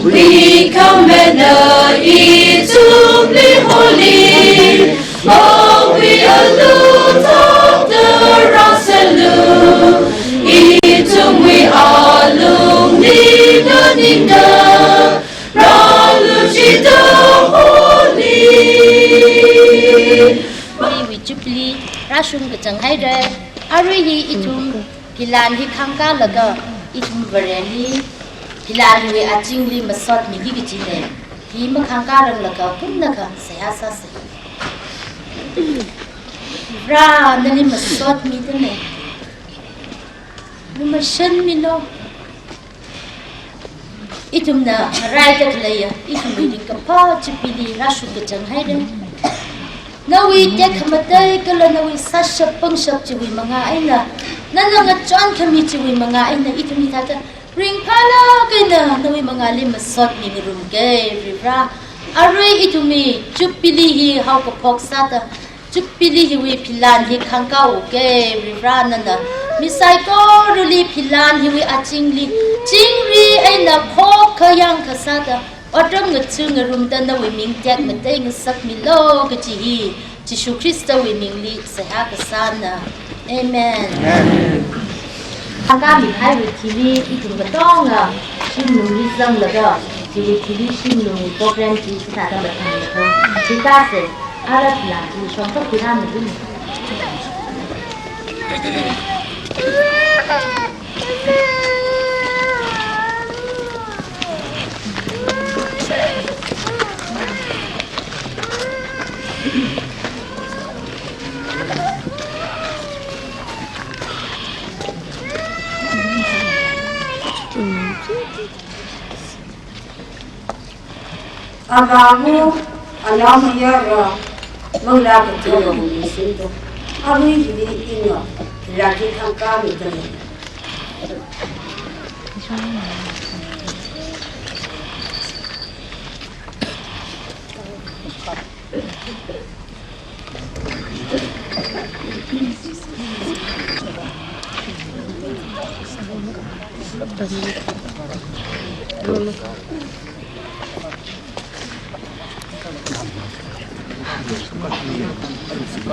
We command ye to be holy. Oh, we alone of the Rasalu. Itum we alone need the Raluchita holy. We Jubilee, Rashun Gutanghaide, Arihi Itum, Gilan Hikanka Laga, Itum Vareli. Hilali we are jingly masot me gigitine. He makangar laga punaka, sayasa say. Ra, nani masot me the name. You must send me no. Itumna, right at layer, itum reading a part to be the rush of the Janghayden. Now we take a matagal and we such a punch up to Wimanga. None of a John committee Wimanga in the Itumita. Ring pala kena nawi mangali masot ni room gay ribra array itu me Jubilee hi how ka pok sata Jubilee hi we pilan hi khangka o gay ribra nanda misai ko ruli pilan hi we achingli chingri ai na phok khayang ka sata otram ngchung room dan na we ming tek matai ngsak mi lo ka chi hi Jishu Krista we mingli sa ha ka sana amen Kami hai với TV itu betul nggak? Sinu Islam lega, TV sinu program TV kita ada betul. Kita se Arab lah, ini contoh kita mungkin. Abamu alam yara mula betul di situ. Kami jadi ingat lagi kami kami.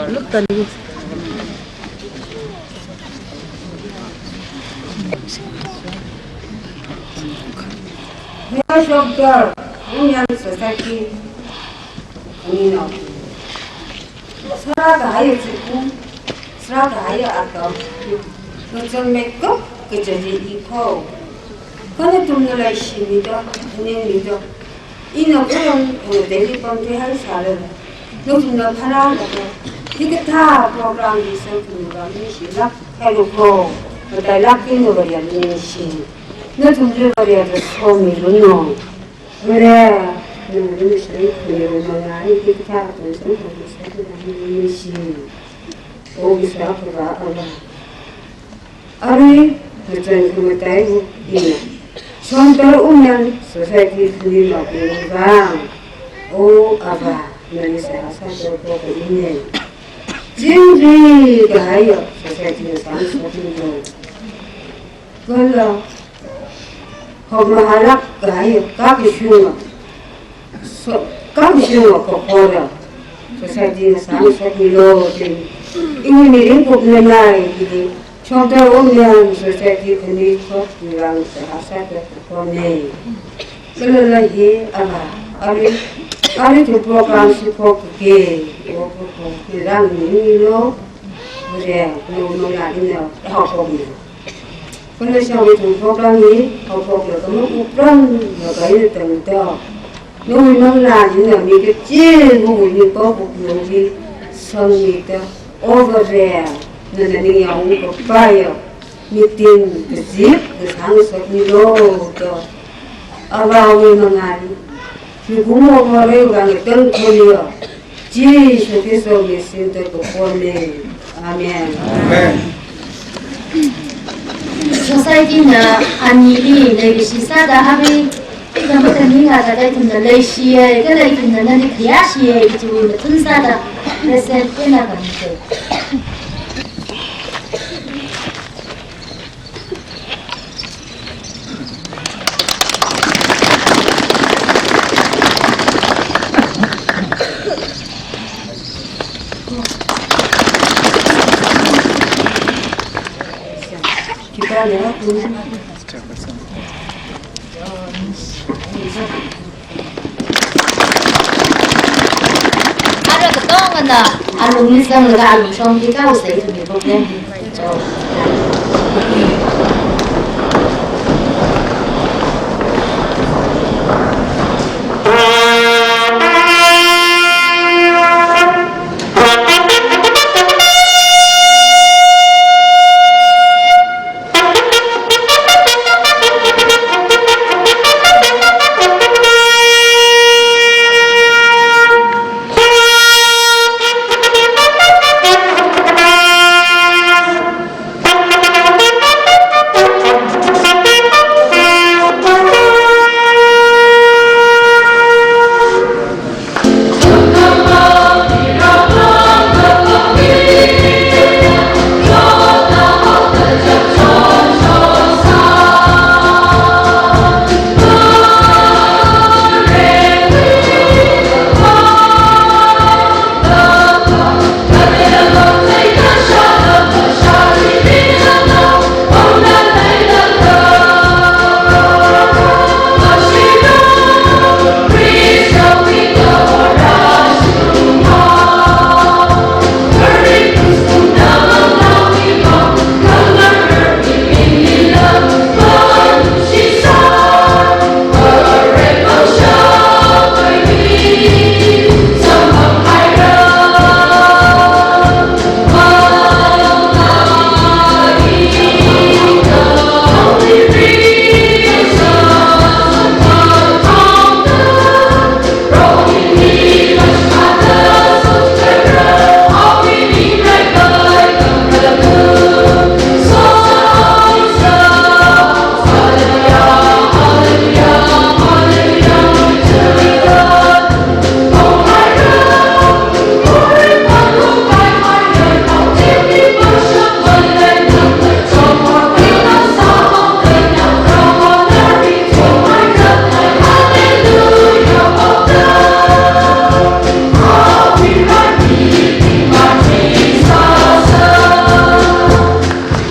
Look at this. Yes, doctor. Union Society. You know. Serata ayo cikgu, serata ayo atau. Macam makeup kejadian ikau. Kalau tu mulai sini dah, ni dah. Ini orang dari pemerintahan sahaja. Nukun dah parah dah. Kita program di sana program ni sila. Kalau kau betul lagi nu berian ni sih. Nukun tu berian suami luno. Berea, nu sih berian mana ni kita tu ni sih. Oh bisa apa apa. Ari betul betul ini. Somdal society sendiri bang. Oh apa? Nani saya rasa betul ini. Shimray gaya society Thansing. Kalau hamahalak gaya kaki semua kepala society Thansing lo ini miring pupnelai ini. Somdal society ini yang saya rasa betul lagi apa? Ari tu program sipok ke, orang ni lo, boleh lo lagi ni, hafok ni. Kalau siapa tu program ni, hafok le, kamu upran, lekai tentang, lo memang lagi ni, kecil, ni pokok ni, sangat over there, nanti yang upaya, meeting kecil, sangat ni lo tu, awal memang lagi. Gumo mare orang itu kuliah, Yesus Kristus Yesus terkopone, Amen. Society na anili legacy sada hari yang bertanding ada itu Malaysia, kalau itu nana di Malaysia itu betul sada present kena kan itu. Ara ka tong ana alung ni sang ga alung song ki ka usai tu ni problem jo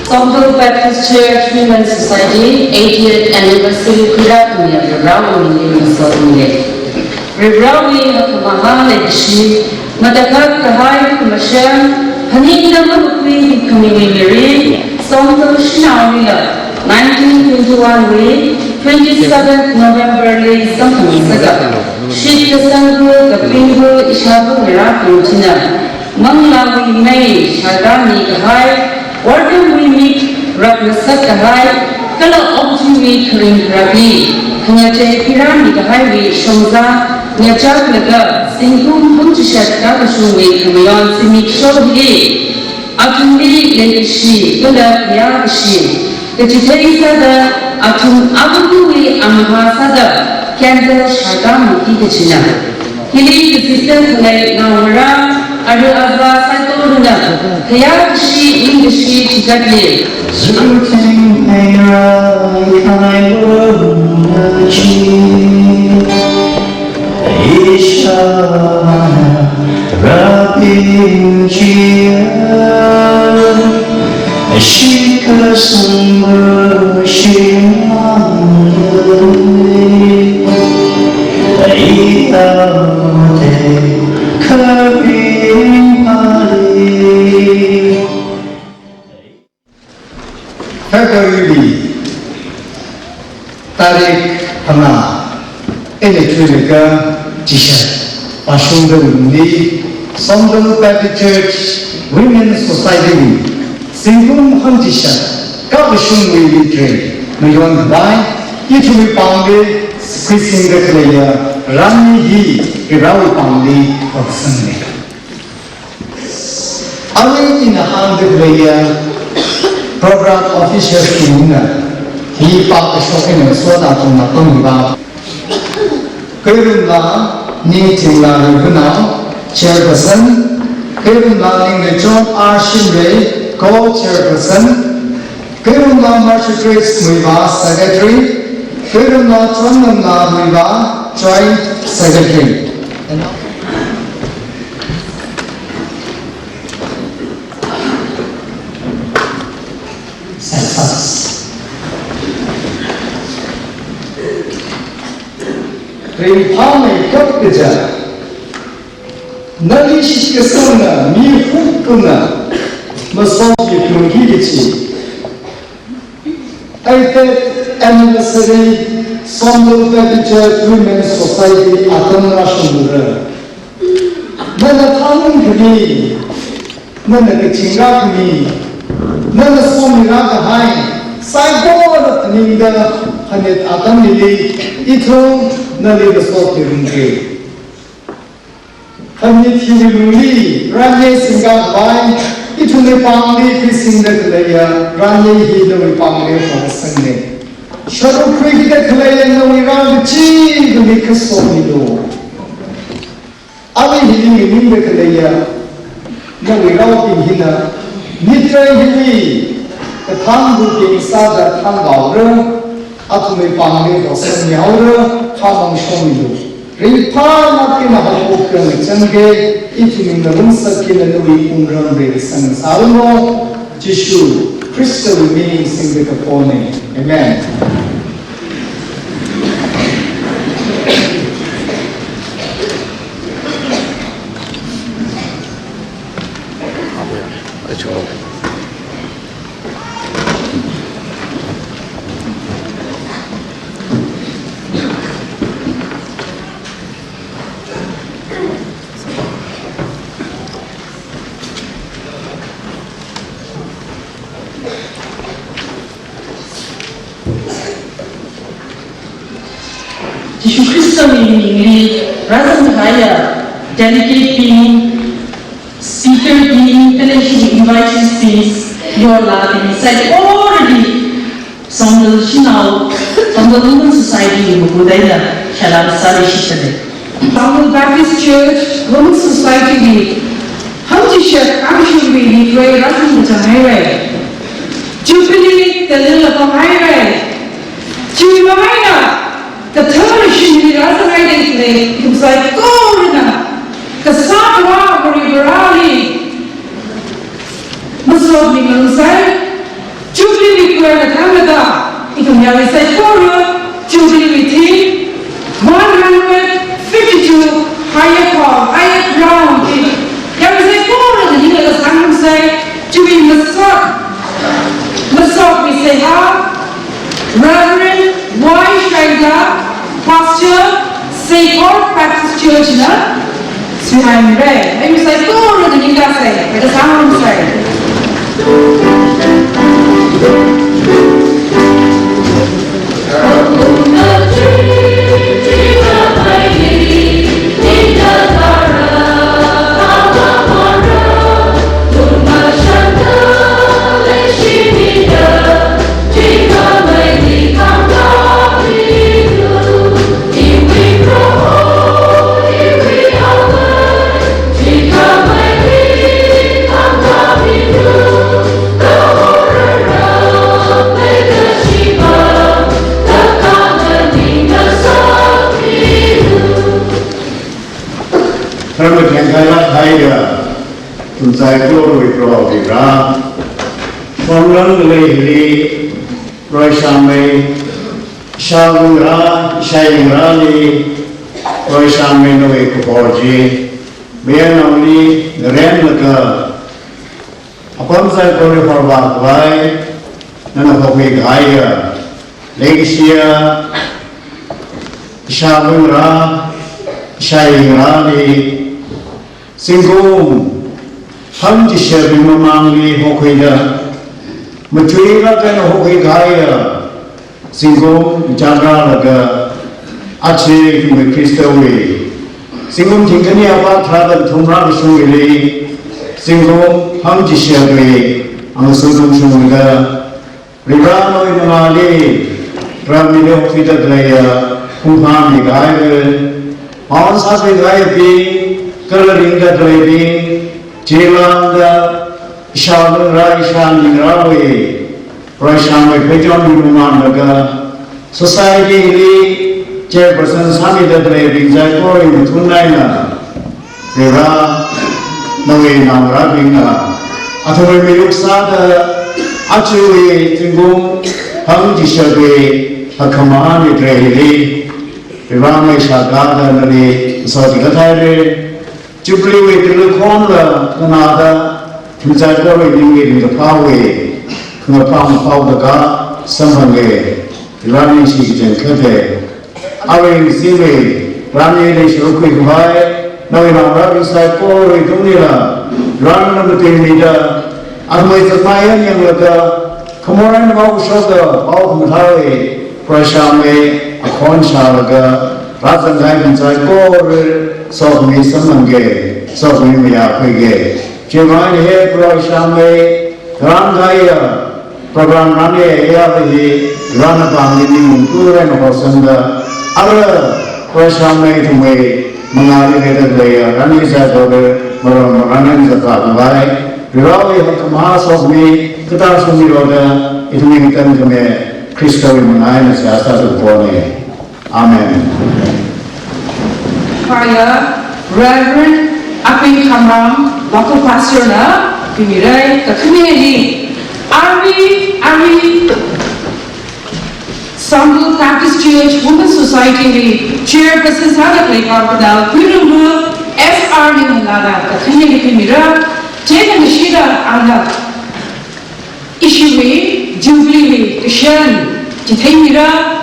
Somdal Baptist Church Women's Society 80th Anniversary Kuraku ya Rebrawi ni Masawile. Rebrawi Hakamaha Legishi Madakak Kahai Kumashan Hanina Mukwi Kamimiri Somdal Shinawila 1921 Way 27th November Lay Sampansaga Shik Kasangu Kapingu Ishabu Miraku Tina Manglawi May Shadani Kahai Warden we meet Ragnasat Kahai, Kala Optimi Karim Rabi, Kanyate Pirani Kahai, Shonza, Nyachak Laga, Singum Puntishat Kakashumi, Kamayon Simik Shobhi, Atumbi Legishi, Kala Yashi, the Chitay Atum Abudui Amahasada, Candle Shagam Kikachina. Kili the sister Kalay Nawara. Ada apa satu rendah, kaya kisi Inggris cikatli. Zurting payrai kai bernaji, Ishana rabin jian, Shika sumber shimray, Itaute kabi. February Tarik Hana Electrica T-shirt Pashundal Mundi Somdal Baptist Church Women's Society Singum Ham T-shirt Kapashun Wili Trade Mayon Bai Yitumi Pambe Squeezing the Player Rami Yi Rawi Pambi of Sunday Away in the hand the player Program officials in he part the show in Soda to Natonga. Kerala, Nintingla Ruguna, Chairperson, Kerala Ning John R. Shimray, co-chairperson, Kerala Marshal Grace Muiva, secretary, Kerala Thanmiso Muiva, joint secretary. Ring Pamai Kapkaja Nalish Kasana, Mi Hukuna, Masoki Pungichi. I take anniversary Somdal Church Women's Society Atam Rashundra. Nana Thanin Kani, Nana Kachinga Kani, Nana Somiraga Hai, Saibo Ninda, Hanet Atam Lili, Ito, Naliga Soki Rinke. Hanit Hiluli, Ranye Singa Bai, Ito ne Pangli Kissing the Kalaya, Ranye Hilu Pangli for Sunday. Shadow Creek the Kalaya, no around the Chi, the Mikasomido. Abi Hili, the Kalaya, no around in Hina, Nitra Hili, the Tangu King Sada Tangauer, Atume Pangli for Sunday Hour, Khamrang Shomido. Ripana kina hapukan changge itumin na rumsa kina nui umran re sang salmo Jishu Crystal meaning sing the kapone. Amen. Jishu Christo meaning Razan Haya, delegate being, speaker being, connection inviting space, your love said already Somdal Shinao, Somdal Women's Society in Mukudaya, Shalam Sali Shitade. Somdal Baptist Church, Women's Society, Hamjishak, Amshuri, Ray Razan Highway, Jubilee, the Lilla Highway, Chimray. The television is resonating. It was like Gorina, Kasatra, Riverali, Muslim Musai, Jubilee Canada. It can never say Korea, Jubilee team, 152 higher ground. There is a Korea, the English Sam say, Jubilee Masok, we say, Reverend Shaiza, Pastor, Safer Baptist Church, Shimray. And you say, go to the USA, but the sound Tunzai glory pro vibra, Khamrang lehli, Roy Shame, Shagungra, Shaingrali, Roy Shame no ekoji, Bianoli, Renlaka, upon Zai glory for Bakwai, Nanahopi Gaya, Legacia, Shagungra, Shaingrali, Singum. हम जिसे बिममांगली हो गया मचुरीला कन हो गया सिंगो जागा लगा अच्छे में क्रिस्टोवे सिंगो जिंगनी आवाज थादन थुमरा बिशुंगली सिंगो हम जिसे गए अंगसुदुम शुंगा रिब्रानो इनमाली रामिले होफिदा गया कुम्हामी गाये और साथ में गाये भी कलरिंगा गए Jilanda Shagunra Shaningrawe Rashame Pejon Lumanaga Society Chairperson Sami the Driving Zaipori Tunaina Deva Nawe Namarabinga Atome Miluksada Achue Tingum Hamjishabe Hakamahani Drayli Rang mai shaka nari saudi kathai Jubilee we kilu khonla kanada thimjai ko we dingge the power kuma pau the ka samhange rani shi jen khathe awe sime rani le shuru kui bhai nawi na rabi sai ko we dumila ran na te mida amai samaya yang laka khamoran mau shoda au mthai prashame akhon shalaga Razangai Panchai Kor Sohmi Samange Sohmi Maya Pege Chimai He Pro Shame Rangaya Program Rane Yavi Rana Pamini Munkur and Hosanda Ara Pro Shame Tume Mangali Hedagaya Rani Zadore Maranan Zatabai Virawi Hakama Sohmi Katasumi Roda Itunikan Tume Christovi Manai Sasa Pone Amen. Kaya Reverend Aping Khamrang, local pastor na Shimray, the community, Ari Somdal Baptist Church Women's Society, Chairperson Sadapli Corporal, Kurumbu, FR Nimangada, the community mirror, taken the Shida Anda Ishiwi, Jubilee, the Shen, Titamira.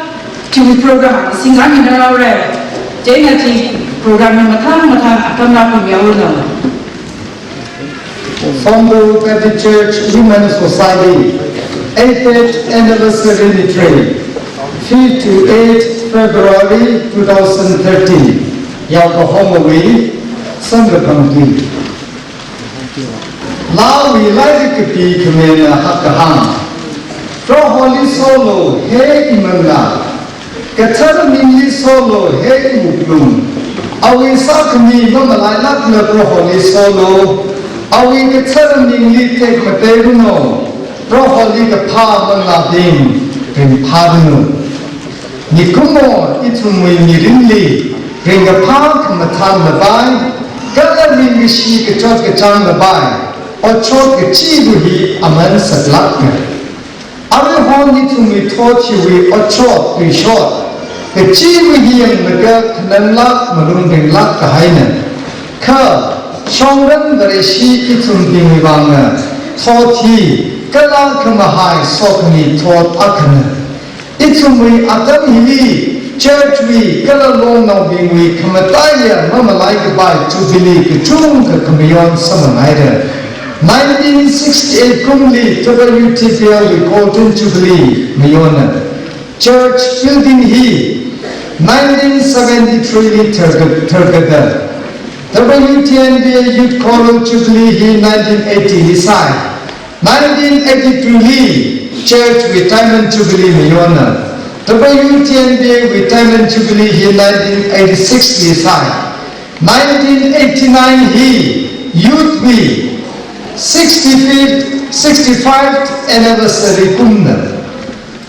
To the program, Singami Nara, Jenati, program Matan, Atamna Yaurna. Somdal Baptist Church Women's Society, 80th anniversary retreat, 5 to 8 February 2013, Yakohomawi, Sangapangi. Lawi Laiki Kumena Hakaham, Proholi Solo, Hey Imanga. Kathar Mingli Solo, Hey Muklum. Awi Sakmi, Mamalai Lakna Proholi Solo. Awi Kathar Mingli Take Materuno. Proholi Kapa Manabim, Rimpadnu. Nikumo, Itumui Mirinli, Ringapang Matan Labai, Gala Ringishi Kachot Kachang Labai, or Chot Kachibuhi Aman Satlakna. Awi Honi to me taught you or chot, be short. The chief here in the girl can luck, Maroon bin luck the Hainen. Kerr, Shongren, the Reshi, Itum Bimivanga, taught he, Gala Kamahai, Sokni, taught Akana. Itum we Adam Hili, Church we, Gala Long now being we, Kamataya, Mama like by Jubilee, Kajunga, Kamayon, Summer Nider. 1968 Kumli, WTPL, Golden Jubilee, Mayona. Church building he, 1973 Turgada. WTNBA Youth Choral Jubilee he, 1980 Hisai. 1982 Lee, Church Retirement Jubilee, Mayona. WTNBA Retirement Jubilee he, 1986 Hisai. 1989 he, Youth we. 65th anniversary Kumna.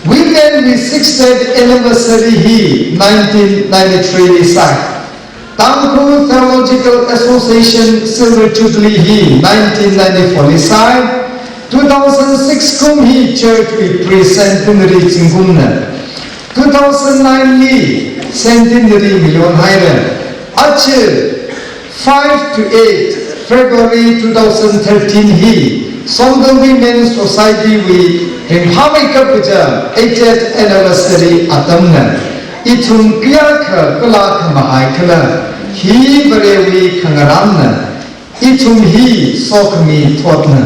Women we 60th anniversary he 1993 Isai. Tamku Theological Association Silver Jubilee he 1994 Isai. 2006 Kum he Church we pre-centenary Chingumna. 2009 Lee Centenary Million Highland. Achil 5 to 8 February 2013 he Somdal Women's Society we Rimhami Kapuja 80th anniversary Atamna Itum Kiyaka Kala Kamahai He Barewi Kangaramna Itum he Sokmi Totna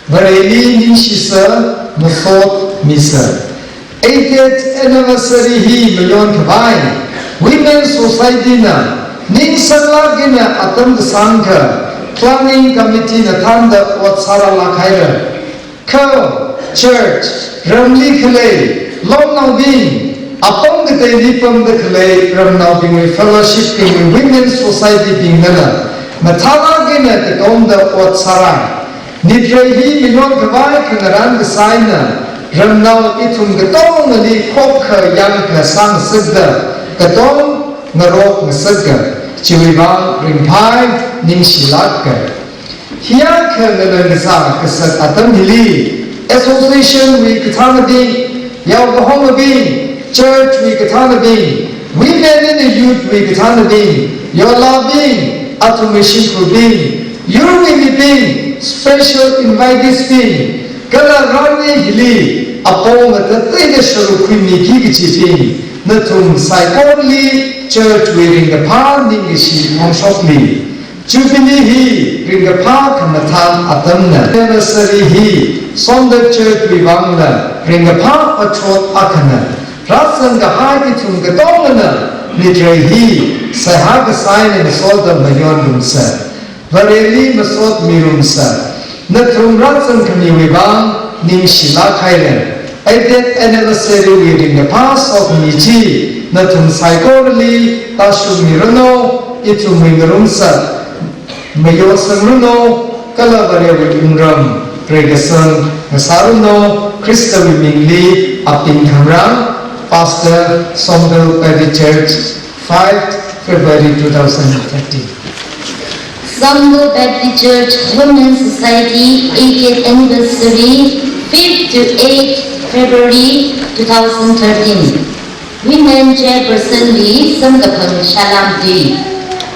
Barewi Nishisa Musot Misa 80th anniversary he Million Kabai Women's Society na Ning Salagina Atam the Sangha Planning Committee Natanda Watsara Lakaira Ko Church Ramli Kale Long Naudin Upon the day from the Kale Ram Naudin Fellowship in Women's Society being Nana Matala Gina the Donda Watsara Nidrehi Milon Kavai Kanaran the Saina Ram Nau Itum the Dong Ali Koka Yanka Sang Sidda the Dong Narok Nasaga Chiwibang Rimpai Ningshilatka. Here can the Nisa Kasat Atam Hili Association we Katanabing, Yalgahomabing, Church we Katanabing, women in the youth we can be your loving automation for being your will being special invited being kala rani hili apong at the sharu kwimi kiki natum psychology church wearing the palm ningishi on shoply Jubilee hi ring the park kamatham atamna anniversary hi Somdal church vivangna ring the park atrot akana Rasan the high tum the dongana nitre hi sahaga sign and salt of mayonumsa Vareli masot mirumsa Natum Rasan kami vivang ning shila kailen at that anniversary wearing the pass of Niji Natum psychology tashu mirano itum mirumsa Mayor Sanruno, Kalabare Wimram, Regason, Nasaruno, Christa Wimingli, up in Khamrang, Pastor, Somdal Parish Church, 5 February 2013. Somdal Baptist Church Women's Society 80th Anniversary, 5th to 8th February 2013. Women Chairperson Lee Samdapang Shalam Dee.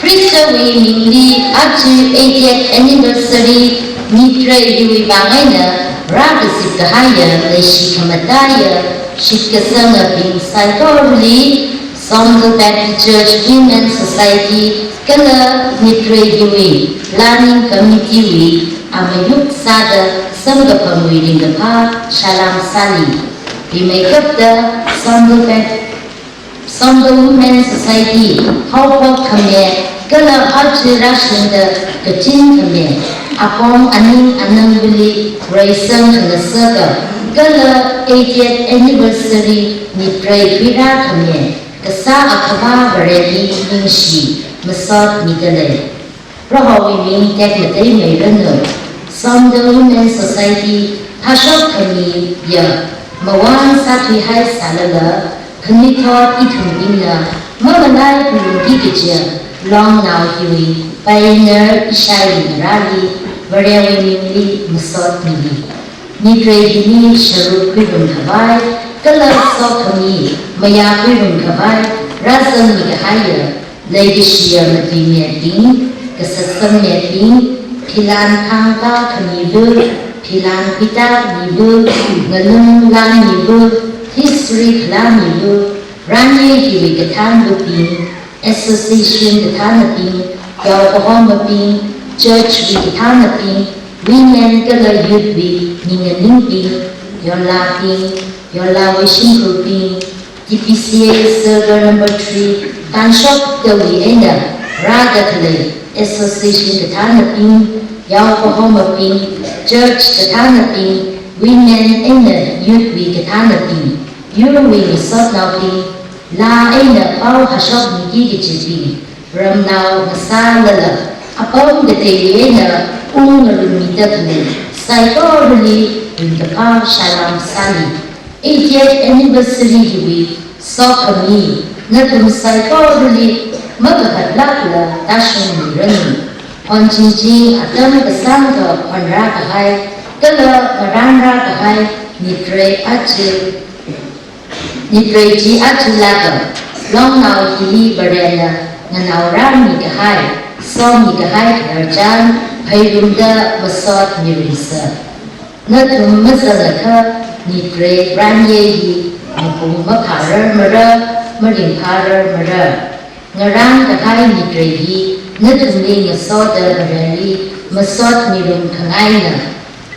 Christa Wimingli up to 80th Anniversary Mitra Yui Bangaina Ragasik Kahaya Leshi Kamataya Shikasanga Bing Psychology Somdal Baptist Church Women's Society Kala Mitra Yui Planning Committee Wi Amayuk Sada Samgapam Wiringapa Shalam Sali We make up the Somdal Women's Society Haupa Khmer Kala Archie Russian the Kachin Khmer Apong Aning Anambuli Raisang Hanasaga Kala 80th Anniversary Nipray Pira Khmer Kasa Akaba Vareli Ningshi Masot Nigale Rahawi Ming Tekmatay Mayrano Somdal Women's Society Hashok Khmer Ya Mawan Satwi Hai Salala Khmithot Itum Imna Mamalai Pulungi Kichya Long now Huey, Pioneer Ishai Rali, Varewi Mimli, Masot Mili. Nidre Hini, Sharu Kwibun Kavai, Kala Sokami, Maya Kwibun Kavai, Razan Migahaya, Lady Shia Madimia Ding, Kasasam Yading, Pilan Kanga Kamibu, Pilan Pita Nibu, Galung Lang Nibu, History Klam Nibu, Ranye Huey Gatan Lupin, Association the Tanapin, Yawahomapin, Church with the Tanapin, Women Kala Yudbi, Ninganingpin, Yola Wishing Grouping, TPCA Server Number 3, Tanshop Kawi Enda, Ragatale, Association the Tanapin, Yawahomapin, Church the Tanapin, Women Enda Yudbi the Tanapin, Yuruwi Sotnapin, La Aina Pau Hashok Niki Chibi, Ramnau Masalala, upon the Tayena, Ungalumita, Psychology, in the Pau Shalam Sali, 80th Anniversary Week, Sokami, Natum Psychology, Magahat Lakla, Tashun Rani, on Chinchi, Atam Kasanga, on Rakahai, Kala, Maranga Kahai, Nitre Achi. Nitreji Atulaga, Long now Hili Barena, Nanauram Nikahai, Som Nikahai Narjan, Payrunda Masot Mirisa. Natum Mazalaka, Nitre Ranyehi, Napum Makara Mara, Marin Kara Mara. Narang Kahai Nitrehi, Natumli Masoda Bareli, Masot Mirum Kangaina.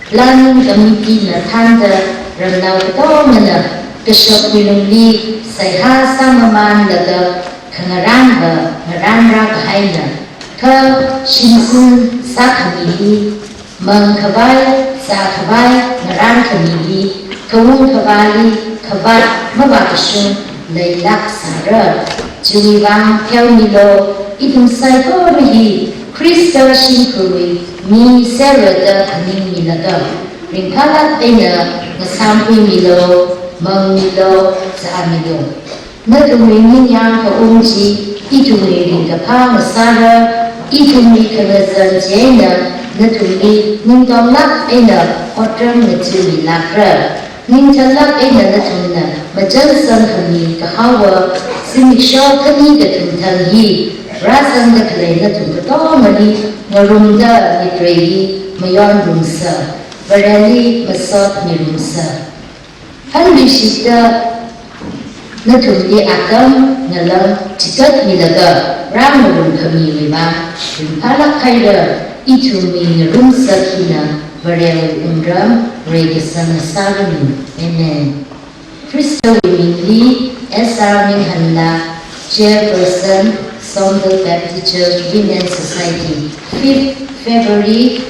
Planning Committee Natanda, Ramnau Tomana. Bishop Wilumli, Saiha Samaman Laga, Kangaranga, Naranga Kahaina, Ka Shinsun Sakamihi, Mang Kavai, Sakavai, Narang Kamihi, Kawung Kavali, Kavat, Mavakashun, Laylak Sara, Julivan Kelmilo, Idum Saikorihi, Krista Shinkuri, Mi Sarada Kaning Milaga, Rinkalat Ena, Nasampi Milo, Mangilo sa amilo. Natumingin niya kaungsi, itumingin ka pa masara, itumingin ka na sa jena, natumingin nintolak ay na otram na tumilakra. Nintalak ay na natumna, majalsan kami kahawa Simisho kami ketuntan hi rasan da kalai na tunta to mani ngarumda nitrei mayon rumsa varali masot ni rumsa halbi shita na tunti akam ngalam cikat milaga ramurum kami lima impala kaira itumi rumsa kina varel undram regisan nasarani amen. Krista Wimili, S.R. Minghanla, Chairperson, Somdal Baptist Church Women's Society, 5th February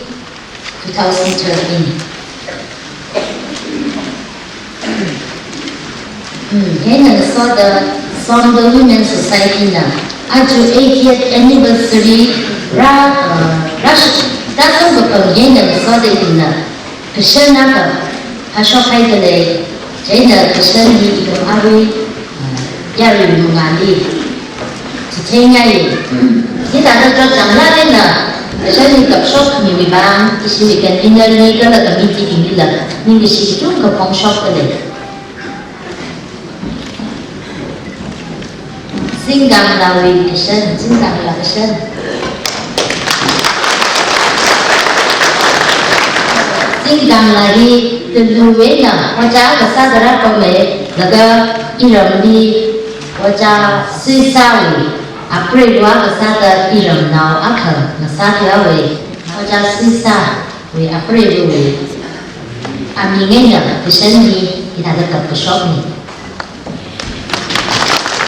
2013. Hena saw the Somdal Women's Society na aju 80th anniversary Rasang Bapang Hena saw the ina Kashanaka Hashok Haidale Jaina Kashan di Awi Yari Mungali Citengay kita ada Thotshang lain na Kashan di kapshok ni bang isi weekend dinner ni kalau kami tinggi lah ni isi itu ke pangshok kali Singgang lawi Kashan singgang lawi Kashan Singgang lagi Keluwe na wajah kesadaran kami laga iram di wajah sisawi April dua kesadaran iram nau akal nasahya we wajah sisa we April we amingennya keseni kita dekat kesok ni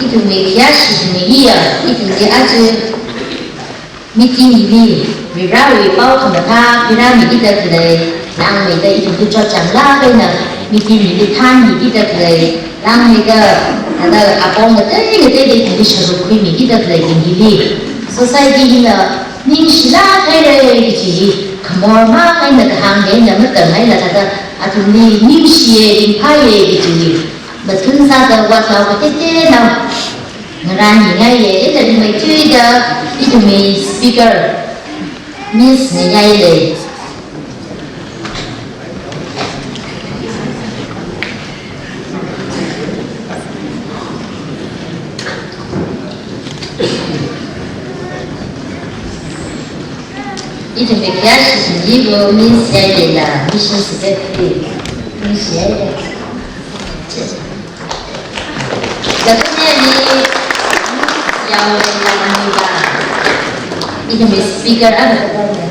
itu mekiasi media itu dia aja meeting ini berawi pau kemana berawi kita kedai Lang người ta itu Thotshang la đây nè, mình tìm những cái than những cái đặc lệ, lang người ta apong người ta đi những cái sản phẩm mình cái đặc lệ những cái society là những sila cái này cái gì, kamor ma cái này hàng cái này mất tận hay là ta tụi mình những gì những phai cái gì, mà thân ra ta qua sau cái thế nào, người ta những cái gì, là mình chơi đó, itu mình speaker, miss những cái này. Itu mekiasi sendiri misi lah, misi seperti misi ada. Katanya ni yang lama ni bah, itu misi speaker ada katanya.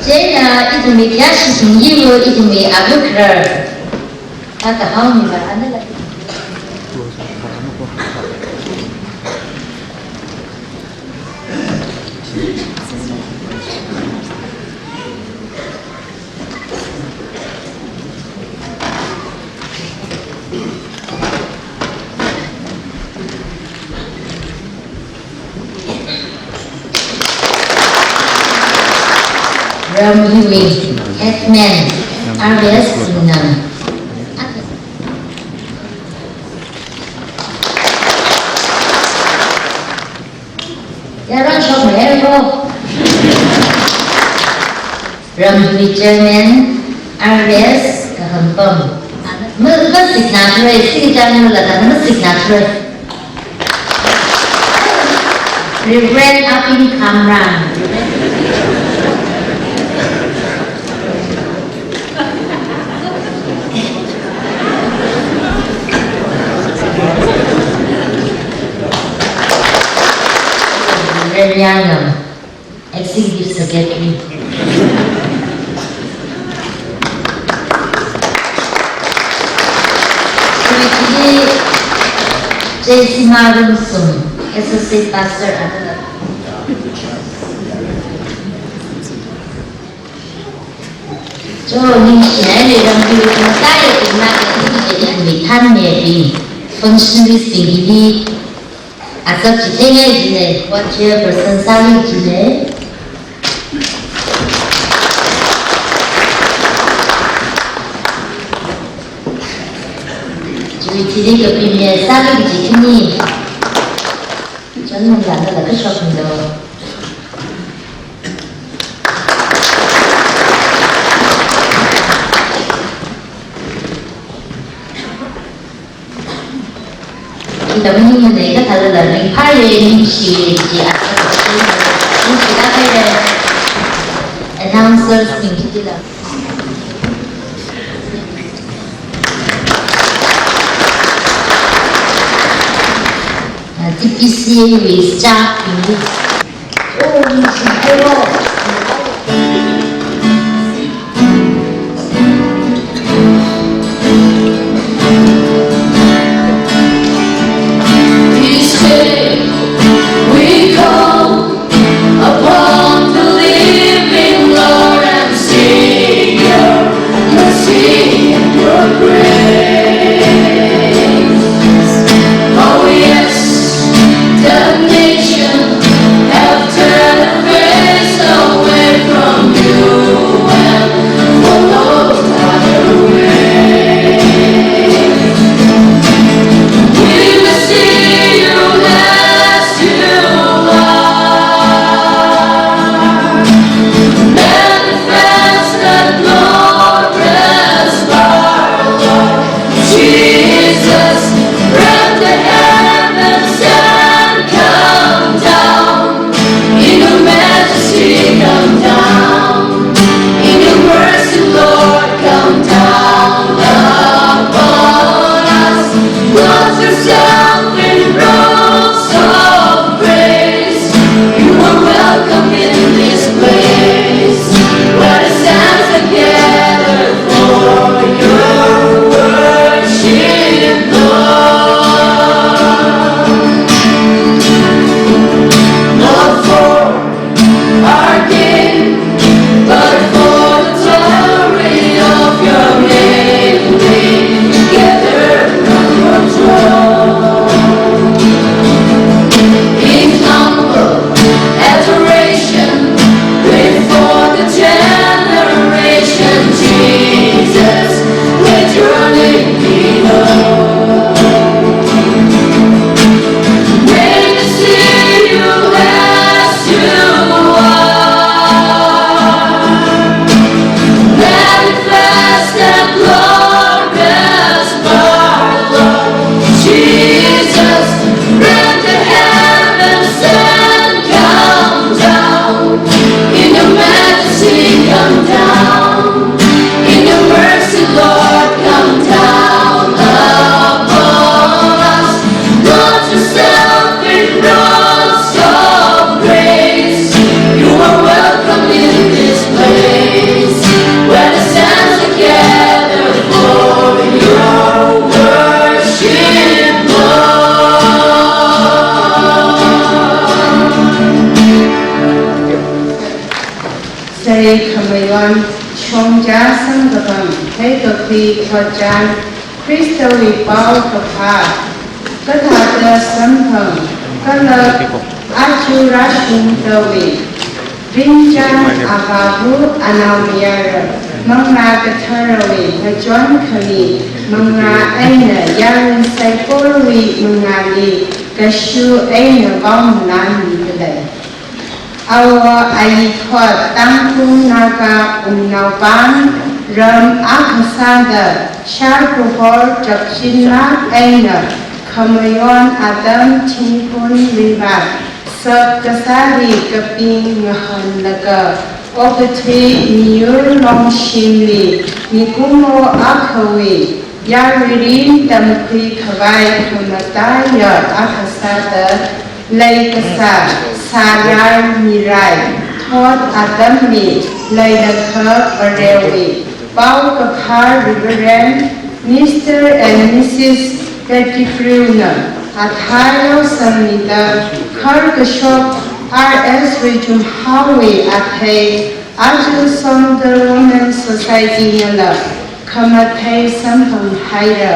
Jaina itu mekiasi sendiri itu me Ukhrul. Kata hau ni bah, anda lagi. Ramhiwi, Hetman, RBS Sinam. Jangan sok mereka. Ramhiwi Chairman, RBS Khamrang. Mereka signature, signature lah, mereka signature. Reverend Apin Khamrang. Yang Executive Secretary. Secretary Thansing, Associate Pastor adalah. So ni sini dalam hidup saya pernah jadi anggota Thanmiso, fungsi sendiri. Asal citenya ini, wajah bersensari ini. 주의들이 그 비밀 싸게 지키니 저는 나는 그 쇼핑도 이따분이 내가 다르다는 파리의 임시지 임시가 해야 announcers 임시지다 TPC with Jack Each day we call upon the living Lord and Savior, mercy and your grace. Oh yes, the nation have turned their face away from you and followed other ways. We will see you as you are. Manifest the glorious power, Lord Jesus. From the heavens and come down. In your majesty, come down. In your mercy, Lord, come down upon us. Clothe yourself in robes of grace. You are welcome in this place. Let us stand together for your worship, Lord. Not for our gain, but for the glory of your name. We gather round your throne in humble adoration before the generation. Jesus, let your name be known. May we see you as you are. Manifest that glorious power, Lord Jesus. Rend the heavens and come down. In your majesty, come down. In your mercy, Lord, come down upon us. Clothe yourself in robes of grace. You are welcome in this place. Let us stand together for your worship, Lord. Say Khamrang, Shongja Samgam, Hekoti Thotshang, Crystal we bow kapha, Kathata Sampam, Kalak, Achu Rashum Dawi, Rinjan Ababu Anamiyara, Manga Katarawi, Hajon Kali, Manga Aina, Yaran Saipolawi, Mangali, Gashu Aina Bam Nani today. Our Aikot Tangku Naga Nauban Ram Akasada Sharpuhor Japsina Aina Kamayon Adam Chinkun Rivat Sab Kasari Kaping Mahan Laga Opatri Niur Long Shimli Nikumo Akawi Yaririn Dampi Kawai Kamataya Akasada Laikasa Sarar Mirai Thot Adami Laidaka Barewi Pau Kapar Reverend Mr. and Mrs. Betty Fruna Athayo Samita Karkashop R.S. Region Hawi Athay Aju Somdal Women's Society Nala Kamatay Sampam Haida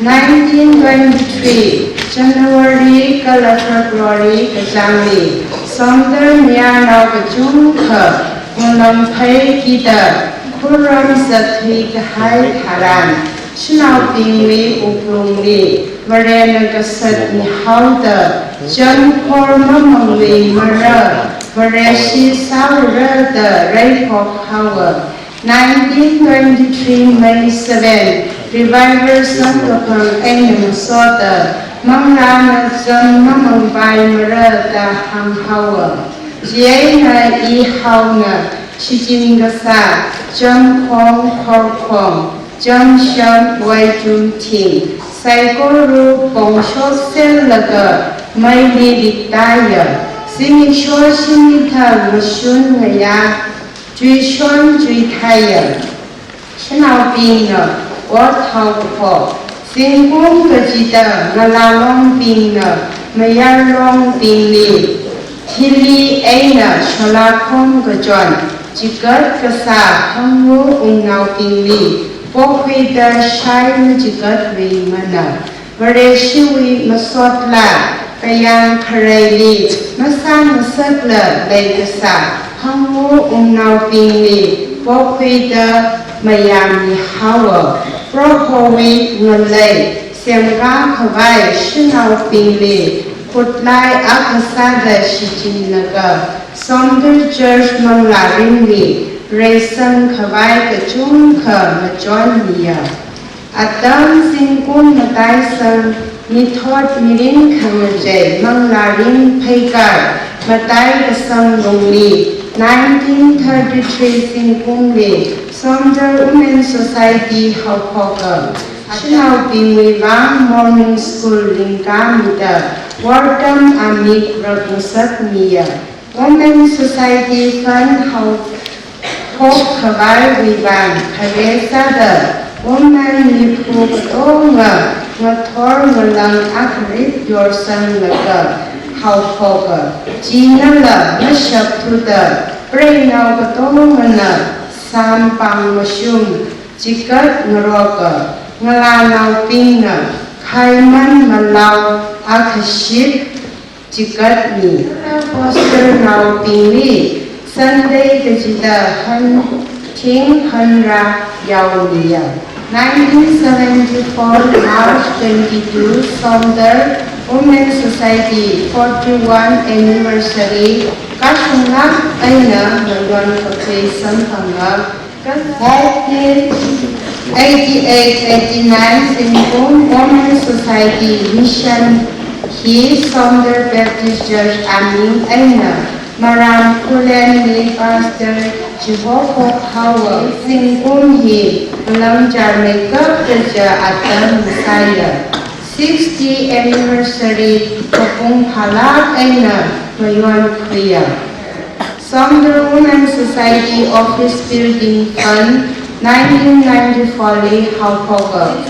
1923 January Kala February Kajangli Somdal Myanau Kajunka Ulam Pay Kita Kuram Satri Kahai Haran Shnau Pingli Ukhrul Varena Gasat Nihauda Jan Kormamangli Mara Vareshi Saura the Raipok Hawa 1923 May 7 Revival Santopang Engam Soda Mangrana Jan Mamangbai Mara the Ham Hawa Jiena I Hauna Shijingasa Jan Kong Korkong Jan Shan Wai Jun Ting Saikoru Bongsho Selaga Maili Ditaya Simi Shor Simita Mashun Ngaya Jui Shon Jui Kaya Shanau Bina Wat Hau Po Singkung Gajida Nalalong Bina Mayarong Bini Tili Aina Shalakong Gajon Jigat Kasa Hangu Ungnau Bini Pokwida Shai Jigat Vimana Vareshiwi Masotla Kayang Kareli Masa Masatla Legasa Hangu Ungnau Bini Pokwida Mayami Hawa Prohowi Ngalay Semga Kawai Shinau Bini Putlai Akasada Shijinaga Somdal Church Manglaringli Raisan Kawai Kachunka Majonia Adam Singkun Mataisan Mithot Mirin Kamajay Manglaring Paigar Matai Kasang Longli 1933 Singkunli Somdal Women's Society Haupoka Shinau Bingwivang Morning School Lingamida Wardam Amik Ragusat Mia Women's Society Fund Hope Kawai Vivang Karesada Woman Manipur Tonga Mator Malang Akrit Yorsan Laga Haupoka Jinala Mashap Tuda Brainau Katomana Sampang Mashum Jikat Naroka Ngalanau Pingna Kaiman Malau Akaship Jikat Ni Foster Nau Pingli Sunday Gajida Han King Hanra Yaulia 1974 March 22 Somdal Women's Society 41 Anniversary Kashunga Aina Malwan Kapay Sampanga 1988-89 Singkung Women's Society Mission He Somdal Baptist Church Aming Aina Maram Kulen Ni Pastor Jehovah Hawa Singkung He Malam Jarmeka Kerja Atam Messiah 60 Anniversary Kapung Halak Aina Mayuan Kriya Somdal Women's Society Office Building Fund 1994 Haupoka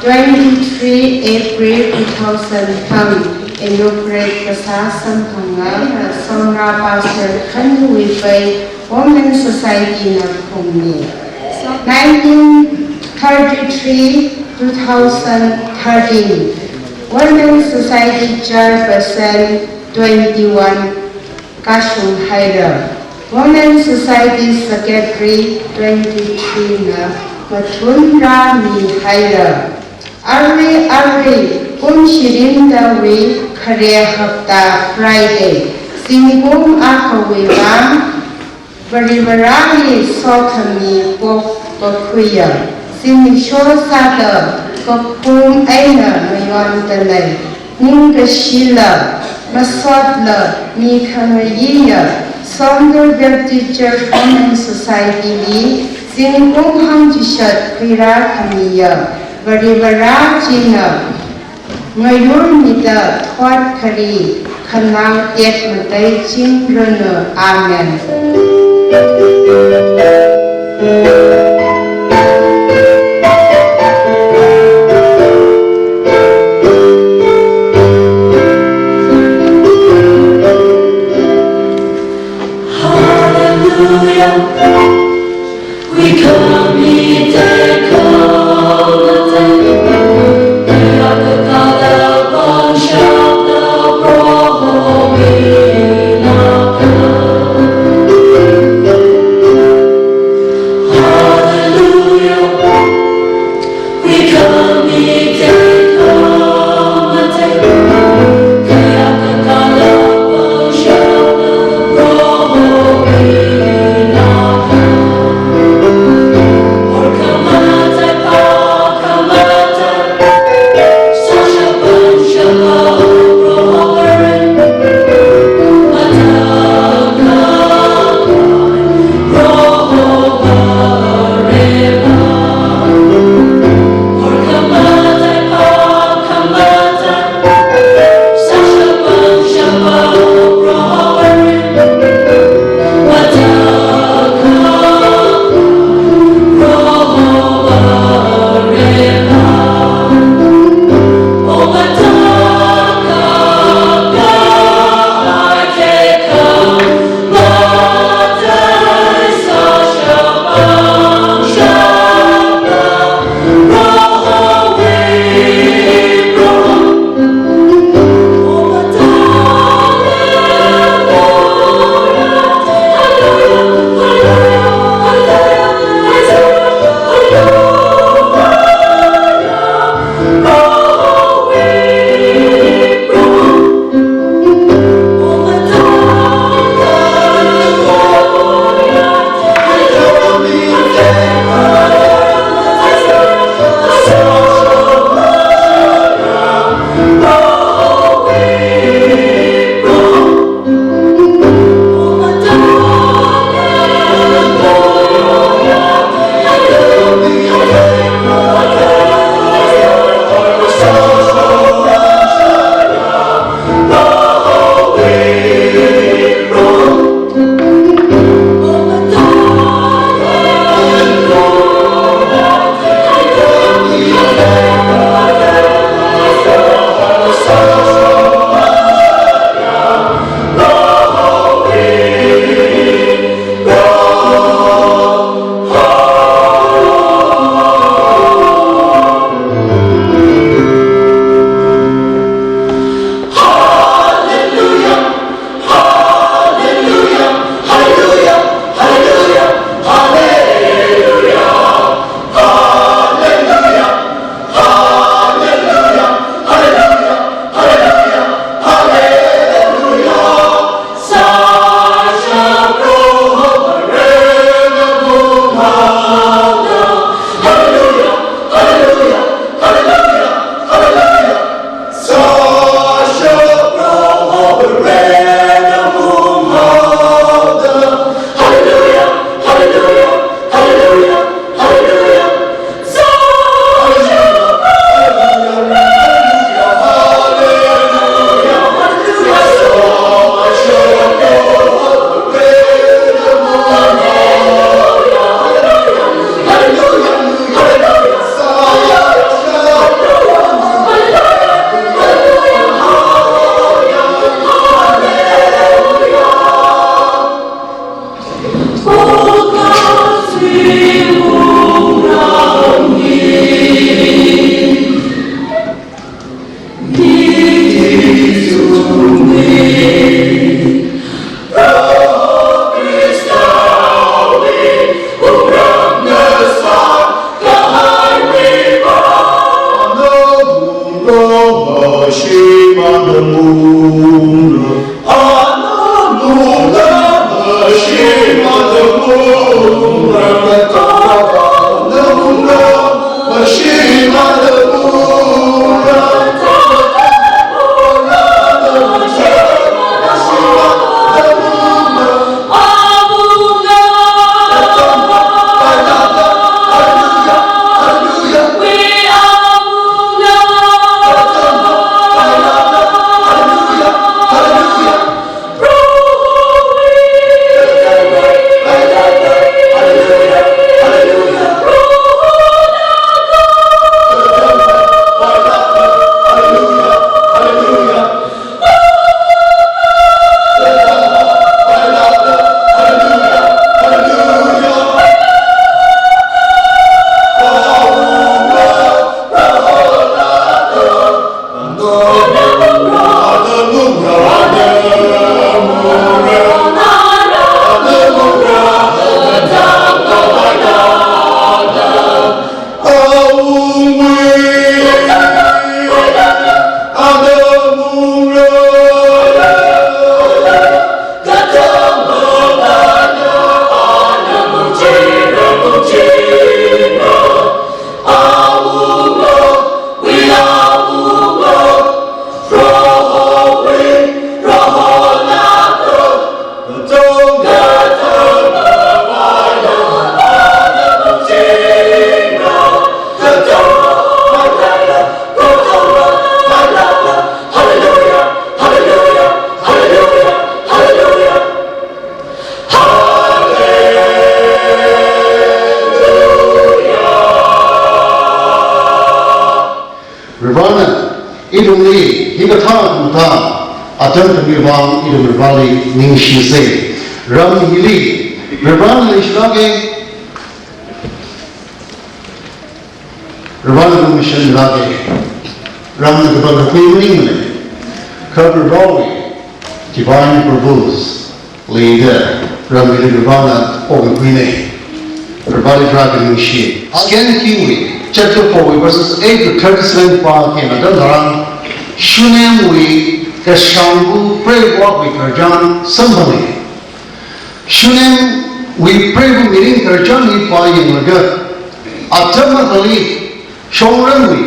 23 April 2010 Inaugurate Kasa Sampanga Samra Pastor Khan Wifei Women's Society Nakumi 1933 2013 Women's Society Chairperson 21 Kashung Haida Women's Society Secretary 23 na Matunra Mi Haida Arri Shirin Dawi Kare Hafta Friday Singkung Akawewang Baribarani Sotami Pok Bakuya Simisho Sada Kapung Aina Mayon Talay Ninga Shila Masotla Mikamayiya Somdal Baptist Church Women's Society Li Singkung Hamjishat Kira Kamiya Baribara China Ngayur Nida Thwat Kari Khanang Tet Matai Ching Rana Amen We come meet the call Hallelujah. Idumli, Higatan Mutan, Atan Mirvan, Idum Valley, Ningshi say, Ram Hili, Rivan Lishlage, Rivan Mission Lage, Ram the Baba Queen England, Cover Raleigh, Divine Purpose, Leader, Ram Rivana, Oga Queen, Rivali Dragon Ningshi, Scan Kiwi. Chapter 4 verses 8 to 37 pa ke na dalam shunem wi ka shambu pray walk with karjan sambhani shunem wi pray bu meeting karjan ni pa yin laga atama kali shongran wi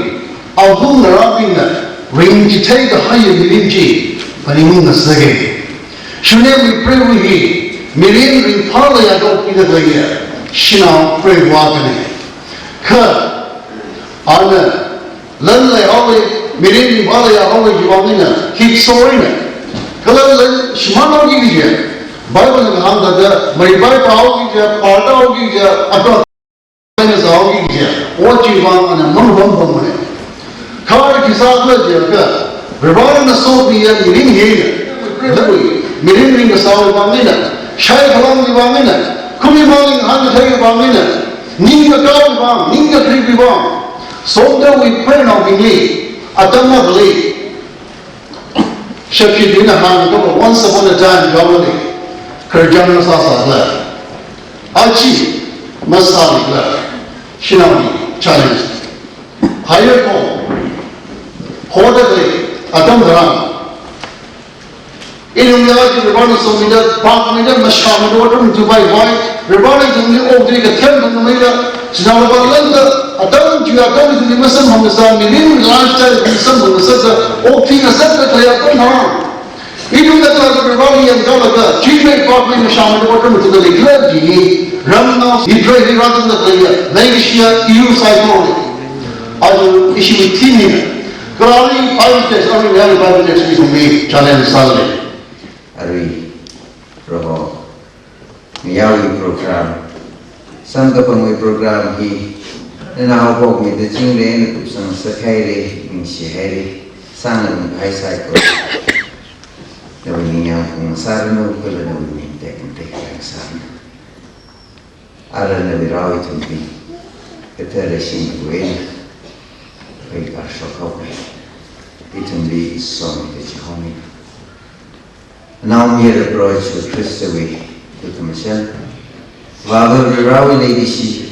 abu narabing na ring to take the higher meeting ji paning na sage shunem wi pray wi meeting ring pala ya do ki da laya shina pray walk ne ka Ana, Lanley Ollie, Mirin Valia Ollie Jivamina, keep soaring it. Kalan, Shimano Gija, Bible and Handa, my Bible Gija, Parta Gija, Abba Gija, what you want on a Mumma. Car Kisaka Jaka, Revan the Sophia, Mirin here, Mirin ring the Saul Bamina, Shai Halam Bamina, Kumiman Handa Bamina, Ninga Gawan, Ninga Tribiwan. Somdal we pray now we need. Atama believe. Shakti dina han go once upon a time globally. Kurjana sasa left. Achi masali left. Shinami challenge. Higher call. Hodagly Atamram. In Umyaji Rivana Somida, Park Mida, Masham Water, Dubai White, Rivana Jumi Ogri, a temple in the Mida, Sinavalanda. Adam you are going to be Muslim from the Sami, lifestyle in some of the Sasa, all things are separately upon her. Even the class of Ravani and Galaga, Shimray partly in Shaman water to the clergy, Ramna, he prayed rather than the player, Naishia, EU psychology. I will issue with Timina. Karali, 5 days, only very 5 days to me, challenge Salary. Ari, Roho, Miyawi program, Sangapangwe program, he. Now, walk with the children to some secretary in Shihari, son of high cycle. The winning out from Sarno, but the winning taken take like son. I don't know the right to be. The terracing way, we are shocked away. It can be so that you home. Now, near approach with Christaway to the Michelle. While the Rawi lady she.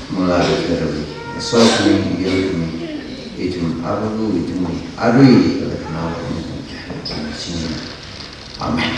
Mulai terapi, esok ni dia kami, itu abu itu ni, arui pada kenal kami sini. อาเมน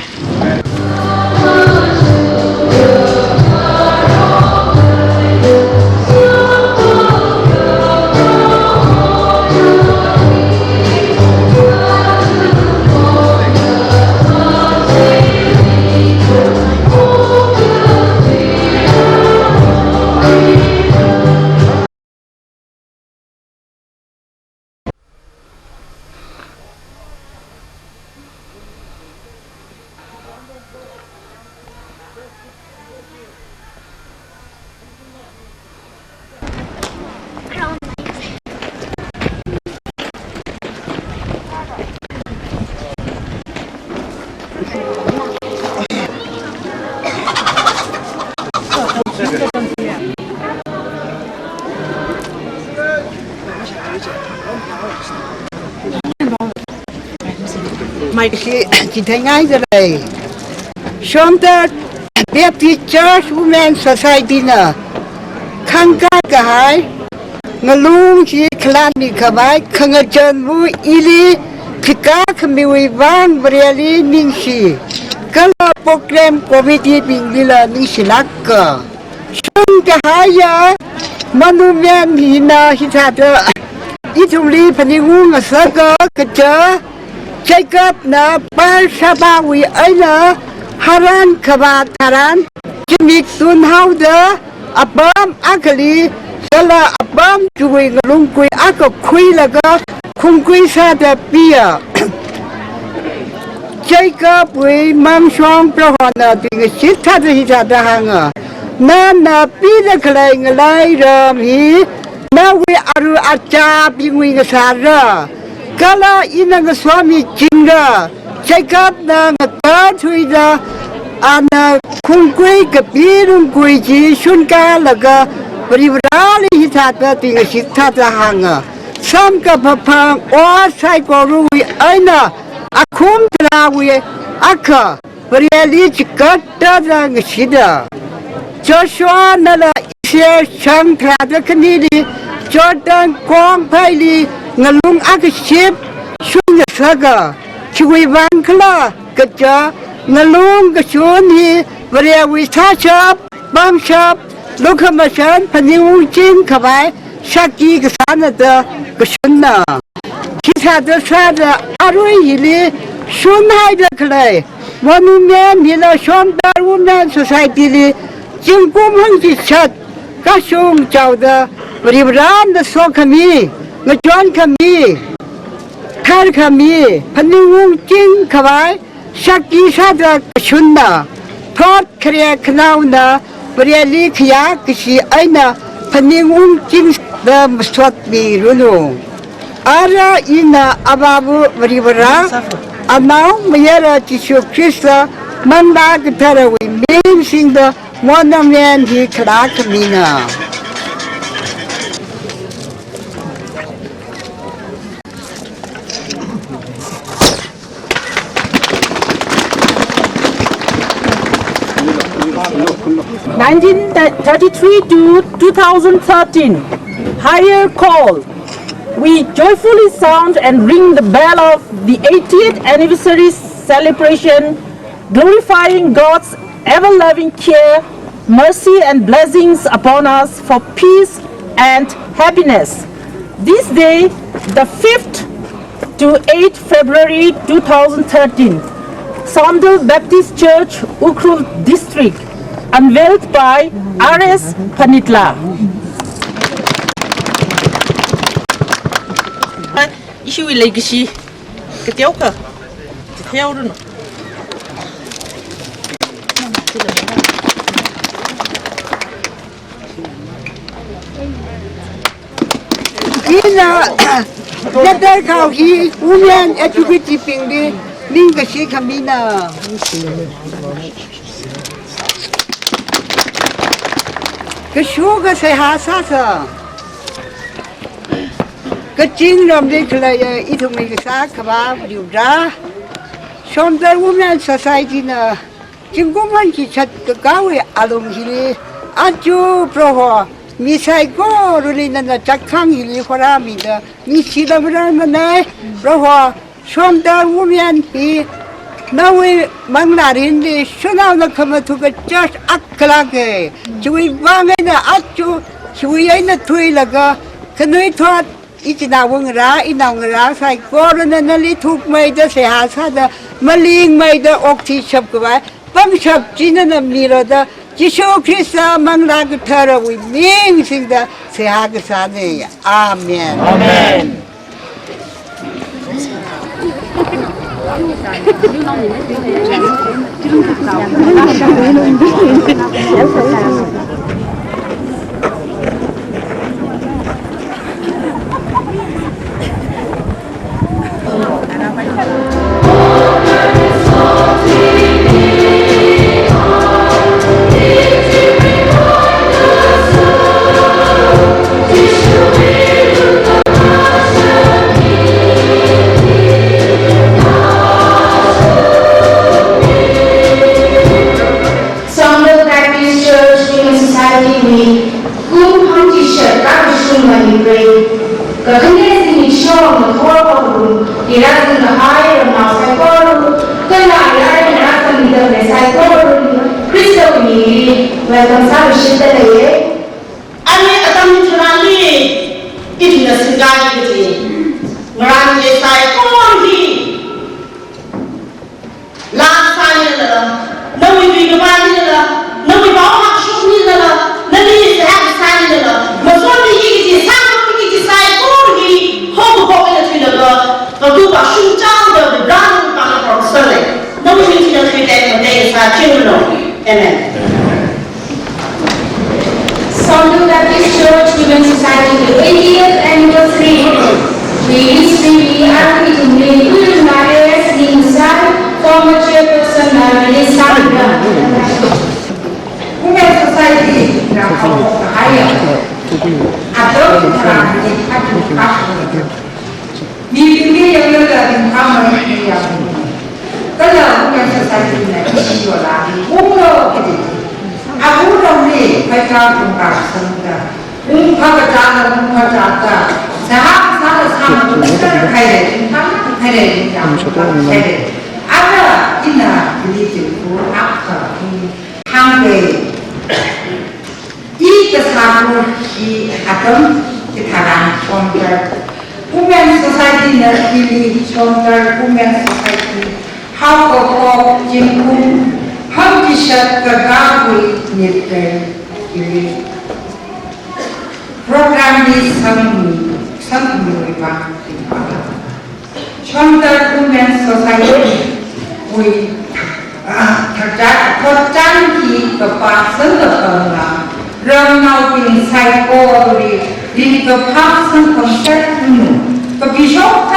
Mày chỉ thấy ngay rồi đây. Somdal Baptist Church Women Society nè, khang cái hai, ngalung chỉ khlan đi khơi bài, khang ở chân vui ili, khi cá khami vui vang beriali ning si, kalau program committee pinggila ning silak ke, som cái hai ya, manumen hina hitada, itu li peningung asaga kerja. Jacob na Barsabawi aina haran kabat haran jimik sun hauda abam akali sala abam juwi ngalung kui ako kui laga kung kui sa da pia Jacob wi mam shong prahona tinga sitha da hita da hanga na pila kalai ngalai ram hi na wi aru acha bingwi ngasara Kala ina suami jingga, Jacob na ngata tuida, ana kungkui kebirung kui ji sunka laga beribrali hitata tinga sitata hanga. Sam ka papang o sai korui aina akum trawi aka beriali jikata da ngisida. Joshua nala isya chang trada kanidi, Jordan kong paili ngalung akaship shung saga chui van kala kacha ngalung kashun hi bariawi sachap bam shap lokhamashan paniung chin khabai shaki kasana da kashunna kisada sada arui hili shunhai da khalai monument hila Somdal Women Society li jingkum hangji chat kashung chawda baribran da sokhami Ngajon kami, kar kami, peningung jing kawai, shaki sada kashunda, thot kaya knauna, beriali kaya kisi aina, peningung jing da maswat birunu. Ara ina ababu beribara, amau mayara Yesus Kristus, manda ketarawi, min singda, monamen hi kala kamina. (1933 to 2013) higher call. We joyfully sound and ring the bell of the 80th anniversary celebration, glorifying God's ever-loving care, mercy and blessings upon us for peace and happiness. This day, the 5th to 8th February 2013, Somdal Baptist Church, Ukhrul District, unveiled by R.S. Panitla. Ishui legacy ketioka theo rồi ina letter khao hi women educative pingdi ning ka si khamina cái số cái xe hạ sát à cái chính làm đi cái ít thông minh cái sát các bạn điều tra Somdal Women Society na chính cũng vẫn chỉ chặt cái cáo ấy alum hili achu proho misai ko rồi nên là chắc khang hili khora mi da mi chỉ là cái này proho Somdal Women hi Now we Manglarin the Shuna come to the church Aklake. Chui Wang and the Achu, Chui in the Twilaga, can we thought each in our ra in our like foreign and a little made the Sehasa, Maling made the Octi shop, Pump shop, Gin and Miro, the Jisho Krista Manglag Terra with means in the Sehagasane. Amen. Amen. Somdal Baptist Church Human Society Week, Kum Hamji Shirkar Manipur, Kakanesi Shom, the Korporum, the Rasan the High and Mouse Korum, Kala and Rasan the Mesai Korum, Christo Community, welcome Sam Shitale. Ani Adam Turani, it is a Singati, Marani Sai Korhi, Last Time. No, we be the one, no, we all have shown you, no, we have a sign, but what we eat is how we decide for me, home popular to the girl, but do a shoot down the brown part of Sunday. No, we need to treat them when they are children. Amen. Somdal Baptist Church Human Society, the 80th anniversary. We are meeting the Maris Limsan, former chairperson of the Shaiza. Women Society now higher. Adult we really are in Khamrang. Women Society is your lady. Aku ramai mereka tunggal senda. Pagkatala, sahab sama bukan kaya, kaya yang kaya. Ada ina begitu apa hamil. Ini kesalahan di atom sekarang contoh. Women Society pilih contoh Women Society. How kau jemput, how dishat kegagui nilai pilih. Program ini sami bang. Contoh Women Society, we Thotshang ki kepasan terkenal, ramau pin psychology, di kepasan konsep ini, kebisok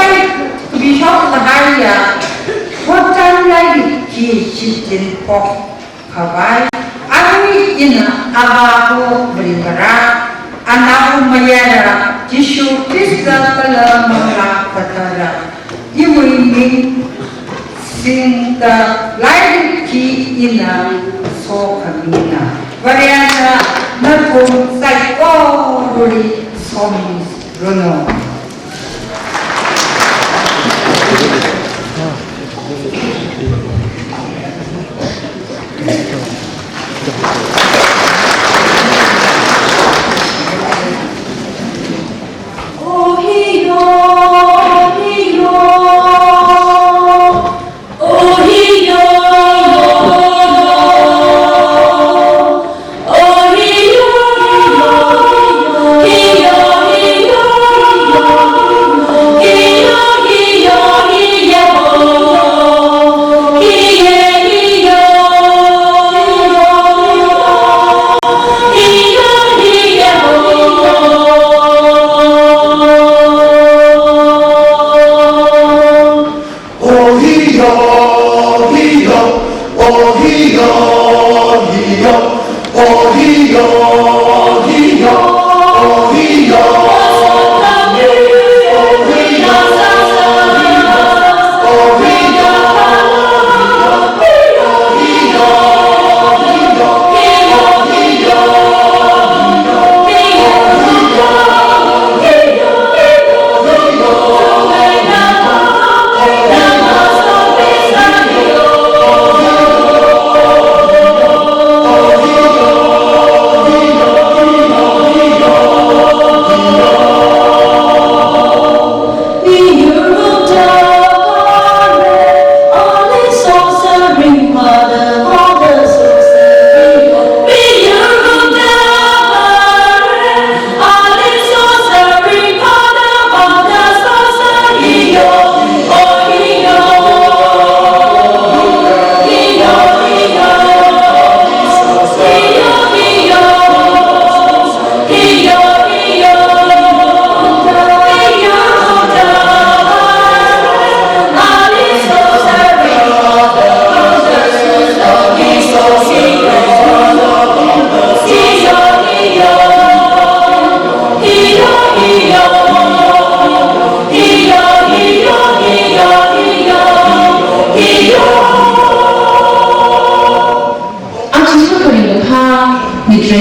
bahaya, Thotshang lagi ki cincin pok kawai, aku ini abaku bergerak. Anak mayara, Yesus Kristus telah mengatakan, ibu ini sehingga lain kita so kamina. Variana napun psychology somis rono.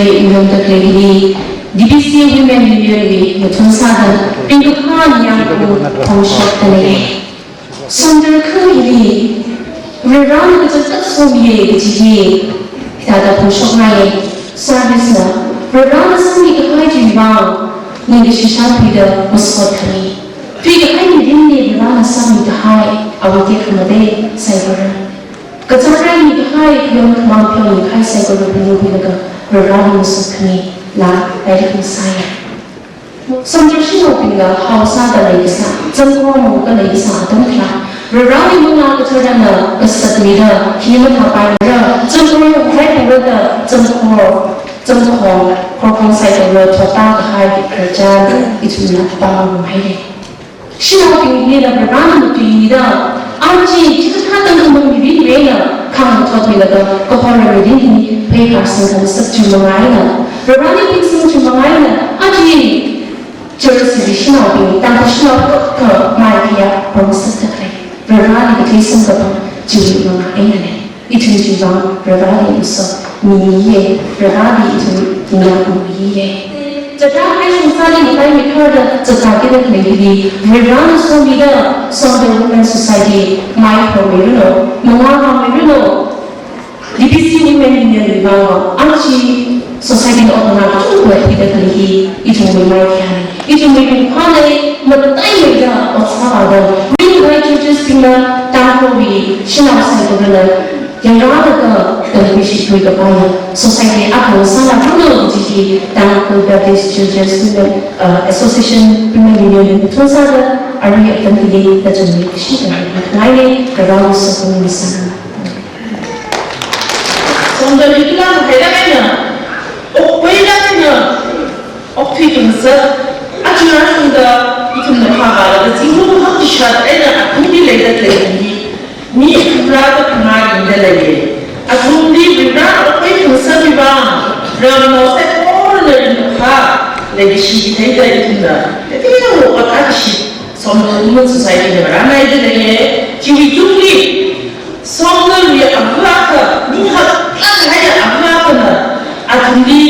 Shimray in the lady, DBC Women Union, the Thotshang, and the Khan Yang Thotshang the lady. Somdal Kuri, we run with the Soviet GG, that the Thotshang service, we run the hygiene bound, Nidishan was for me. Figure I didn't need run some to high, I will take from a day, Cyber. Katarai to high, young Khamrang, high cycle of the Vinegar, Ravanos of me, La, Editing Sire. Some tradition opening a house at the Lisa, some form of the Lisa, don't clap. Ravaning Muna Katarana, a set leader, human Papara, some form of high weather, some form. Trong hồn, con sai trong lời cho ta cả hai vị thời gian, ít chúng là bao gồm hay đấy. Khi nào tình nghĩa là phải bán một tùy nghĩa đó, anh chị chỉ có hát tăng không bị biết về là không một thuật là đó, có phải là người đi phải cả sinh thần sắc chung bằng ai là, rồi bán đi kinh sinh chung bằng ai là, anh chị chờ sự khi nào bị tăng có khi nào có mai kia bằng sắc thật này, rồi bán đi cái sinh vật chịu bằng ai này, ít chúng chịu bằng rồi bán đi cái số. Niye, Ravadi to Nakuye. The Takai Sali I heard the targeted lady, Ravana Somida, Somdal Women's Society, my Pamreiso, Mama Pamreiso, DBC Women Union, Archie Society of Manipur, repeatedly, it will be my carry. It will be Pale, Mataida of Sabado, really like to just be a Tahobi, Shina yang rata ke Bishop Wikapaya Society aku sangat perlu jadi dan ke Baptist Children's Women Association Women Union Thotshang ada yang penting dan jadi kesihatan lainnya kerana sesuatu misalnya. Somdal itu kan herannya, herannya, optimisme, acuan sudah itu nampak ada singgung hati syar, aku ni lagi. Ni berada kemari dalam aku ni berada apa yang saya bang, ramai orang dari negara lagi sih kita itu dah. Jadi yang orang sih, Somdal Women Society ni ramai dalam jadi jumlah Somdal dia apa ni hal yang apa aku ni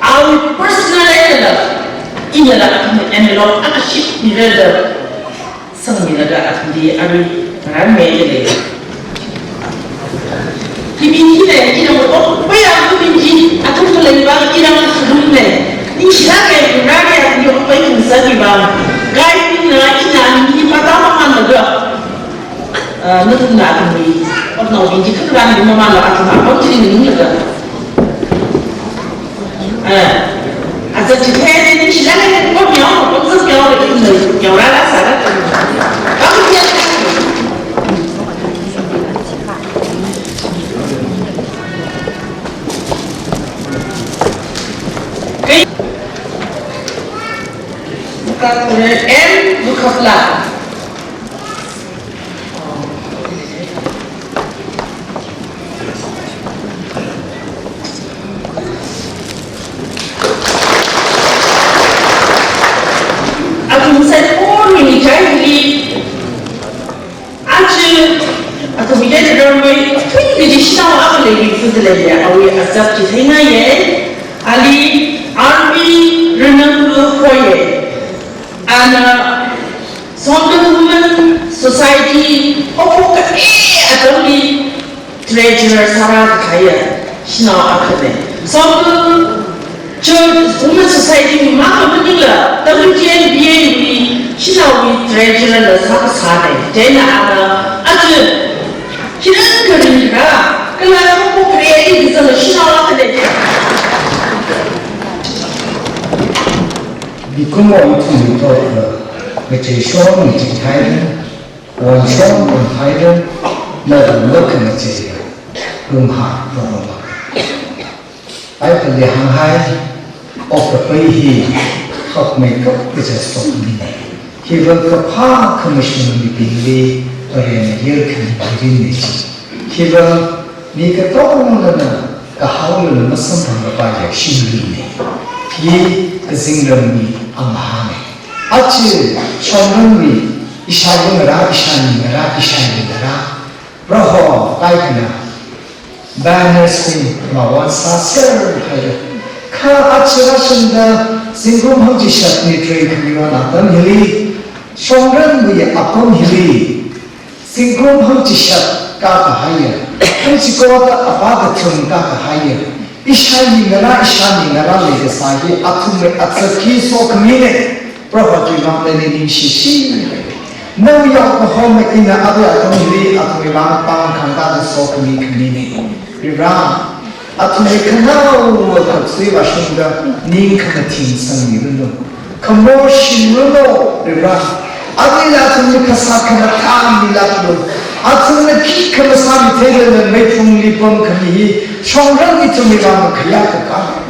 our personal ini adalah envelope aku sih ni ada sangat ada aku ni ada ramai je. Kibinji ni, kita mau apa yang kibinji, aku tu lagi bang, kita mau sebut ni. Ini siapa yang berada di apa yang saya bang. Guys ni ni patah mana lega. Nanti nak kami, orang kibinji tu kan di mana lah, aku nak jadi ni lega. Asal cerita ni siapa yang kau yang, kau sesuatu yang orang sahaja. Kamu dia. M Ukhrul. Aku saya pun ini jadi aku bila ramai tu jadi siapa aku lagi tu lagi awak asap cerita ye ali army renang koye. And Somdal Women Society of Attorney Treasurer Sarah Kaya Shina Akade. Somdal Women Society Mama Manila WTNBA Shina with Treasurer Sarah Jena Atu Shiran Karina Kala creative is a Shina Akade. Vì cũng mọi thứ thôi là người trẻ số người trẻ thái đó, còn số người thái đó là nước người trẻ hương hạ và hương hạ. Ai cần để hàng hai, ở cái bây hi học mấy cấp bây giờ sốt mình. Khi vẫn cấp ha không có sự mình bị đi, ở đây là nhiều cái gì này. Khi vẫn đi cái tốt là cái hậu là nó sống thành một bài giảng sinh này. Khi cái sinh lâm mi amahane. Achi shomram mi ishani ngara roho kai kana banners mi mawan sasar hai 아치라신다 싱곰 지샷니 트레이크리와 나던 힐리 송런 위에 아픔 힐리 싱곰 지샷 까가 하여 한치고다 아바가 tum 까가 하여 이샤니 나라 레게 사기 아툼에 아츠키 소크미네 프로파티 마네니 시시 나우 야고 홈에 이나 아베 아톰 힐리 아톰에 방빵 칸가드 소크미 크미네 리라 아톰에 카나우 탁스이 바신다 닝카나 틴상이르노 커머시르노 리라 아딜라 아톰에 카사카나 탐밀라노 아톰에 키카나 사미 테르는 메풍리 뻥카미 총랑이 좀이라면 그야가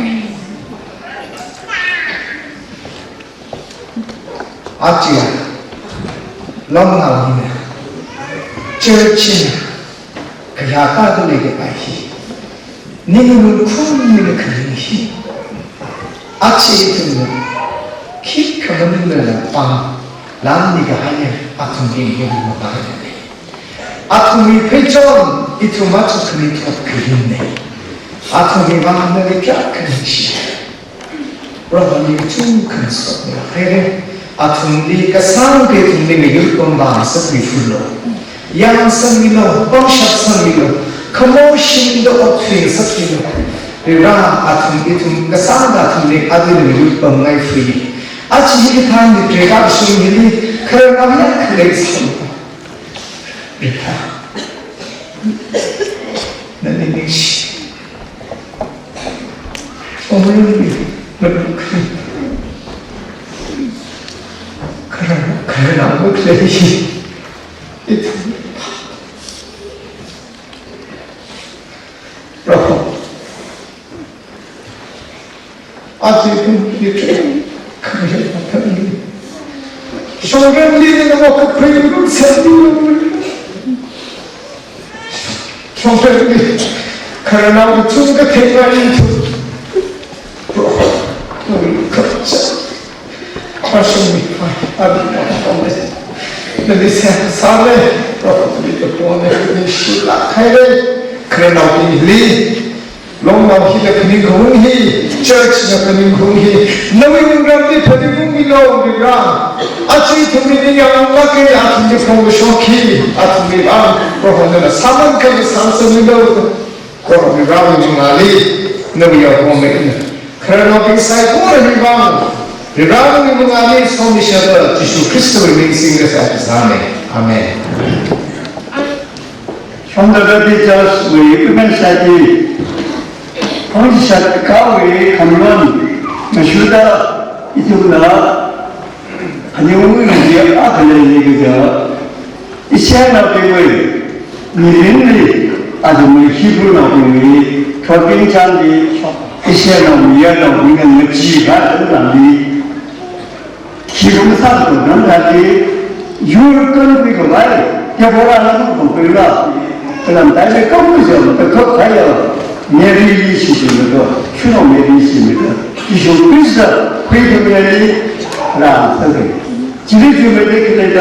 아찌야 럼나오네 churchina 그야가도 내게 아이 니는 쿵미는 그리히 아치에 듣는 키 커버는 날 빵 란니가 하냐 아픔이 얘기를 말하네 아픔이 회전 이투 맞춰 그리 더 그린네 아픔이 만나게 쫙그리시 브라더니 쭉 그랬어 그래 아픔이 가상게 동네에 율법 마음에서 비ful로 양성이로 뻥샷성이로 커모신도 어떻게 섞이로 리라 아픔이 좀 가상가 동네 아들을 율법 나이 프리 아치 이게 다는 데가 수행일이 그러면 그래서 리타 나는 이시 오늘은 너무 그래 나무 그래이 라고 아직은 이렇게 그래 나타나는 성경리는 뭐 그런 생기는 성경리 그러나 우주가 대단히 우리 각자 가슴이 아름다운 내 살에 우리가 보내는 신락하래 그러나 우리 롱나우 히가 그는 공히 처치가 그는 공히 너희 우리한테 버리고 밀어오리라 아침에 동네에 양락에 아침에 공부 쇼키 아침에 밤 그러나 사만까지 상승을 그러나 중앙이 너희가 보면 그러나 빙사에 보는 밤 리라는 문안에 소미셔도 예수 그리스도의 명칭에서 사네 아멘. Somdal teachers we women study Thotshang kawi Khamrang Mashuda ituna anyungu ngi athale yega isya bewe nirinni adumi Hebrew na bewe Thotrin chandi isya na miya na wingan ngi ga ngi Hebrew sa ko nandati yurkan bi ko bai ya bora na ko pela 그럼 다시 꺾으죠. 그 가요. 내리 시집니다. 추노 내리 시집니다. 이쇼 그리스도 회개면이 라서게. 지리주면 되게되죠.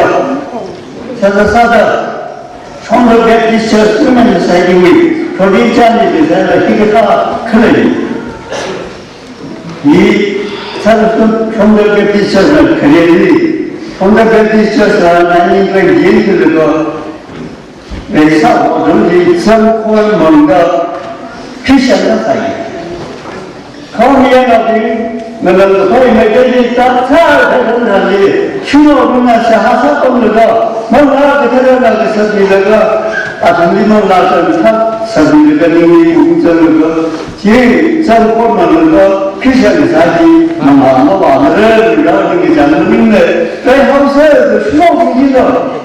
사사사다 총을 뵙기서 쓰면 사이위 도리자니 되잖아. 희가 그래. 이 사람 총을 뵙기서 그래. 총을 뵙기서 나는 그 얘기를 왜 사고들이 성공을 뭔가 피시하는 사이. 거기에는 너는 거의 매일이 따뜻한 사람이 휴노분야서 하사건들도 뭔가 그들어나서 비다가 아줌리만 나선 사비가 님이 공정을 제 성공을 거 피시하는 사이. 아마 마음을 이라는 게 잘못 있네. 왜 하면서 휴노분기도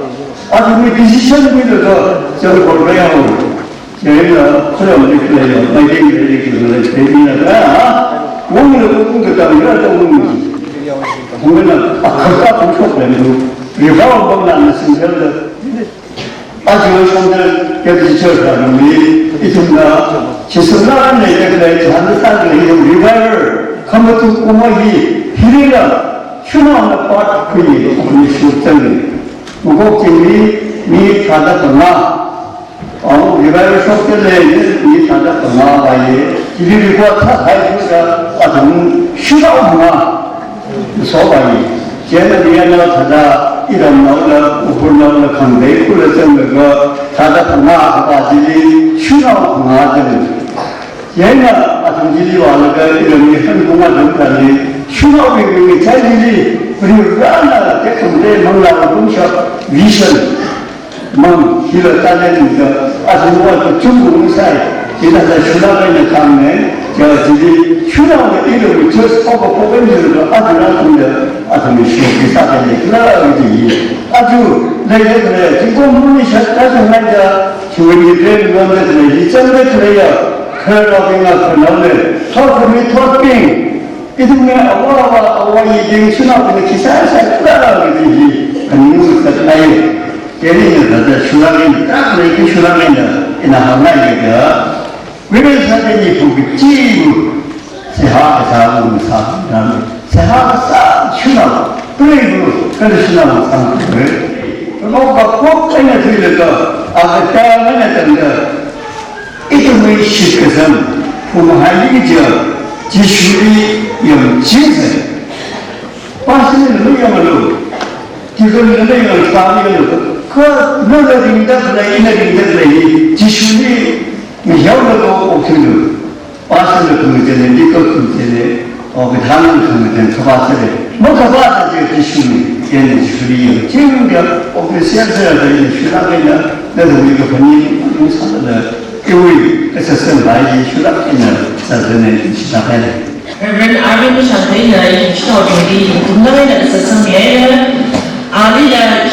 아주 우리 디시션들도 저를 보려고 저희가 그런 그래요. 마이딩 이렇게 대비하다가 오늘은 공격하면 이러다 오는 오늘은 아까 공격되는 리바운 범라는 신세를 아주 손들 여기 저라는 우리 이tum나 지선나는 얘기를 하는 사람들이 리바를 감도 꼬마기 히리가 휴나는 파트이 우리 수업장이 무겁지미 미 찾았구나. 리바이벌 속들에 미 찾았구나. 바이 이리고 다 가이드가 아주 싫어하구나. 소방이. 쟤는 미안하다 하다 이런 나오나 우불 나오나 강대 꿀었던 거 다다 통화하다 지리 싫어하구나 하더니 얘는 아주 지리 와가 이런 게 한국말 전까지 싫어하는 게 자기들이 그리고 라나 대통령의 망라고 공식 위선 뭐 이를 따내는 거 아주 뭐가 중국 사이 지나서 휴나가는 강내 저들이 휴나의 이름을 저 뽑아보면서 아주 나쁜데 아주 쉽게 사전에 그러지 아주 내가 그래 지금 문이 셨다서 말이야 주원이 된 건데 이전에 그래야 그러다가 그놈을 토크미 토핑 이동네 아와와 이제 휴나의 기사에서 그러지 아니면 그다음에 얘네들 다 휴나는 딱 그렇게 휴나는 이나 하나이가 왜 사전이 보기 찌고 세하가 사는 세하가 휴나 그리고 그래서 휴나 사는 뭐가 꼭 그냥 들려서 아까 때문에 된다 이름의 시크선 부모하이죠 지슈리 영진세 빠시는 의미야말로 기존의 내용을 사비를 그 너희들인가 그래 이너희들인가 그래 지슈리 미혀도 옥수수 빠시는 그 문제는 니꺼 그 문제는 그 다른 그 문제는 가봤어요 뭐 가봤다 지슈리 얘는 지슈리 영진인가 그 시험서에서 이 휴락이나 너도 우리가 본인 사는 When I was a baby,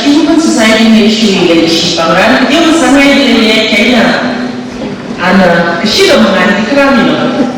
human society issue Pamreiso. Dia sangat dia China, ana kecil mengenai kerana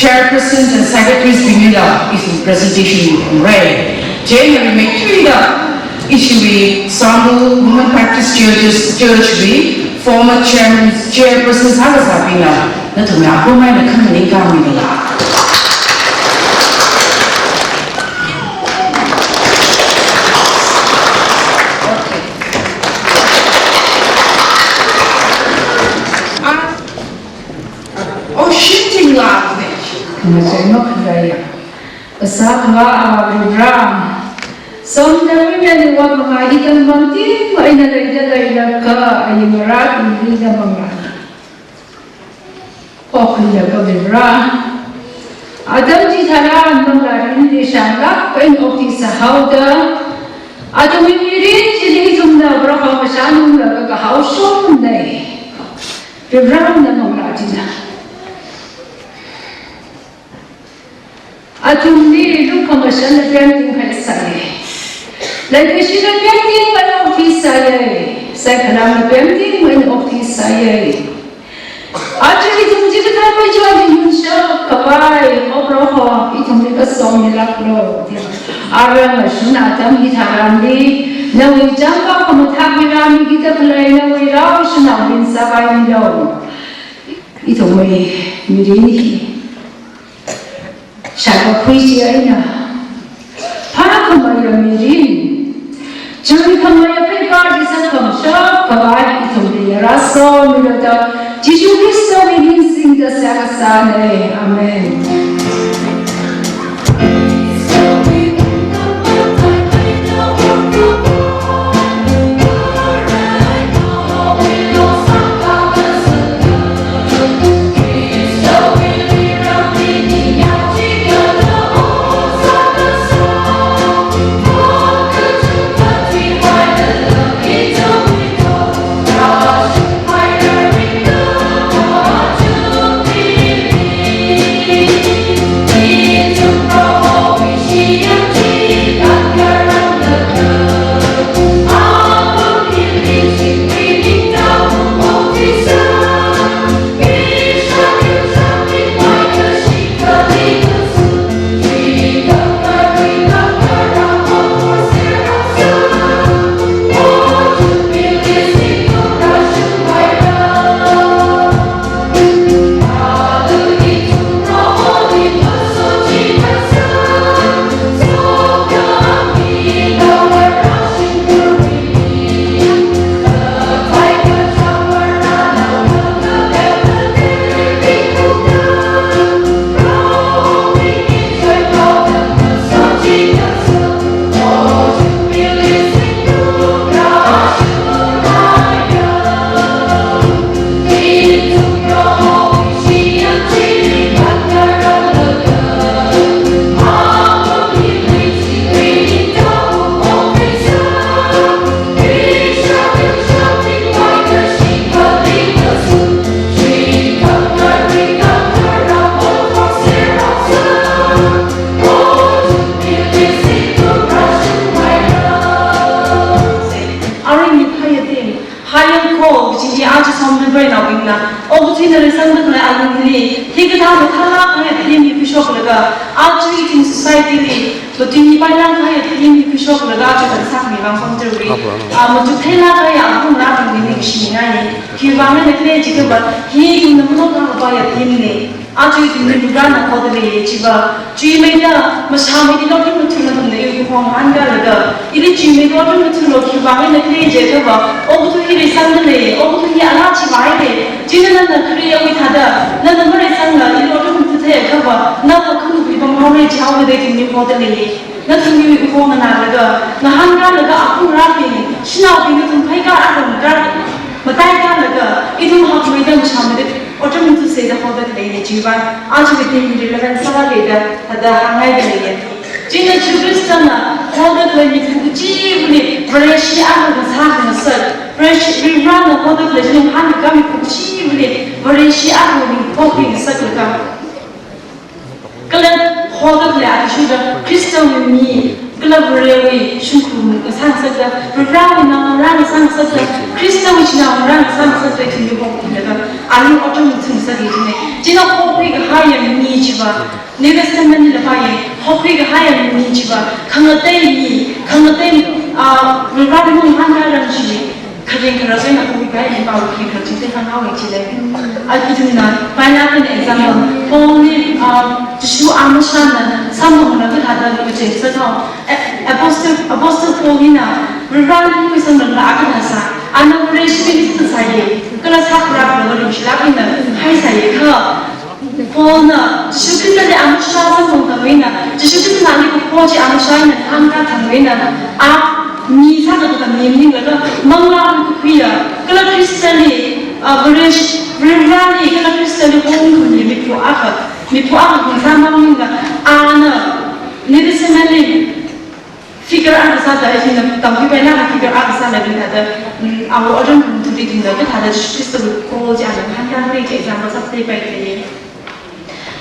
chairpersons and secretaries bringing up is in presentation in Ray. January may treat up issue with Somdal Women Practice Church week former chairperson Shaiza Pina, na to me ako may nakamaling kami nila. Oh, shifting language. Masaya kaya. Asakwa program. Somdal na wag mga ikang mantin, ay nalayda ka ay marat hindi na mga. Okay na ka bibra. Adam di taran mga hindi siyangka, kain okti sa hawda. Adam imirin sila itong na braka masyadong nagkakahawsong na eh. Bibra na mga atina. Adam ni ito kamasyan na painting kaisari. Like she the painting when office saya, saya kenal painting when office saya. Actually, itu mesti kita perjuang di Indonesia, kapai, obroh, itu mereka somilak lo. Arang sunat kami tharandi, nawi jangka kamu thamirami kita pelai nawi rau sunat bin sabai lo. Itu mirini. Siapa kuisi aina? Para kembali mirini. Jadi kemana pergi di sana shop kawai itu dia rasa miloda Yesus Kristus ini singga sana amen. kering kerasnya nak kau ikai ni baru kering kerasnya kita kan awak cile. Itu ni nak banyak ni example. Kau ni justru amusana sama mana tu ada ni macam setau. Apostle Paul ni nak beran ni macam mana akan nasa. Anak beresin ni tu saya. Kalau sakra kalau ni silap ni hai saya kau. Paul na justru kita ni amusana sama kau na. Justru kita nak ni Paul je amusana angkat kau na. Ni sahaja bukan ni lagi mengapa kuya kalau Kristen ni berani kalau Kristen ni orang ni mipu apa sama mungkin ana ni sebenarnya fikir apa sahaja ini tapi benar fikir apa sahaja ini ada awak orang tu di dunia kita ada Kristen kau jangan hanya ni example seperti begini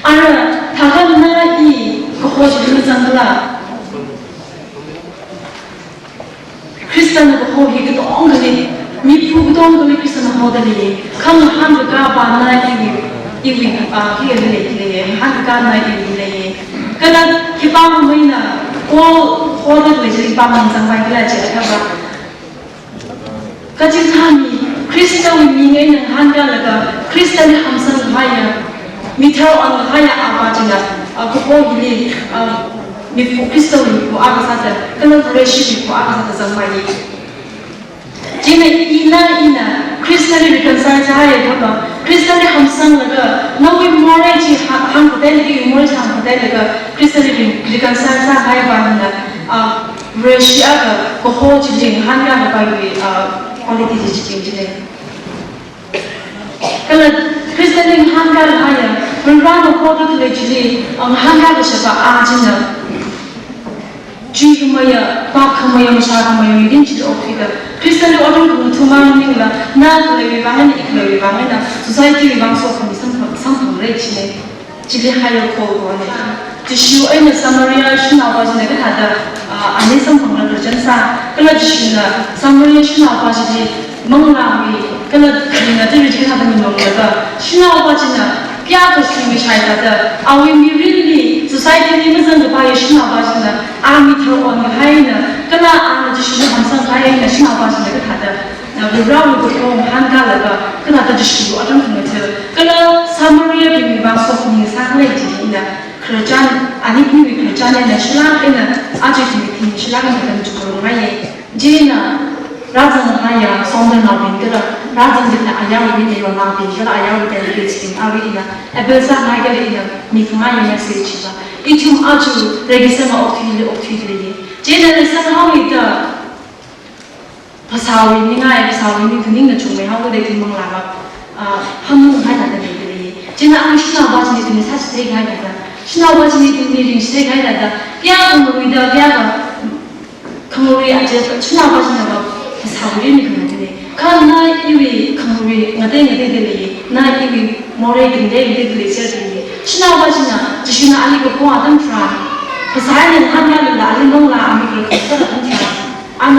ana thakhan na i kau jadi jangla Kristen ko ho hi ko ong gali mi pu ko ong gali Kristen ho dali kham han ga ba na i hi hi le han ga na i le kala ki ba mo na ko ho da le ji ba man sang ba la je ka ba ka ji khani Kristen mi ngai na han ga la ga Kristen ham sang ba ya mi thau on ga ya a ba ji na ko ho hi mi Kristen ni ko apa saja kalau relationship ko apa saja sama ni jadi ina Kristen ni reconcile saya apa Kristen ni hamsang laga nawi morai ji ham hotel ni morai ji ham hotel laga Kristen ni reconcile saya bana relationship ko ho ji hanya apa ni quality ji kalau Kristen ni hanga haya berapa produk lagi hanga bersama aja Jika maya, pak maya, masyarakat maya, mungkin jadi okey. Kristen orang tu cuma ni lah, nak lebih banyak, lebih banyak. Society lebih banyak soal ni sama rich ni, jadi higher call ni. Jadi ini Samaria sini apa sih? Kita ada ane sama kerja sah. Kalau jadi Samaria sini apa sih? Mengalami, kalau kita tu jadi ada minum juga. Sini apa sih? Kaya tu sini Shaiza ada. Awak really society ni macam tu payah sini apa sih? Ami terus hai na, kalau anda justru hamsan hai na sini apa sih? Kita ada. Beberapa orang hanga laga, kita ada justru orang tu macam. Kalau Samaria ni bangsa ni sangat jadi na. Kerajaan, anik ni kerajaan yang Islam ini, aja ni Islam ini kan cukup ramai. Jadi na. Raja naya Somdal nabi kira raja jina ayam ini lewa nabi kira ayam ini delegasi awi ina ebelsa naya ina nikmaya message ba itu aju register ma okti lagi jadi register hawi ita pasawi ni ngai pasawi ni kuning na cuma hawi dek timang lama hamu hai ada lagi jadi aku sina baca ni tulis saja sedih hai ada sina baca ni tulis sedih hai ada dia kamu ida dia kamu aja sina baca ni 사우리 니그네 칸나 이위 칸우리 나데네 데데리 나 이위 모레 근데 데데리 세르니 신나바지나 지시나 알리고 고아담 프라 파사이는 한야를 나리 농라 아미글 코스라 안트라 아나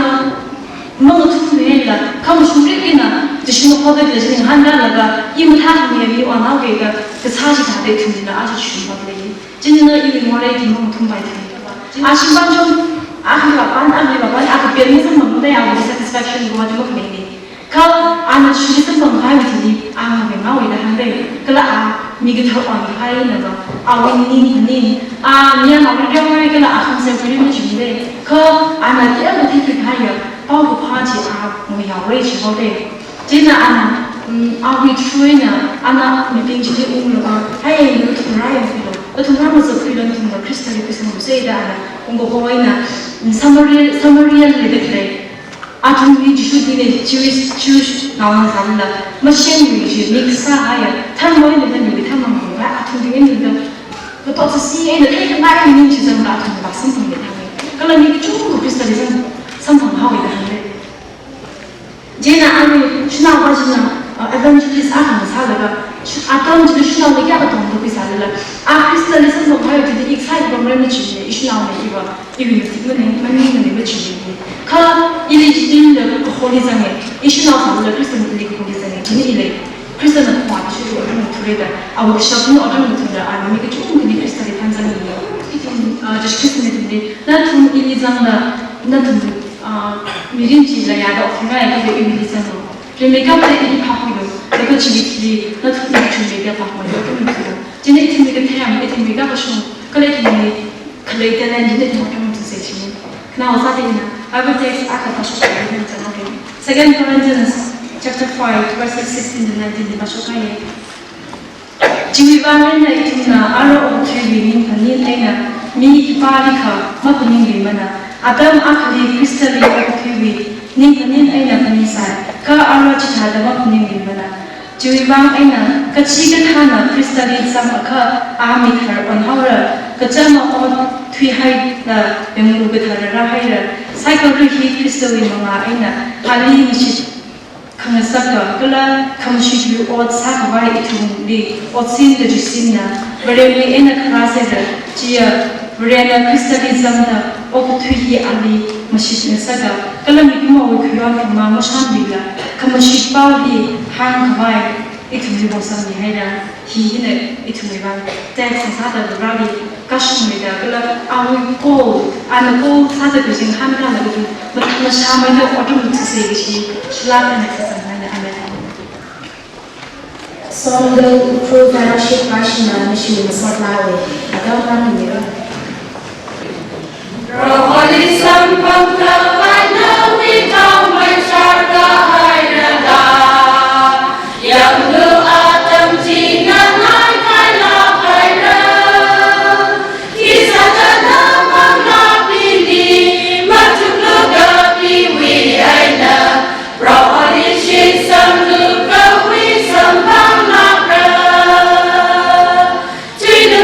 멍 투투해라 카무 슈리기나 지시나 퍼데리 지신 한야라가 이무타하니 위 와나게가 그 사지 다데 튼지나 아주 슈바들이 진이나 이위 모레 김몽 tum바이다 아신방좀 aku biarnya sama muda yang ada satisfaction gua juga kini. Kalau anak sudah sembang kaya jadi, memang udah handai. Kalau migit orang kaya naga, ini, ni yang dia orang kalau akan sendiri macam ni. Kalau anak dia mesti kaya, bawa party mau yang rich hode. Jadi anak true anak meeting jadi kaya itu raya itu. Itu nama sesuatu yang Kristen itu semua saya dah bawaina Samaria lebih leh. Atau ni justru ni Jewish nawan sana. Macam ni niksa ayat. Thanmoi ni kan lebih thanmoi mula. Atau ni tu betul sesi ni kan nak ini macam mana atau nak sambung ni thanmoi. Kalau ni cuma Kristen ni sambung hawi dah ni. Jena ani shina wajina evangelist akan masalah. Atau jadi shina lagi apa tu untuk misalnya. Kristen ni sambung hawi jadi excited bermain macam ni. Shina ni ibu mana macam ni. Kalau ini jadi holy zange, isu nak sahaja Kristen itu holy zange. Jadi ini Kristen itu kuat, jadi orang itu berada. Awak siapa orang itu berada. Mereka cuma ini Kristen di Thansing ini. Itu jadi Kristen itu ni. Nanti ini zange, nanti 미린 지라야도 없으나 이게 의미있어서 레메가 빨리 파하고 그거 지리지 너 특별히 준비가 바꿔요 그러면서 진짜 팀이 태양 팀이가 가서 그래 팀이 그래 때는 이제 좀 주세요 그나 어사되나 I will take 아까 다시 말했잖아 Second Corinthians chapter 5 verses 16 to 19 바쇼카에 지위반을 이tum나 알아 오트리빈 반인 에나 미니 파리카 마분인 리마나 아담 아크리 크리스탈리 오케비 닝반인 에나 반이사 ka ara chada ma kuning limana jiwang aina ka chiga thana kristali sam akha ami thar on haura ka chama on thui hai na bemu be thara haira cycle hi kristawi mama aina ali mishi khanga sakka kala khamshi ju od sakawai itung li od sin de jisinna bareli ena krase chia barela kristali zamda ok thui hi ali Masih saga kalau mikir mau kuyuan kemana macam bila kemasih bawah hang kawai itu di bosan ni hanya hiine itu memang teks sasa berarti kasih mereka kalau awal call anak call sasa kucing hamil itu macam mana orang itu sih selalu nak sesuatu yang Somdal Ukhrul fellowship national mission masalah atau apa ni? Rohani sampam kawai witau masyarakat hairada yang lu atam jingan hai kaila haira kisah tentang nabi macam lu gapi wi aina rohani shisam lu kawi sampam nakra tina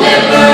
never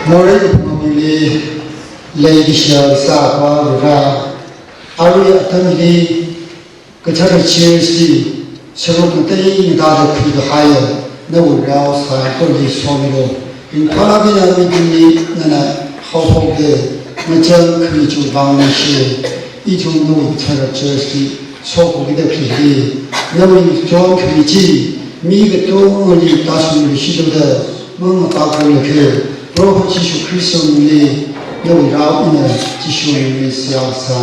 Moray Pumili, Lady Shaiza, Ra, Aria Tamili, Katara Chelsea, Sarokate, Nada Creed Higher, no rouse, Holi Somilo, in Palabina, Nana, Household Day, Major Creature Boundary, each one know Terra Chelsea, so with the P. Knowing John Committee, me the only Tasman Shido, Mama Papa, Robert Tissue Christian, no doubt in a tissue in Shaiza.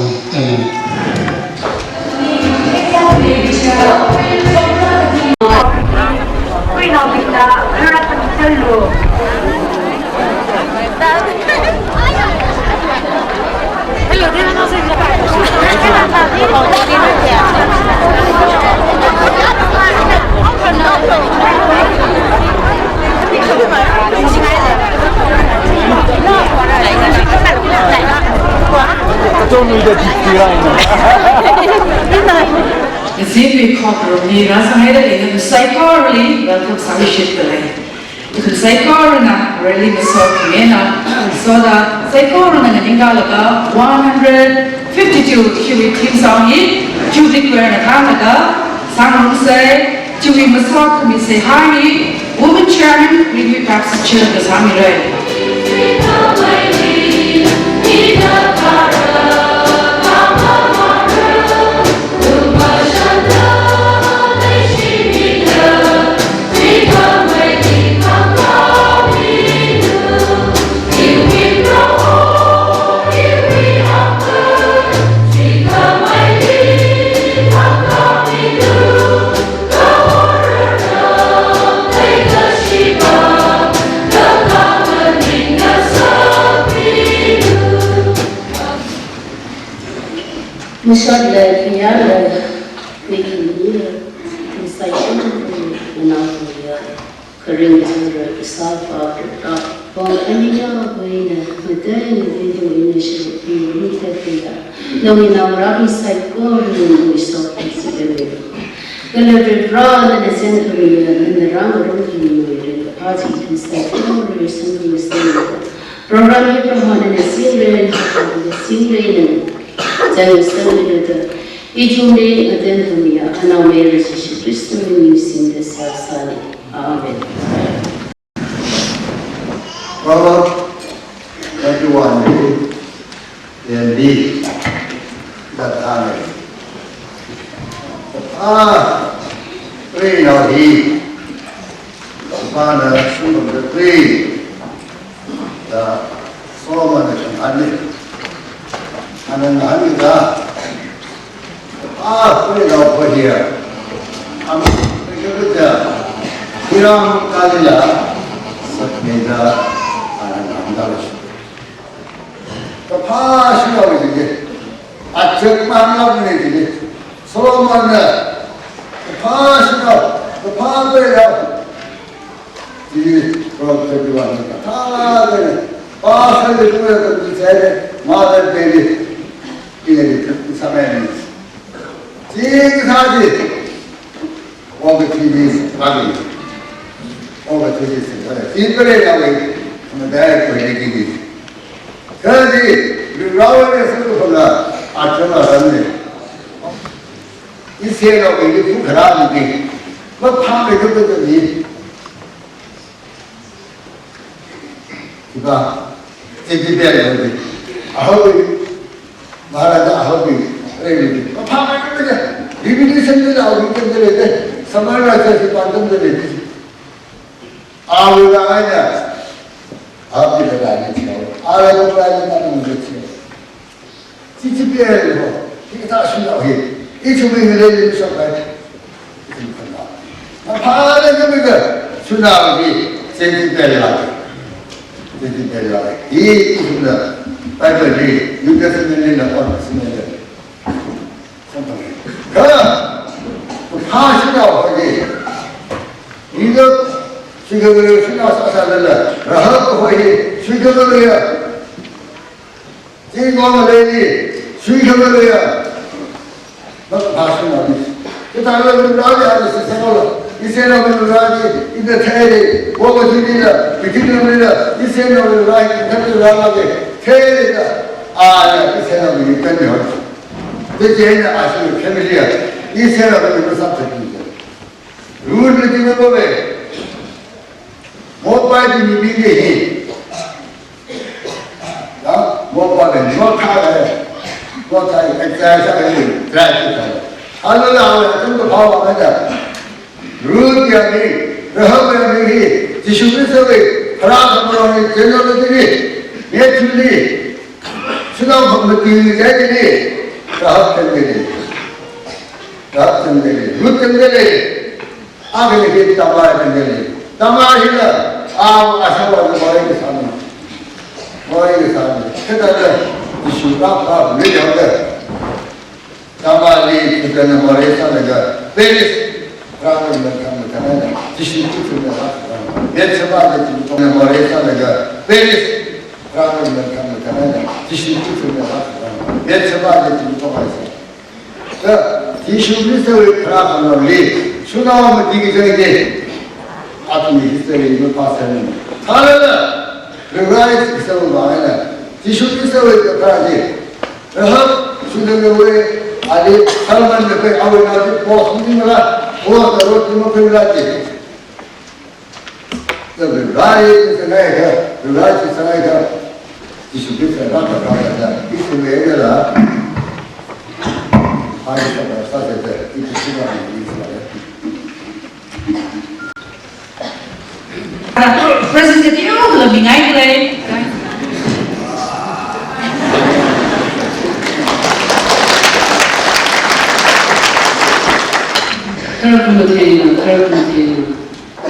Zivi Khamrang, Rasahida in the Saikari, welcome Samishit. You can Saikarana, really Masokina, so that Saikarana and Ingalaga, 152 cubic teams on it, Judy Quern and Canada, Sanam say, Judy Masok, me say hi, woman chairman, review perhaps the chair of Shimray. Mishadla Kinyala, making the incitation and out Khamrang Safa, Bon Ania, Wayne, the day video initiative, we take no, in our Rabbi Saikor, we stop considering. The level run and assembly and the round rookie, the party can say, oh, recently saying, program Abraham and a Syrian, the Syrian. Then studied the Ijumbe and then Humia, and our marriage is restoring using the Shaiza. Amen. Well, everyone, indeed, that honor. Three now he, Father, soon of the three, the Solomon and and then Hamida, put it over here. I'm going to Hiram Kalila, Satmeda, and Andalish. The passion of it, I took my love in it. Solomon, the passion of the power of the from everyone. The Mother baby. Samanians. Seeing Hadi, all the TVs running, all the TVs, people away from the direct way making it. Thirdly, the Rawan is from the Archana Rani. This here of the Ukhrul, what time they go to the need? Take it there. Maharaja Hobby, really. Revolution is out, you can do it. Someone was a quantum to it. I will either. I'll be the guy. I will try to do it. CCPL, he's not here. Each of me related to somebody. My father is a bigger. Tsunami, CCPL. He is the Bible read, you definitely know what is in there. Something. Come! Pass it out again. Either she can go to Sasala, Rahab away, she can go there. She gone lady, she can go there. Not passing on this. The time of the Raja is a President Eo lebih naik lagi.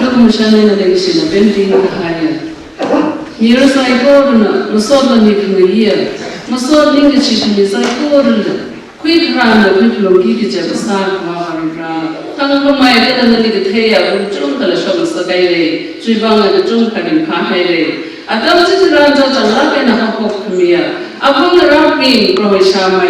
Kalau misalnya ada istilah penting kaya, nyuruh saya korna, masuk lagi kaya, masuk lagi cincin saya korna, kui kerana kui logi kerja besar kawan kerana, kalau pemain kita nanti kaya, ujung kalau sama sekali, cuibang ada ujung kali kaya, atau sejarah jalan kena hapok kemia, apa ngerapi profesional,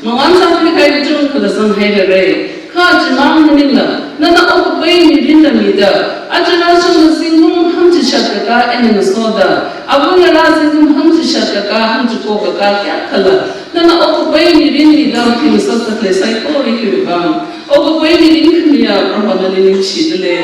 mengansap kaya ujung kalau sanghai Kajimang nila, nana aku bayi ni rinda mida. Ajar asal singgung hamci syakaka ene soda. Abu nara singgung hamci syakaka hamci kokaka kya kala. Nana aku bayi ni rinda kini soda klesai kori kiri bang. Aku bayi ni rinda kaya perhatian ini cile.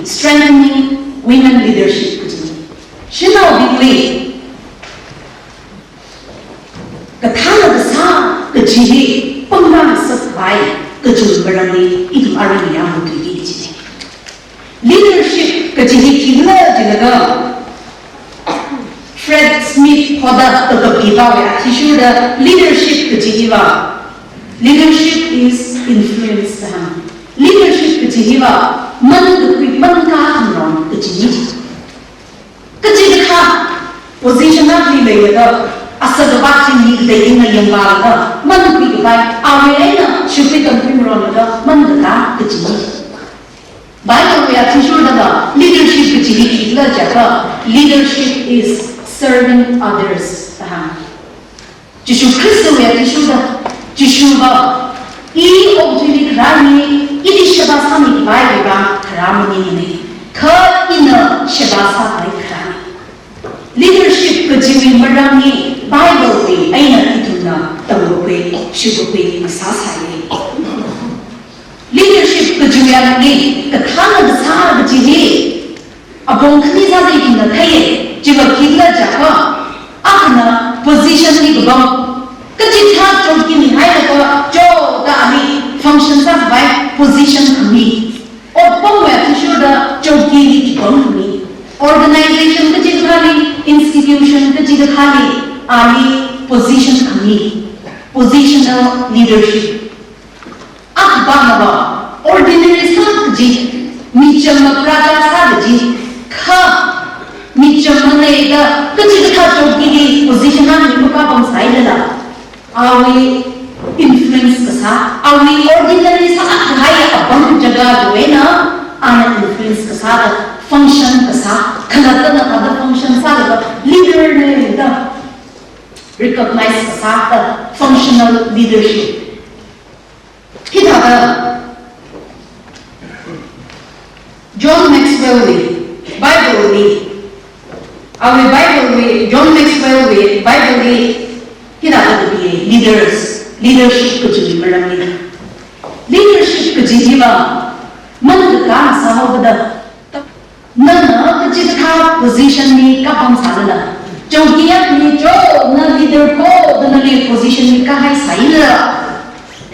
Strengthening women leadership. Shimray believe Katana the Sa, the Jiri, Pamreiso supply, the Jumbarani, it Araniam to each. Leadership, Kajiki Killer, Fred Smith, Hoda, the Biva, he showed the leadership Kajiva. Leadership is influence. Leadership Kajiva. Khamrang, position of the the vaccine they in a young bar, man quick by our should be complete on the man the tea. By the way, I sure that leadership leadership is serving others. Jishu Christo we are sure that Jishuva E Obtini Rani, it is Shabasani by the Karamini, Kurt in a Shabasa by Kram. Leadership Kajivi Madami, Bible way, Aina Ituna, Tamupe, Shubupe, Sasai. Leadership Kajuyangi, the Kana the Sar the Jihe, upon Kniza in the Kaye, Jivakila Jaka, Akana, position Nigabam, Kajita Jokini Hayaka, Jo, Dami, functions of by position to me, or somewhere to show the Jokini to me, organization Kajitali, institution Kajitali, Ali, position to me, positional leadership. Akbanaba, ordinary Sadji, Micham Praja Sadji, Ka, Micham Manega, Kajika Jogi, position on Mukabam Saidala. Are we influence the Sa? Are we ordinary Sa? High abundant Jaga Duena, and influence the Sa, function the Sa, Kanatana other functions are leader, recognize the Sa, functional leadership. John Maxwell way, Bible way. Our Bible way, John Maxwell way, Bible way. Kita be leaders, leadership kuji melalui. Leadership kuji jiwa, mana kan sahabat. Nana kuji kah position ni kapam sahaja. Jauhiat ni jo na leader ko, na leader position ni kahai sahaja.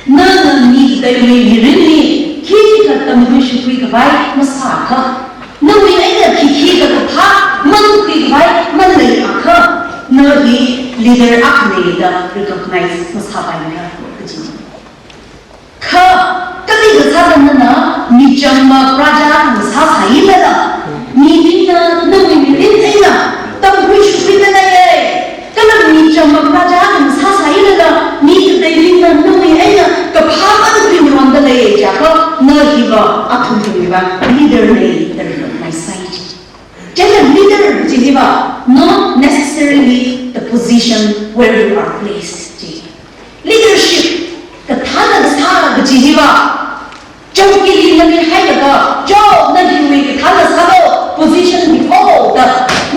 Nana ni dari ni kiki kata mungkin syukuri kebaik masaka. Nawi ada kiki kata tak mungkin kebaik mana akha. Nabi leader akne dah recognize masaka ini kecil. Kha kami bersama nana ni jama praja masaka ini dah. Ni bina nawi ni ina tak mungkin syukuri nana ye. Kalau ni jama praja masaka ini dah. Ni dari nawi ina kepahaman primuan dah le jaka. Nahiba athuniba leader ne recognize side. Jadi leader jiwa not necessarily the position where you are placed. Leadership the thana sthana jiwa. Jauh kiri nabi hai jaga. Jauh nabi we thana sthana position before the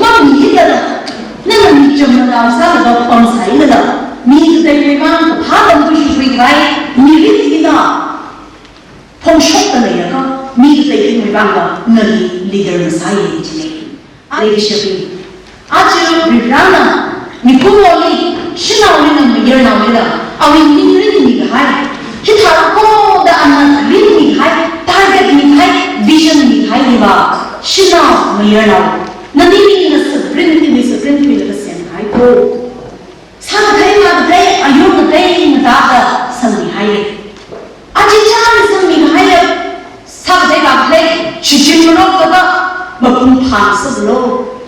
mami hila. Nana ni jamna sthana pamsai hila. Ni dari memang thana tu syukuri rai ni hila. Pongshok the layer, meet the thing Ranga, Nali, leader Messiah, leadership. Achu, Ribrana, Nikumoli, Shinawina, Mirna, are we really high? Kitako, the Anna, really high, target me high, vision me high, Shina, Mirna, Nani is a supreme with the same high. Some day, are you the day in the data, Sunday high? Ajijan sami haya sabde gaple chijimlo kada mapun phas lo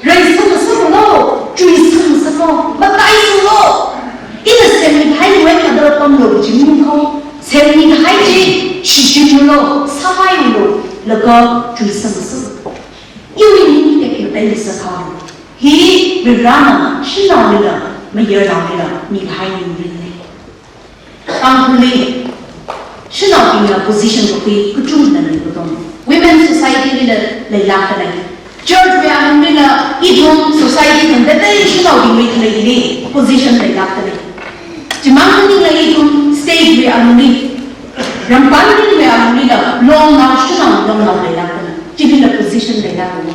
raisam lo juisam lo batai lo ina semi hai we kadar pam lo jimin ko semi hai ji chijimlo samai lo laga juisam so iwi ni ke tai sa hi virana shinawila mayera mi hai ni ampuli should not be in a position to be good. Women's society will laugh at church we are in a society and they should not be making a position like that. Demanding like stage we are only Rampani we are only long now should not like that. Giving a position like that.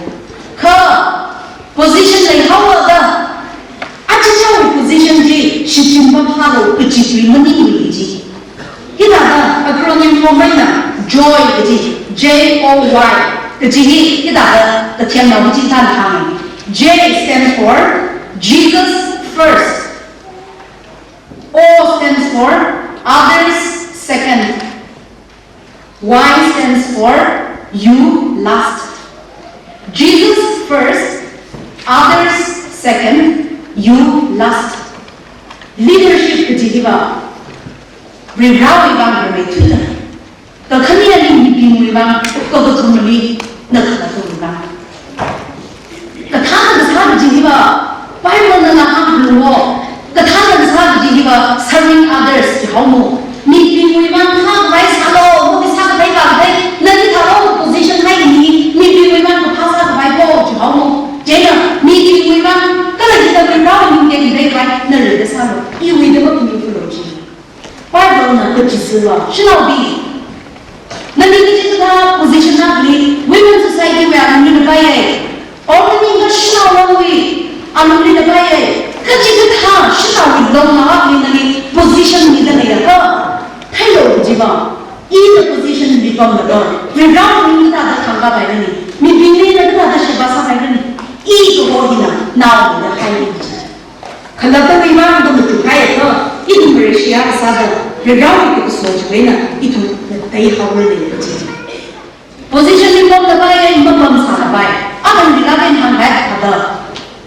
Position like how other position she didn't follow which is money. Kita ada acronym for mana joy J-O-Y kita ada ketian nama kita kami J stands for Jesus first, O stands for others second, Y stands for you last. Jesus first, others second, you last. leadership ke jiba rebrawi bang me tuna ka khania ni bi bang ko ko thumli na khala to bang ka thana da sa jiba bible na ham lo ka thana da sa jiba serving others ki homo ni bi bang ha bai sa lo mo sa bai ba dai na ni tharo position hai ni bi bang ko phasa bai ko ki homo jena ni bi bang kala ji da rebrawi ni ke dai bai na le da sa lo I wi de ba ki lo ji Bible na ko ji su lo shino bi na ni ji da position na bi women society we are ni ba ye all ni ga shino lo wi am ni da ba ye ka ji da shino wi lo na ni ni position ni da ya ka thai lo ji ba I the position bi pam da we round ni da da thang ba bai ni bi ni da da shi ba sa bai ni I ko ho ni na da hai ni khala ta wi ma da mu hai ka I Malaysia sada regawi ko so jwena I tu dai hawo le position ni pam da bai ma pam sa bai aban ni la bai han hai da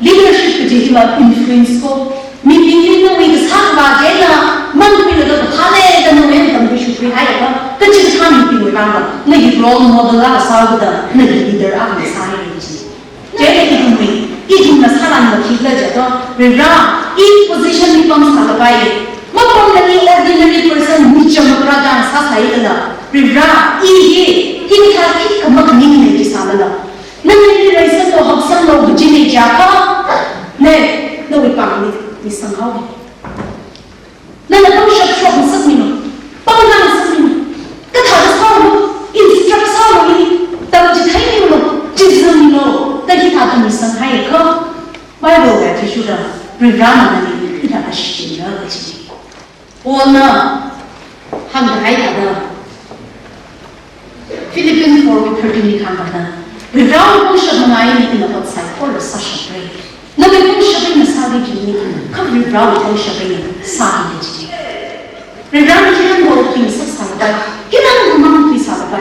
leadership ke ji ba influence ko mi bi no wi sa ba je na man pi da tha le da no wen tam bi shu pri hai ka ji tha ni pi wi ba ma na yi role model la sa da na yi leader a ni sa ni ji je le I tu wi I tu na sa la no ki la ja to re ra I position ni pam sa bai ma pam na ni ordinary person ni cham pra ja sa sai da re ra I ye ki ka ki ka ma ni ni ji sa la na ni re sa to hab sang lo ji ni ja ka ne no wi pam ni sang hao na na pam shak shak sak ni no pam na sak ni ka tha da sa lo instruct sa lo ni ta ji thai ni lo ji zang ni lo ta ki tha ta ni sang hai ka Bible ga ti shu da re ra ma na ni ki ta da shi ni ga ji Ona ham da hai da Philippines for we pertini kam da we round push of ngai ni in the outside for the sasha break na we push of in the sagi ji ni kam we round push of in sagi ji we round ji han go ki sa sa da ki na no ma ki sa da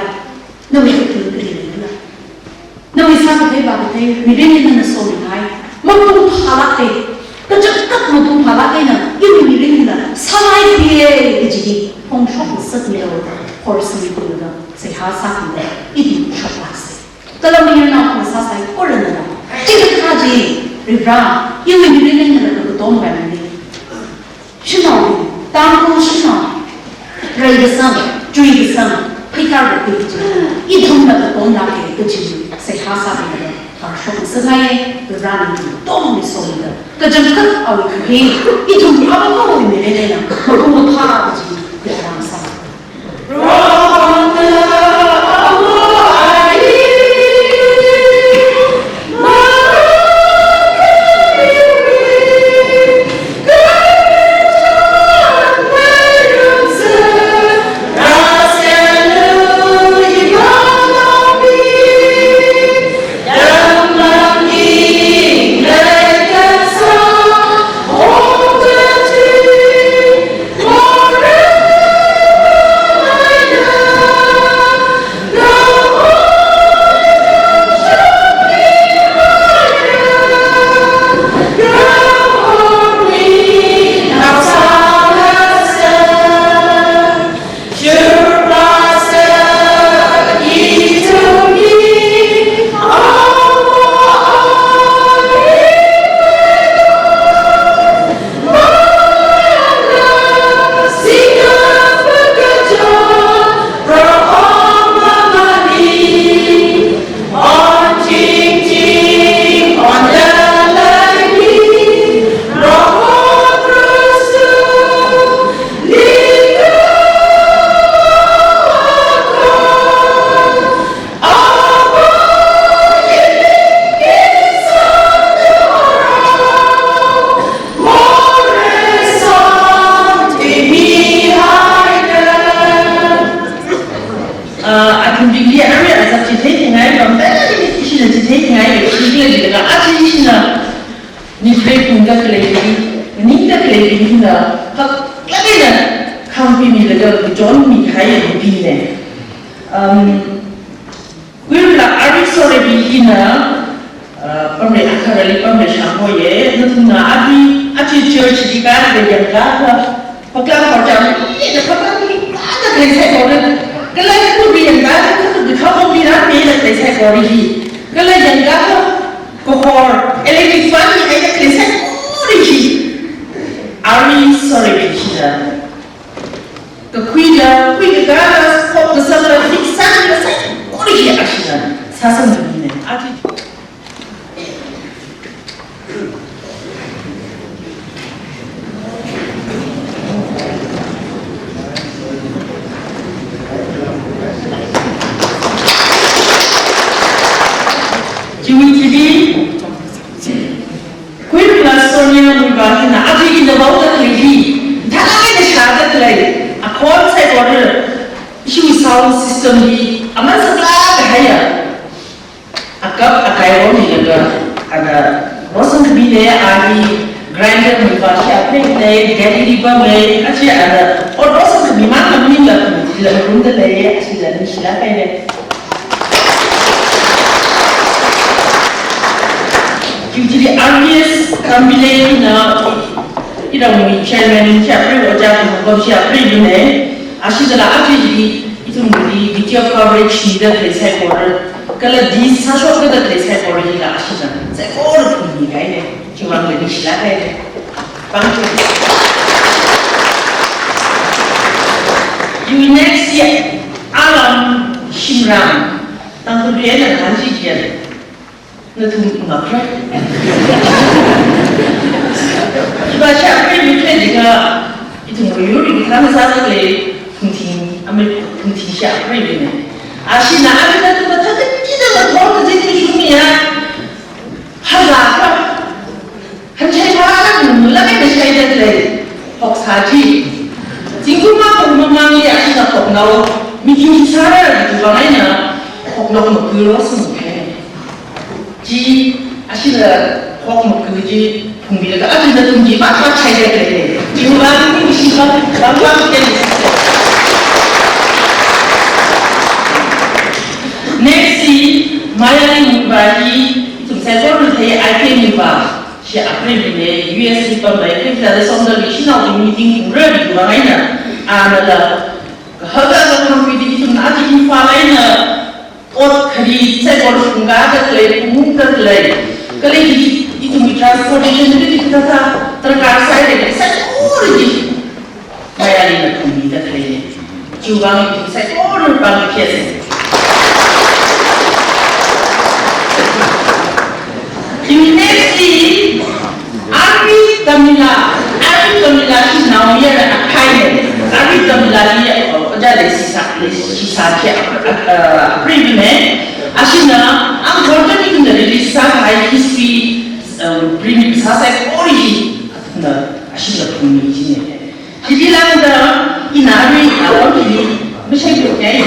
na we ki ni na we sa ka ba te we ni na so ni ngai ma tu phala te ka jat kat mo tu phala te na I ni ni na sa mai pie ji hong shop sa ni lo or sa ni ku da sai ha sa ki da I di shop la sa ta la mi na ko sa sai ko le na ji ka ji ri ra I ni ni na ko to ma ni shi na tang ko shi na rai da sa jui da sa pai ka ro ki ji I thum na ko na ke ko ji sai ha sa ni da har shop sa lai da ra ni to mi so ni da ka jam ka au ki I thum a ba ko ni ne na ko ko pha ji da ra sa Pamreiso 아주 저지가 되니까 박람 거장 이제 박람이 다 대세거든. 그래 그 비엔다 그 가보기라 비엔다 대세거리지. 그래 연가 그걸 엘리트 파니 아이가 대세거리지. 아리 소리 비시다. 그 귀가 가서 그 사람을 픽사하는 거리지 아시나 사상적이네. 아주 지금 quick 소리는 우리가 아직 있는 모든 일이 다양하게 샤드들이 아콘세 거를 휴사운 시스템이 아마 생각을 해야 아까 보니까 ada rosan bile ari grinder mibasi apne gari bame achi ada or rosan bimana minga la runda le achi la nishla kaine usually RBS kambile na ira mu chairman chapter oja ko chapter ne achi la achi itu muri video coverage ni da sai order kala di sasho ka da sai order la achi sai order ni kaine chuang le nishla kaine pang you next year alam Shimray tang tu dia na hanji dia na tu ngapra iba cha pre mi pre diga itu yuri kana sa le kunting ame kunting sha pre ne ashina amita tu ta ta kida la thor ta ji shumi ya hala ka han chai ba ka la ke chai da le hok sa ji jingku ma ko ma ma ni ashina hok nau mi ki sara tu ba na hok nau ma ku lo su ke ji ashina hok ma ku ji 풍비가 아주 둥지 막 차이가 되네. 지금은 시간 방방 때문에. Next, 마야리 무바이 좀 세월을 대 알게 무바 시 앞에는 US 법에 그래서 somdal 신하고 미팅 우르리 와이나 아나라 허가가 컴퓨터이 좀 아주 인파라이나 옷 그리 세월을 공가가 돼 공부가 돼 그래 itu transportation itu kita terkasar dengan seluruh di bayar ini kita kali jualan itu seluruh bank kias ini nanti arti tamila ini namanya arti tamila dia jadi sisa premium asyina ang golden itu dari sisa high history bring sasai origin na asyik pun ni jadi landa inari awal ini macam tu ya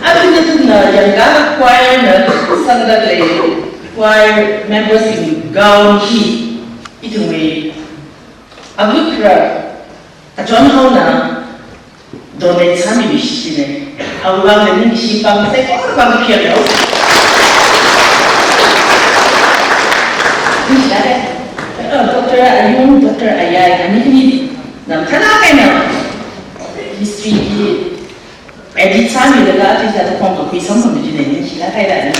apa itu na jaga choir na sangat le choir members ini gaun hi itu me abukra ajon hau na donate sami bisi ne awal ni bisi pang saya orang kira doktor ayun doktor ayai ani nam kana kaina history ki edit sami daga ti sa ta ko pi sam sam ji ne ni la kai da ni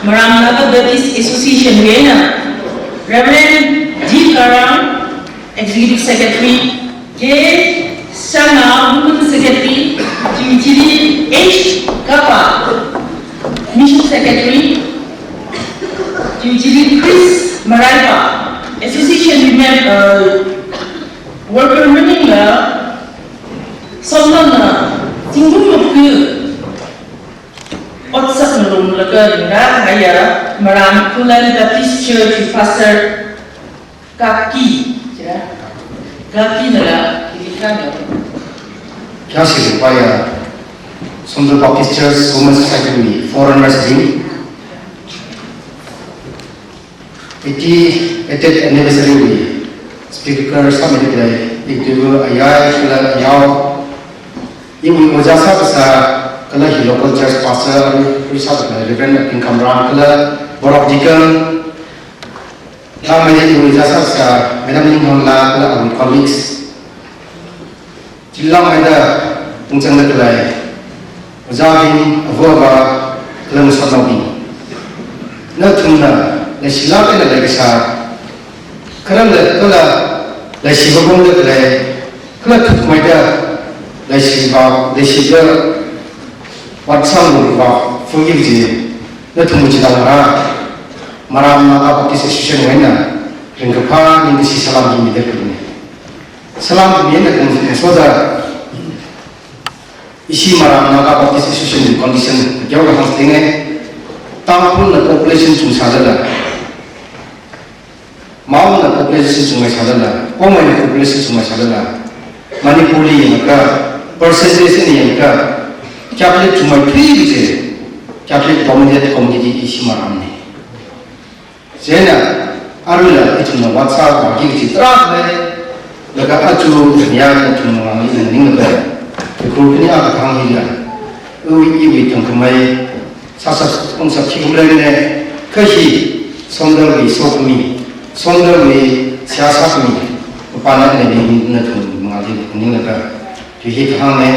Maramnaga Baptist Association Vienna Reverend G. Khamrang Executive Secretary, J. Sana, Women Secretary, Jimchiri H. Kappa, Mission Secretary, Jimchiri Chris Maraipa, Association Worker Running Somdal, Tingum Otsak Nulung Laga Dinda Haya, Maram Kulan Baptist Church Pastor Kaki. Gati nela kirikan क्या सिर्फ पाया Somdal Baptist Church Women's Society Foreigners Day 80th anniversary speaker summit itu ayah kala yau ibu mujasa besar kala hi local church pastor risat Reverend Khamrang kala borok jikan lama ini mujasa besar madam Linghongla kala our colleagues jilang ada pungcang lekelai Ujabin avoba kala musanawi na tuna na silapin na lagasa kala lai shiva gong de lai kala thuk mai da lai shiva wat sang lu ba forgive ji na thum ji da ra maram na ka ki situation wai na ring ka pha ni si salam ji mi de ni salam ni na kan so da isi maram na ka ki situation condition jaw ga hang tinge ta pun na population chu sa da mau na population sungai sadala, komai na population sungai sadala, Manipur yang ka percentage ni yang ka, cakup cuma 3% cakup dominant community isi maram ni. Sehingga arula itu na WhatsApp bagi kita terang le, lega acu dunia itu na ini ning le, Ukhrul ni apa kang hilang, iwi tangkumai sasas konsep cikumlai ni, kasi Somdal ni sokmi. Somdal ni siasat ni panas ni na tu mengaji ni naga jadi kahang ni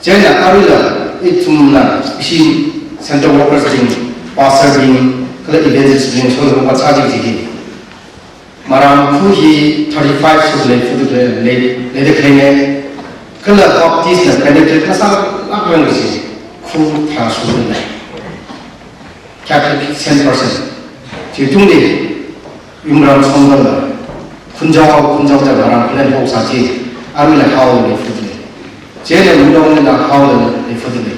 jadi arula itu mana si center workers ding pasar ding kalau events ding so lepas saja jadi maram kuji 35 sudah le kene kalau optis na kene kerasa apa yang sih ku tak sudah le capital 10% jadi tunggu Umrah Somdal kunjau dah barang plan hok saji, ambil kau le fudle. Jadi undang ni nak kau le fudle.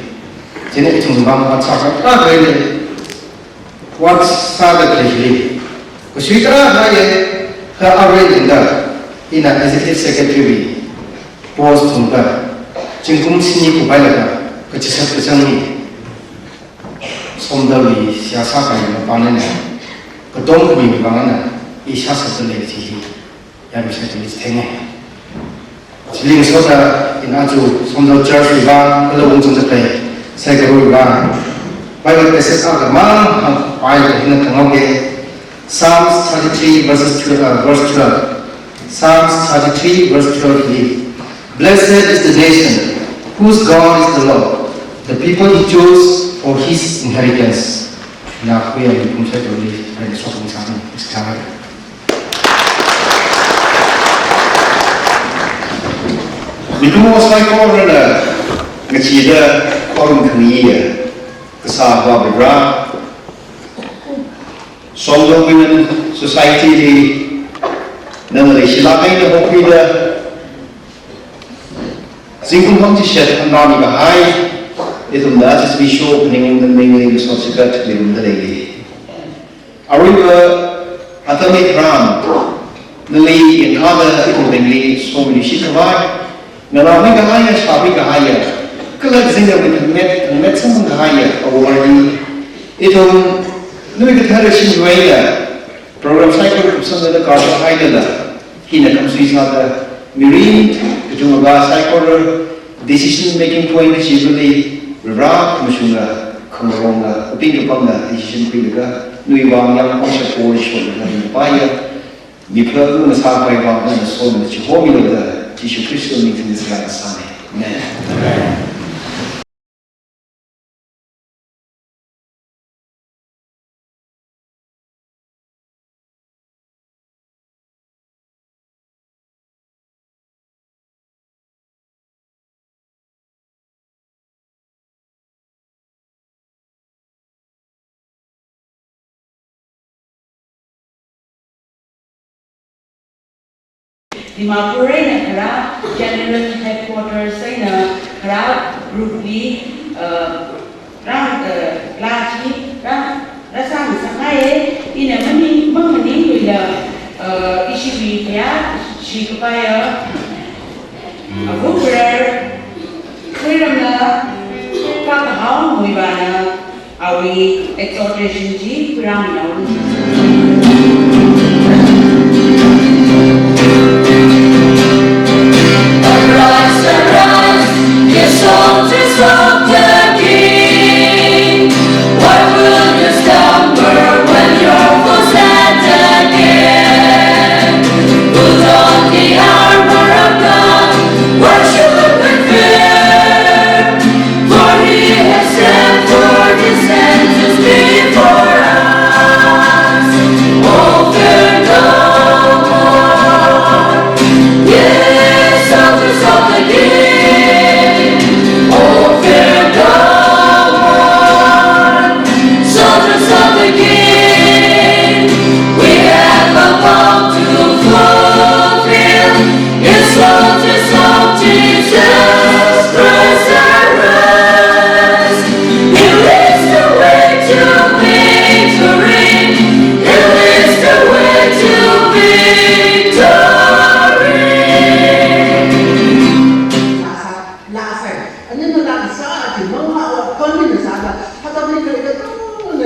Jadi itu memang WhatsApp. Boleh WhatsApp le. Kusitra lagi ke awal tinggal. Ina executive secretary post tunggal. Jengkum sini kubai lagi. Kecisat ni Somdal ni siasat yang panen. Kedong kami banganan. Isya setelah itu, yang bisa tulis tengah. Seling soda inaju Somdal Church riba, kalau orang setelah saya keruh riba. Bible passage agama, Bible ini tengok ke Psalms 33 verse 12. Psalms 33 verse 12 ini. Blessed is the nation whose God is the Lord, the people He chose for His inheritance. Nah, aku yang dikum saya tulis dari suatu misalnya sekarang. Itu mau saya korang dah ngecida korang kini kesahwa berapa Somdal dengan society di nama silakai dah hoki dah singkung kong cicet andani bahai itu dah sesuatu show pening dan mengenai resource sekat di rumah lagi. Ariba atau mikram nilai yang ada itu mengenai so many shikawai. Nalami kahaya, sabi kahaya. Kalau kita met sama kahaya, awalnya itu lebih kita harus Shimray program saya kalau pusat ada karya kahaya dah. Hina kamu sudah mirin, kejumlah bahasa kalau decision making point usually berat, maksudnya Khamrang lah, opini pangga decision pilih nui bang yang konsep polish dengan upaya, mikro masalah bang dan soal cihomi lah. Yesus Kristus meeting this guy Sunday. Amen. Di Manipur ni kerap general headquarters saya kerap group di rang laji rang rasa misalnya ini mengani bila isu dia si kepaya Ukhrul kerana kakak mui bana awi exhortation ji kurang jauh.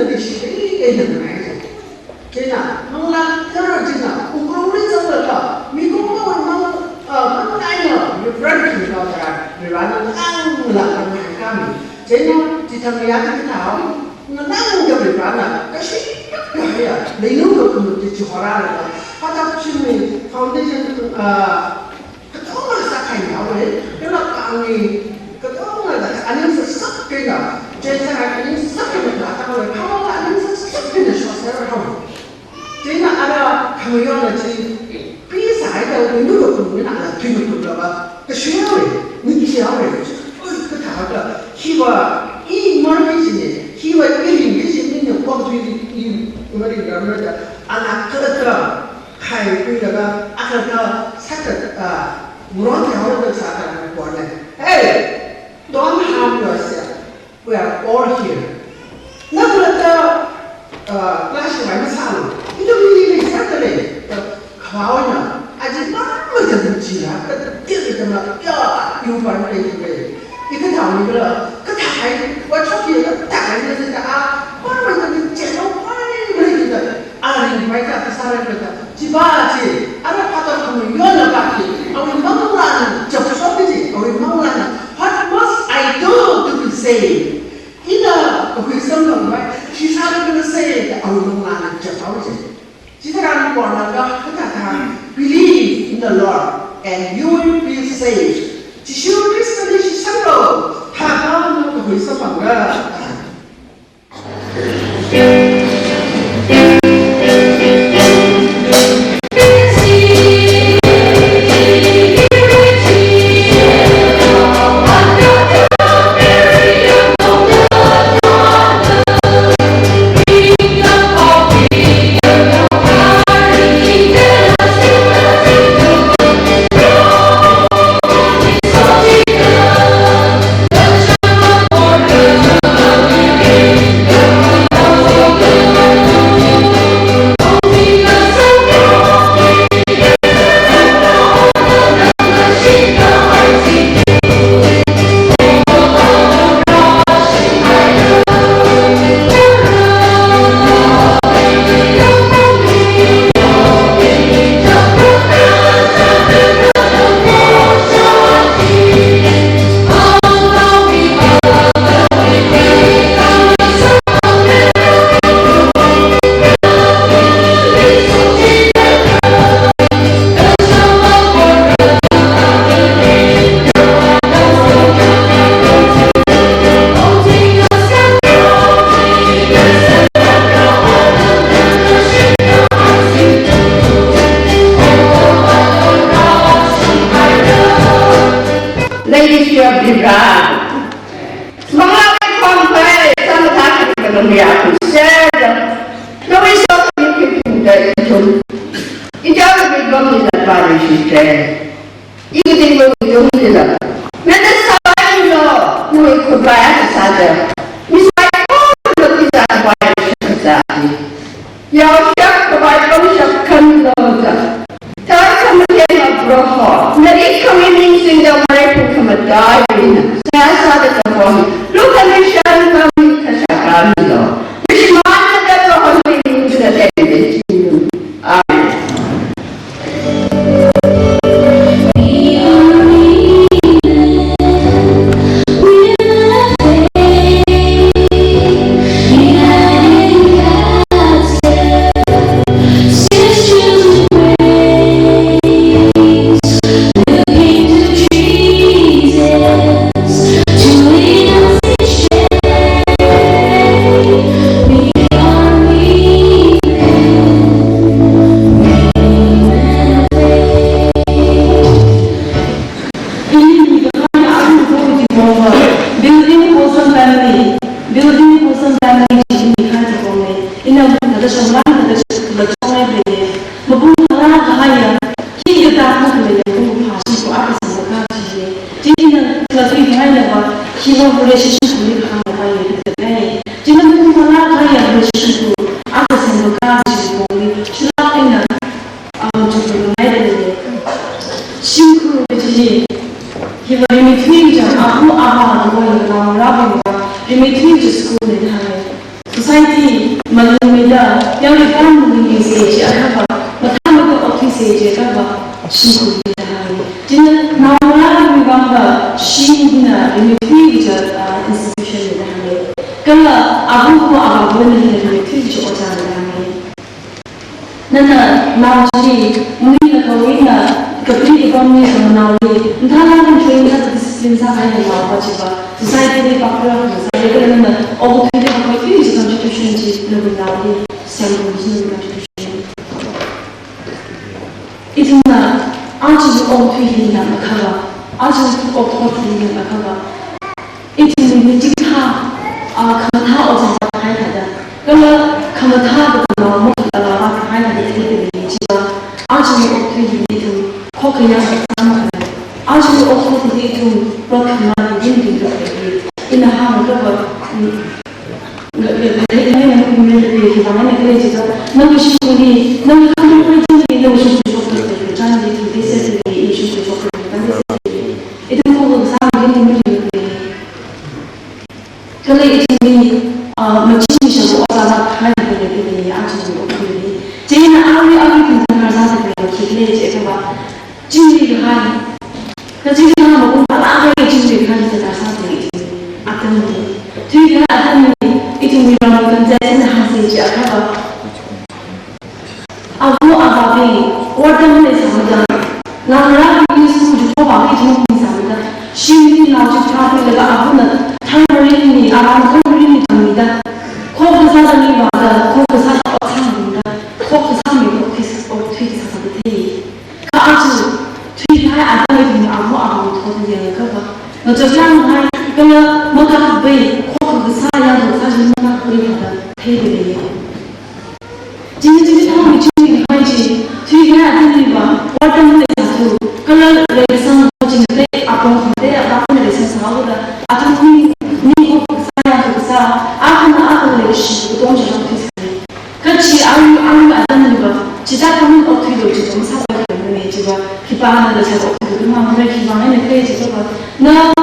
的历史给的来着，真的，蒙拉这儿真的，Ukhrul这个米公公蒙来了，有不认识到的，对吧？那安了，他们还干嘛？真的，这他们伢子他，那就对吧？那是哎呀，没有个根本就去好了，他去没 foundation 그동안 시작하냐고 연락방이 그동안 안에서 썩 그러니까 제 생각에는 썩는 거 같다고 하고 안에서 썩는 쇼세를 하고 제가 알아 가면은 비사이다 누구 그러면 안 되는 거가 그 쉬어요 니치하고 그 다가 희와 이 머리지네 희와 이름이 있는 거도 이 머리가 뭐야 안 그렇더라 hai bây giờ các sách muốn theo được xã hội của này hey don't harm yourself we are all here nó là class này nó sao itu ini satu ni kau ni aja mana jadi cina dia itu mah ya you bukan ini itu tahu ni kalau ketai buat shopping ketai ni saja mana jadi cina mana kita ahli mereka kesalahan kita 지바지 알아 파다 보면 연락하기 우리 마음으로는 접속이지 우리 마음으로는 what must I do to be saved 이나 우리 성경에 기사를 gonna say 우리 마음으로는 접속이지 지사라는 거는 그다 believe in the Lord and you will be saved 지시오 그리스도의 시상으로 다가오는 우리 성경과 society malumida yang rekam mungkin sih apa pertama ke office sih apa sih jadi nawar bangga sihina ini future institution dah kalau abu ni future orang dah nana nawari mungkin kalau ina kepri ekonomi sama nawari entah lah train satu disiplin sama yang lawa coba society ni pakar saya kalau nana all the people who use contribution to the nawari sama business contribution itu na 아주 어떻게 하나 가봐 아주 어떻게 하나 가봐 이제 우리 지금 다 어제 다 해야 그러면 다 너무 다 해야 되는데 지금 아주 어떻게 좀 거기야 아주 어떻게 좀 그렇게만 힘들게 이나 하는 거 내가 보면은 이게 방안에 그래서 너무 신경이 너무 감동을 주는 너무 좋고 저는 이제 이슈를 좋고 itu pun sama dengan ini. Kalau itu ni macam macam orang lain boleh ini aja boleh. Jadi nak awal tentang rasa kita je apa jadi kan. Jadi kita mahu apa jadi kan kita rasa ini akan ni. Jadi akan ni itu memang kan jadi hasil je apa. Aku apa ni orang ni sama. 나랑 이수 주고 바기 좀 이상하다. 신이 나주 travel가 아무나 탕물이 아무 탕물이 됩니다. 거기 사람이 맞아. 거기 사람 어창입니다. 거기 사람이 어떻게 사사는데 그 아주 되게 아담이 아무 도전이 그거. 너 저랑 할 그냥 뭐가 왜 거기 사야도 사실 뭐가 그리다 대대네. 진짜 처음에 준비 하지. 되게 아담이 봐. 어떤 kalau lesan macam ni, apa pun lesan sama ada. Aku ni saya tu saya, aku lesan tu macam tu sekali. Kerja aku ada ni bah, kita kami okey dulu je, cuma saya ni je bah. Kita ada saya okey dulu, mana kita ni kerja je bah. Na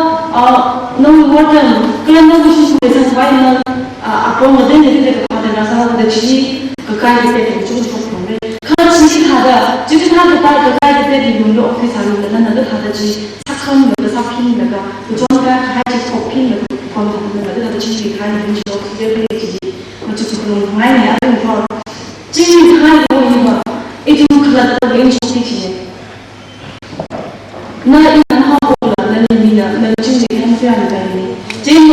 water, kalau na mesti lesan saya apa model ni kita ada rasa ada ciri kekai kita tu cuma macam kalau ciri ada, jadi ada 그때도 용도 없게 사는데 나도 다다지 착한 여자 사피는 내가 부정가 가야지 뽑히는 거는 거는 나도 지금 가는 분이 어떻게 되지 어쩌고 그런 많이 알는 거 지금 가는 거 이제 그가 또 왼쪽이지 나 이런 하고 나는 미나 지금 한편이 되니 지금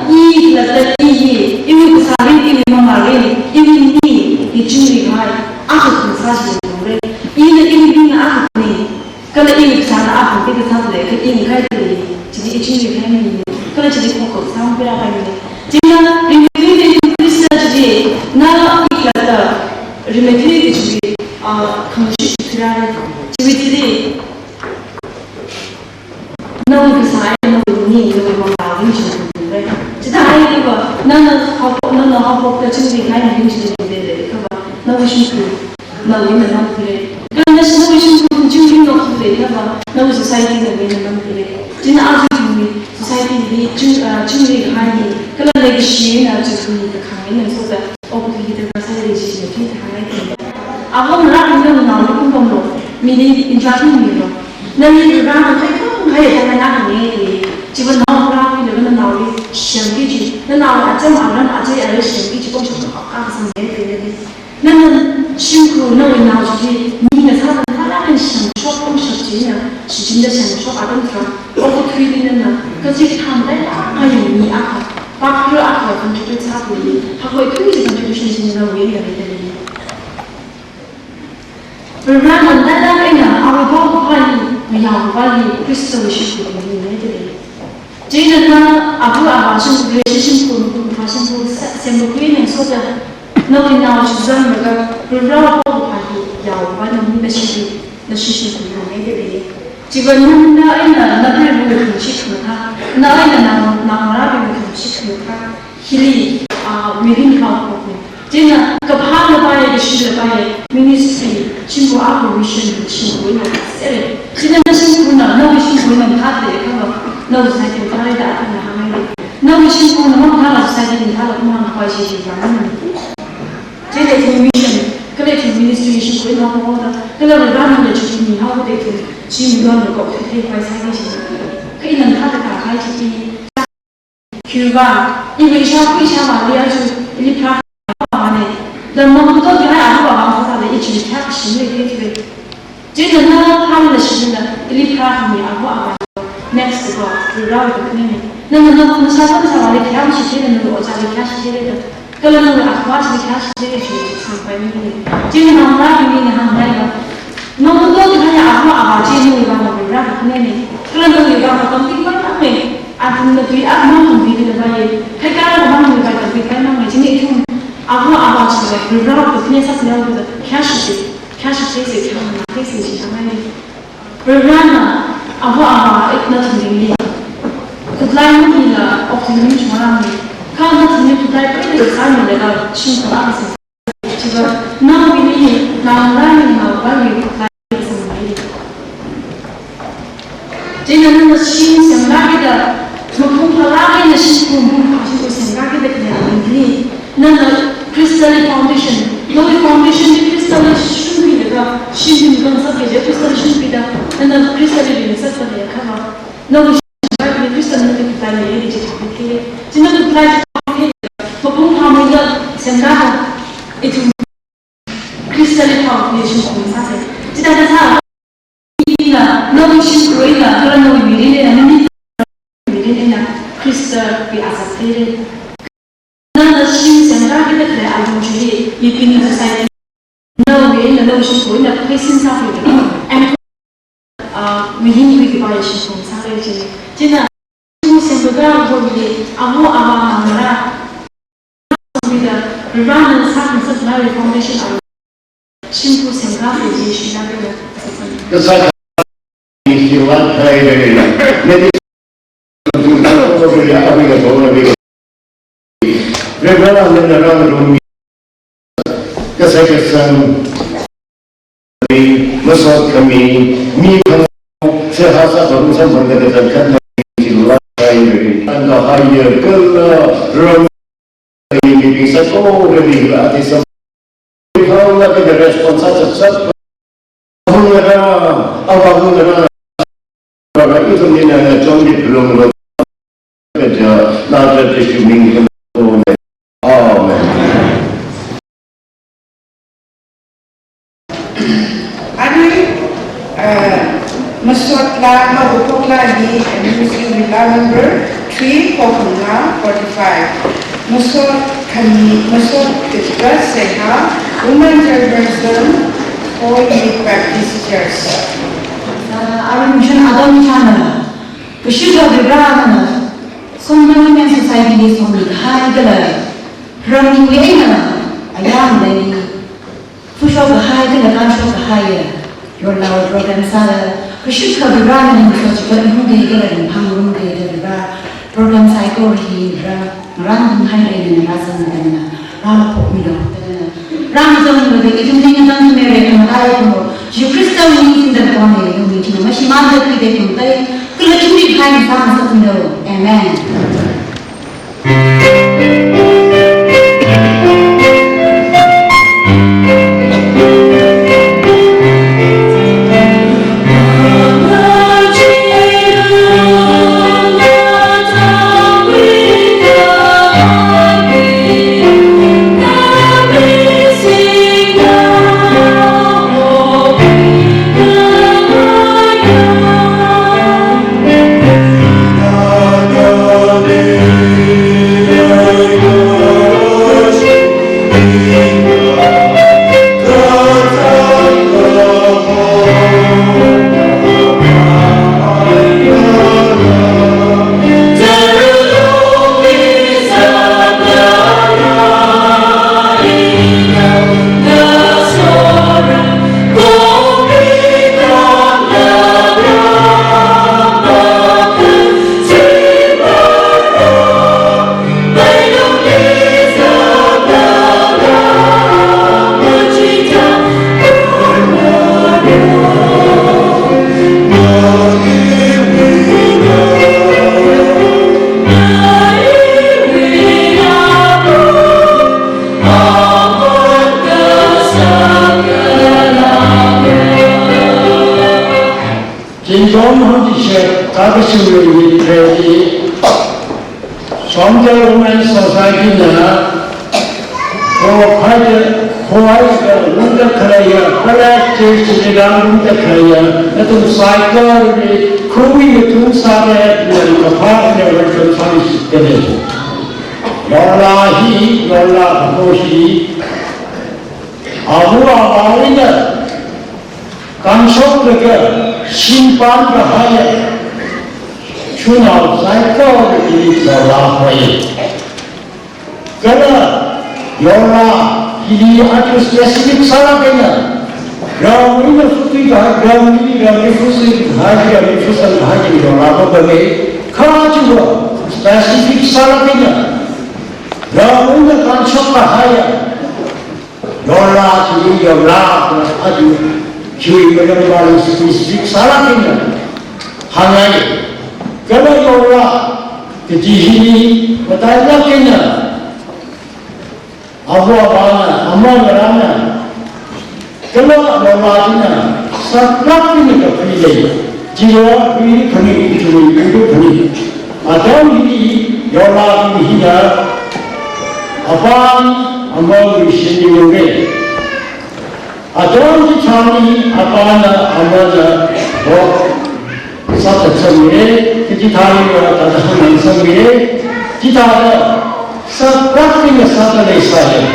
이 그가 이 이미 그 사람이 이미 말이 이미 이 주의 가 아주 그 사실 그래 이미 아주 kalau ini kesana apa kita tahu deh, ini kan jadi ini kan ini. Kalau jadi pokok sama berapa ini? Jadi remedi itu jadi na ikhlas remedi itu jadi khusus kerana jadi namun kesana namun ini namun mahu jadi jadi hari itu nana hafok jadi kan ini jadi deh, kalau namun syukur namun ini namun deh. Kalau namun syukur Jumlah orang tu apa? Namun society ni memang boleh. Jadi aja ni society ni jumlah hari kalau lagi sih na jadi kami ni sudah orang kita rasa lagi sih jadi hari ni. Awak nak kita nak pun kamu, mini injatan ni lo. Nanti orang tu kan hari kita nak ni, cuma nak orang ni lepas nak ni sembi je, nak aja orang aja ada sembi je pun sudah apa sampai ni. Nanti syukur nak jadi ni sahaja. 한享受实际呢是真的享受아름다워推되는 나 그지 한데 아니 아까 밖으로 아까 컨트롤 차고 하고推컨트롤 신신가 왜 해야 되는 그러면 나다가 아무 방법이 그냥 빨리 크리스토를 시키고 있는 애들이 제가 아부 아바신 그레시신 파신 셈부이는 소자 너는 나와 주장을 그러라고 하기 야와는 무엇이 너시시 그러네들이 지금 나이나 나를 보고 금식하다 나이나 나라를 보고 금식하다 힐이 위린하고 제가 그 파는 바에 계시는 바에 미니스트리 친구 앞으로 미션 친구나 세레 지난 친구나 너희 친구는 다들 그거 너희 사실 다르다 하는 하면 너희 친구는 뭐 달았어 사이드는 다 공항 과시 시작하는 제대 미션 collective administration 거의 나온 거다. 그러면 라는 게 주님이 하고 되게 지금 이거는 거 되게 많이 사기시. 그이는 하다가 가이지 큐바 이거 이샤 말이야주 일프라 안에 너무 또 그냥 아무가 마음속에 이치 탁 심을 되게 제는 하는 시즌은 일프라함이 아무 next 거 그라고 그냥 너무 사람이 그냥 시키는 거 어차피 그냥 시키는 kalau nak aku asyik kasih dia cuci sampai ni, jadi nama ini nama dia, nama tu hanya aku awak jadi orang berapa ni, kalau nak orang penting mana ni, aku nak beli aku mau beli dia bayar, kalau orang mau bayar beli kan mana, jadi itu aku awak jadi berapa ni saya selalu cash sih sama ni, berapa aku awak itu nak tinggi, kebetulan ni lah optimis macam ni. Kalau kita tidak pergi ke sana, kita cinta apa? Jika nak ini, nak lain, nak bagi lain sendiri. Jika nak cinta kita, mungkin lain cinta kita kena ini. Nak crystal foundation, lalu foundation ni crystal shun kita, shun kita sahaja crystal shun kita, nak crystal ini sahaja ya kalau, lalu crystal ni kita ni jadi jika kita 생각 itu crystal foundation 공사세 지다다사 이나 너무 신고이나 그런 놈이 미래는 crystal 비아사테를 나는 신생각이 그래 알고 주리 이기는 사이 너무 너무 신고이나 회신사를 엠 위hin이 비바이 신공사를 지나 신생각을 보기 아무 Run sakin sebenarnya foundation awal, simple senggak jadi siapa Kesalahan istilah saya ini, jadi untuk beli apa yang boleh beli. Mereka menerang rumit, kesalahan masuk kami, mikro sehasa berusaha mengadakan istilah saya ini. Anda hire kalau ini bisa kau beli gratis. Kalau lagi beresponsasi cepat, awak itu ni nak jombi belum kerja, nak jadi streaming Amen. Ani masuklah mabuklah di administrative number 3 Khamrang 45. Masuk kita sehat, women chairperson, all youth practitioners. Our mission Adam Channel, we should have the brand. Somdal society is only high color. Running away ayam dari push of the high color, can't show the higher. Your loud program sada, we should have the brand in such a who they get in Khamrang the program cycle here. Rang hai ini rasa mana, rang pok milo, rang zaman itu kita ni zaman mereka mengalami itu, jika Kristen ini tidak boleh, itu mungkin masih mana kita kita, kalau curi hai sama satu milo, amen. No. 진정 헌지셰 가르치는 트레이 Somdal Women's Society-나 Hawaii Lunda Kalaya, Palak Chirigan Lunda Kalaya, Natum Cycle, Kumi Tum Sade, the partner of the Thansing. Yola He, Yola Hoshi, Abu Amarina, Kanshok the girl, Shimpan the higher. Chunao cycle is Yola Hoy. Gala, Yola, he had a specific Salakana. Ram in a footy, Ram in a Fusi, Haji, Fusan, Haji, Yola, Kaju, specific Salakana. Ram in the Kanshaka higher. Yola, he, Yola, Haji, she remember specific Salakana. Hangai. Kalau Yola kejihini bertanya kena, awal amal. Kalau Yola kena, sekarang ini kepilih, jiwa ini kini hidup ini. Atau ini Yola ini apa amal sini mungkin. Atau ini apa amalnya Thotshang Kitari or Thansing, Kitara, subtracting a Saturday side.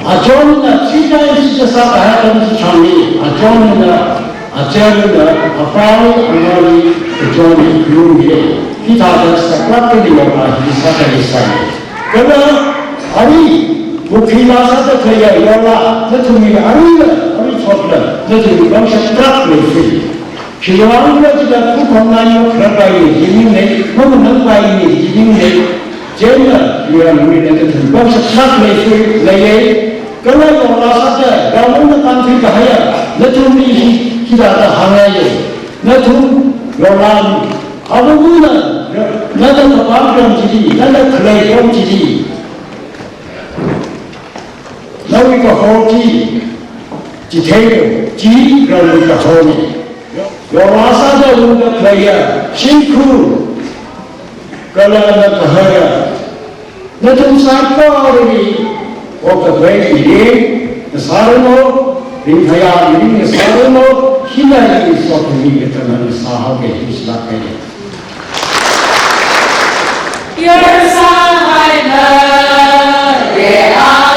A John, 3 times just happened to Chani, a John, a German, a Prime, a Johnny Blue, Kitara, subtracting the Saturday side. Ari, Ukhrul Sata Kaya Yola, that to me, Ari Thotrin, that is a bunch of truck with she wanted to put online Khamrang, giving it, woman buying it, giving it, gender, you are moving a bunch of truck with lay, Gala Yola Sata, down the country to hire, let to me, Kitata Hanayo, let to Yola, our woman, not a bathroom GD, not a clay home GD. Now we go home tea. Detail, G, running the home. Yola Sata Lunda player, Shinku, Gala Kahaya. Let him cycle already of the great day, the Sarano, the Haya, the Sarano, Hina is sort of me at another Sahake, who's not ready. Your Sahana, they are.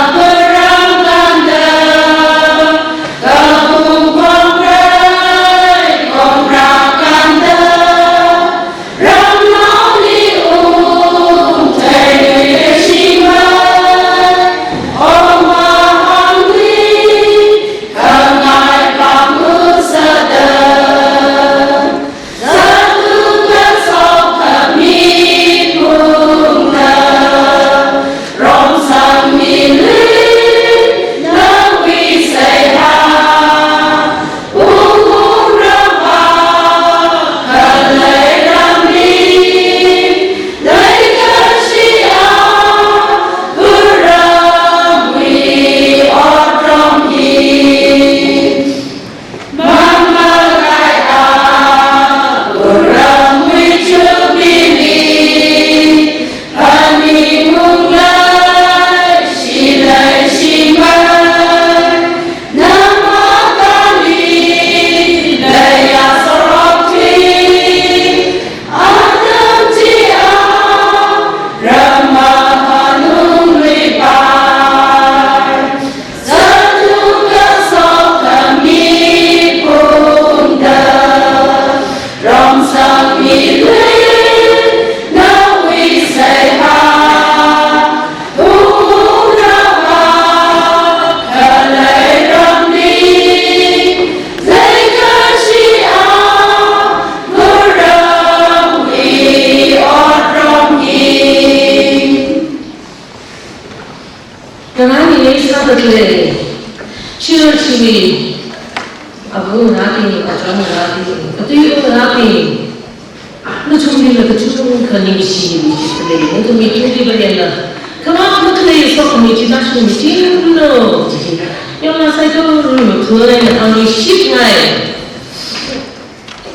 Yung là sai câu một thứ này là ông ship này.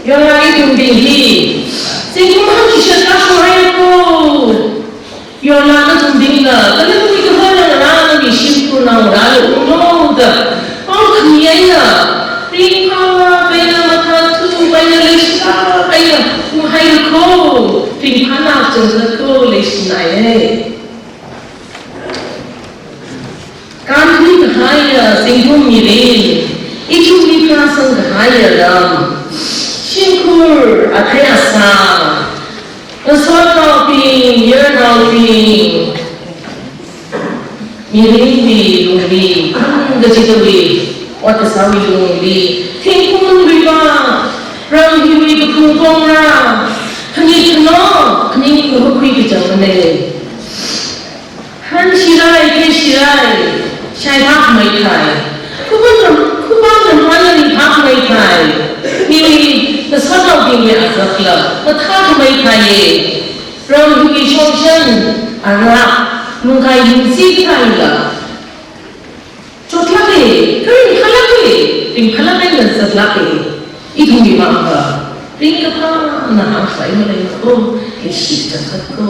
Yung là cái thùng tiền gì? Xin cũng không chỉ là các số hay cô. Yung là nó thùng tiền là cái lúc cái hơi là nó bị ship của nó là được không được. Ông không nhớ nè. Riêng con bây giờ mà thằng thu bây giờ lấy sao bây giờ cũng hay cô. Riêng hắn nào chẳng là cô lấy này đấy. Kan ni kahaya singgung mirin, itu ni perasaan kahaya dalam. Singkur akhirasa, esok nauping, yer nauping, mirin di lungbi, gajitawi, watasawi lungbi, tingkung riba, ram hiwi kepungkong ra, kini kena, kini kehukui kejangan Han shirai ke shirai. Shai bác mấy thầy, cứ bác làm hoa lên bác mấy thầy, vì nó sát đầu tiền về rất là, nó thắt mấy thầy, rồi khi trong chân, lạc, nung cái gì thầy là, chốt lắc đi, cái gì lắc đi, tình lắc này là rất lắc đi, ít không bị mang cả, tình cái pha nào phải mà lấy cô, cái gì chẳng thật cô,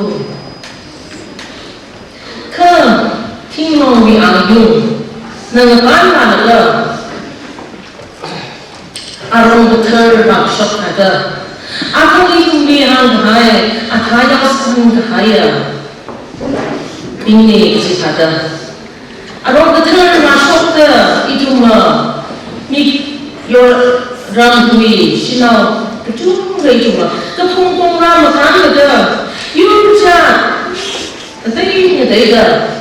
không. Khi mong bị ảo dùng, nâng bán là được arong betul bakshok ada. Aku ini bilang hai, athaya sang hai. Ini sih ada. Arong betul bakshok itu mah, ni yor ramui sinau kecung itu mah. Kepungkung ram makan ada. Yurja, tapi ini ada.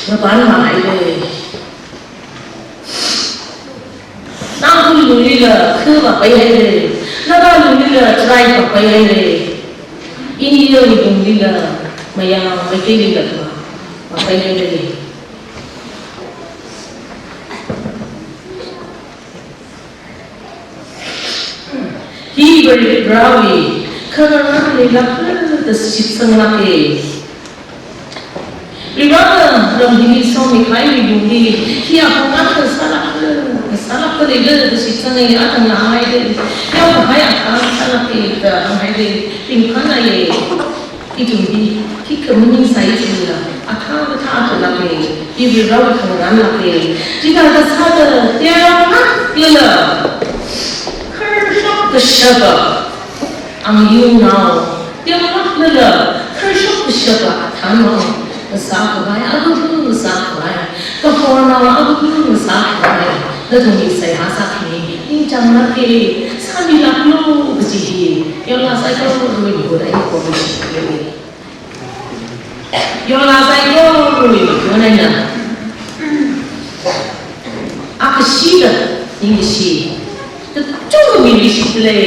Nó bán lại rồi. Nó không lùi đi là khứ và bay hay rồi. Nó có lùi đi là trai và bay hay rồi. Ini dia lùi đi là mày yang mày chơi đi là và bay hay rồi. Hi berbrawi kerana lelaki tersisa lagi. Riwayat dalam diri suami kaya dibunuh. Dia mengaku salah kerja di sini yang ada nama itu. Dia bahaya kan salah kerja nama itu. Tingkatnya itu di kita menyisai juga. Akan bertahan lagi. Ibu rawat kemana lagi. Jika ada sahaja dia nak dia kerja kesyaba. Ambil now dia nak dia kerja kesyaba tanah. Masak kaya, aku tu masak kaya. Kapur nawa aku tu masak kaya. Lalu saya masak ni, ini jangan lagi. Sani lalu bersih. Yang saya kau lebih boleh kau bersih. Yang saya kau lebih boleh na. Aku sih ini sih. Cuma milih sih le.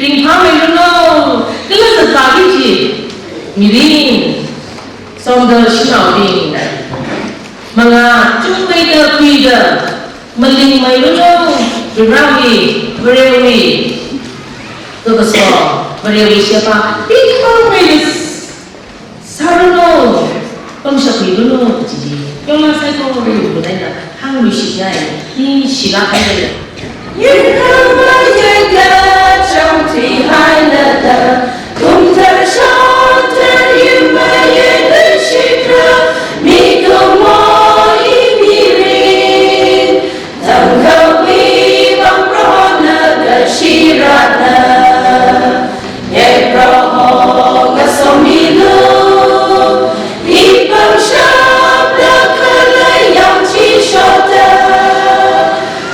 Ringkam itu kalau sekali sih miring. Somdal Shimray ding, mga Shimray da pida, maling may luno, berawi, berawi, tugaswa, berawi siapa? Pamreiso, saruno, pangsapi luno, jadi, yang lah saya kau boleh na, hang wisya ini silakan saja. Yang menjaga cantik hanya Thotshang terima Shikra, Miko Moi Mirin, Tangkawi Pamreiso Gashirana, Yeproho Gasomilu, Ipam Shabda Kalayam Chishota,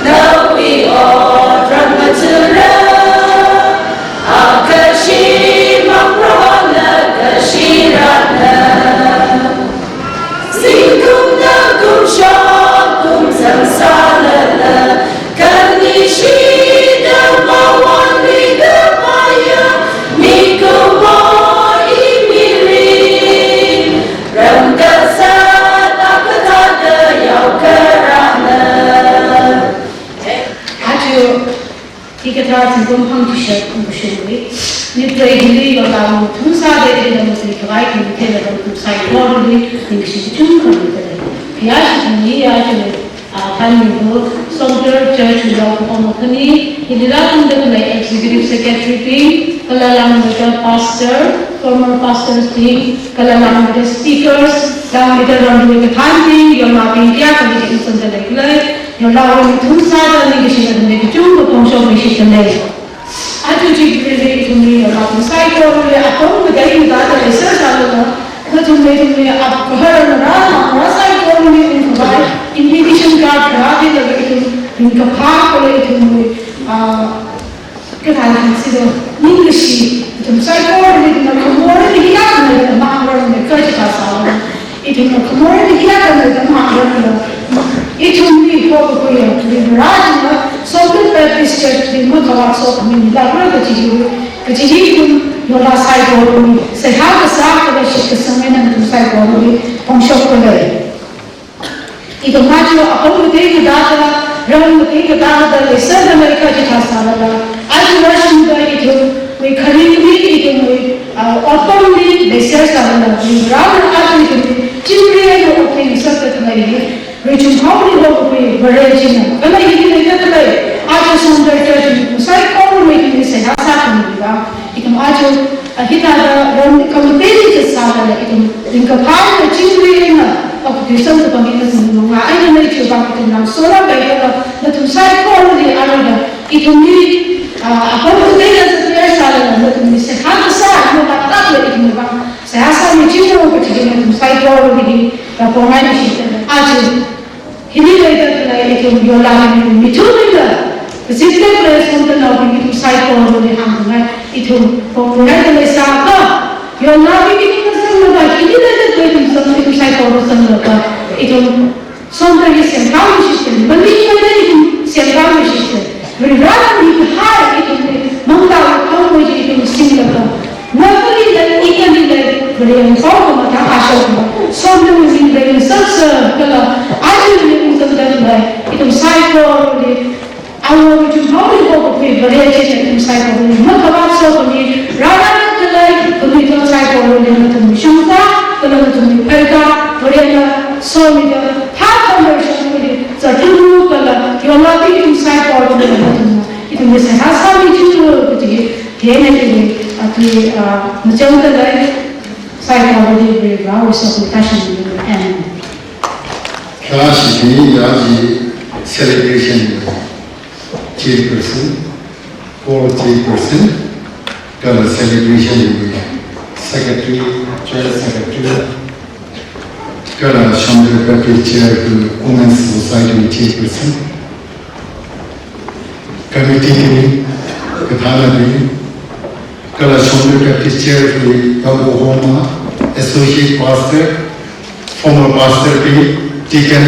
Nawi Odran Matura. Sindra Singum Hang T-shirt Kushuri. Nipray Hindi Yola Tunsa de the Muslim Kawai in the Taylor of Side Quarterly, English Chum. Yashi Yashi Thanmiso, Somdal Church without Omokani, he did not under the executive secretary team, Kalalam with the pastor, former pastor's team, Kalalam with the speakers, down with the Thansing, you're not being careful with the instant regular, you're allowing two sides of the issue and make a two proposal mission later. I do really to me about the cycle, I told the day that I said, to make me up for her and I told me in provide invitation card in Kappa, que I consider English, to psychology, in the commodity, the Mangler and the Kurtika, it in the commodity, the Mangler, it will be probably to be right, so good that this church, the Mutawak, so many laboratory, your last cycle, say how the Saka ship is some and the cycle from Shopaway. It will match you up with the data, run with the data, they said America Jitasala. As you rush into it, we currently eating with autonomy, they said Savannah, we rather actually Shimray opening separately, which is probably what we were raising. When I did it, I just wondered, cycle making this and that's happening. It can also hit the commentating salary, it can compare the children of the son of the I don't know if you're about to know. So, the two side quality, it can be a couple of days of their salary, let me say, how the side, no matter that, it can be. So, I saw me children over to the side quality, the formation. He did it can be allowed me to the system place on the lobby to cycle on the hand, it will formulate Saka. You are not beginning the same about it is something to cycle or something. It will sometimes send power system, but we can send power system. We rather need to hire it in the Mandal, how much it will similar. Nobody that equally like very important, something will be very such a color. I will live in something like it will cycle. I want to probably go with variation in psychology. Not about psychology, rather than like political psychology, to Shimray, to Pelka, Variana, Somdal, half conversion with it. So, you are not thinking psychology. It means it has something to do with the psychology, very always of passion and class celebration. Chairperson, co-chairperson, color celebration with secretary, chair secretary, color Somdal chair to Women's Society chairperson, committee, Kathana, color Somdal chair to Homa, associate pastor, former pastor, deacon,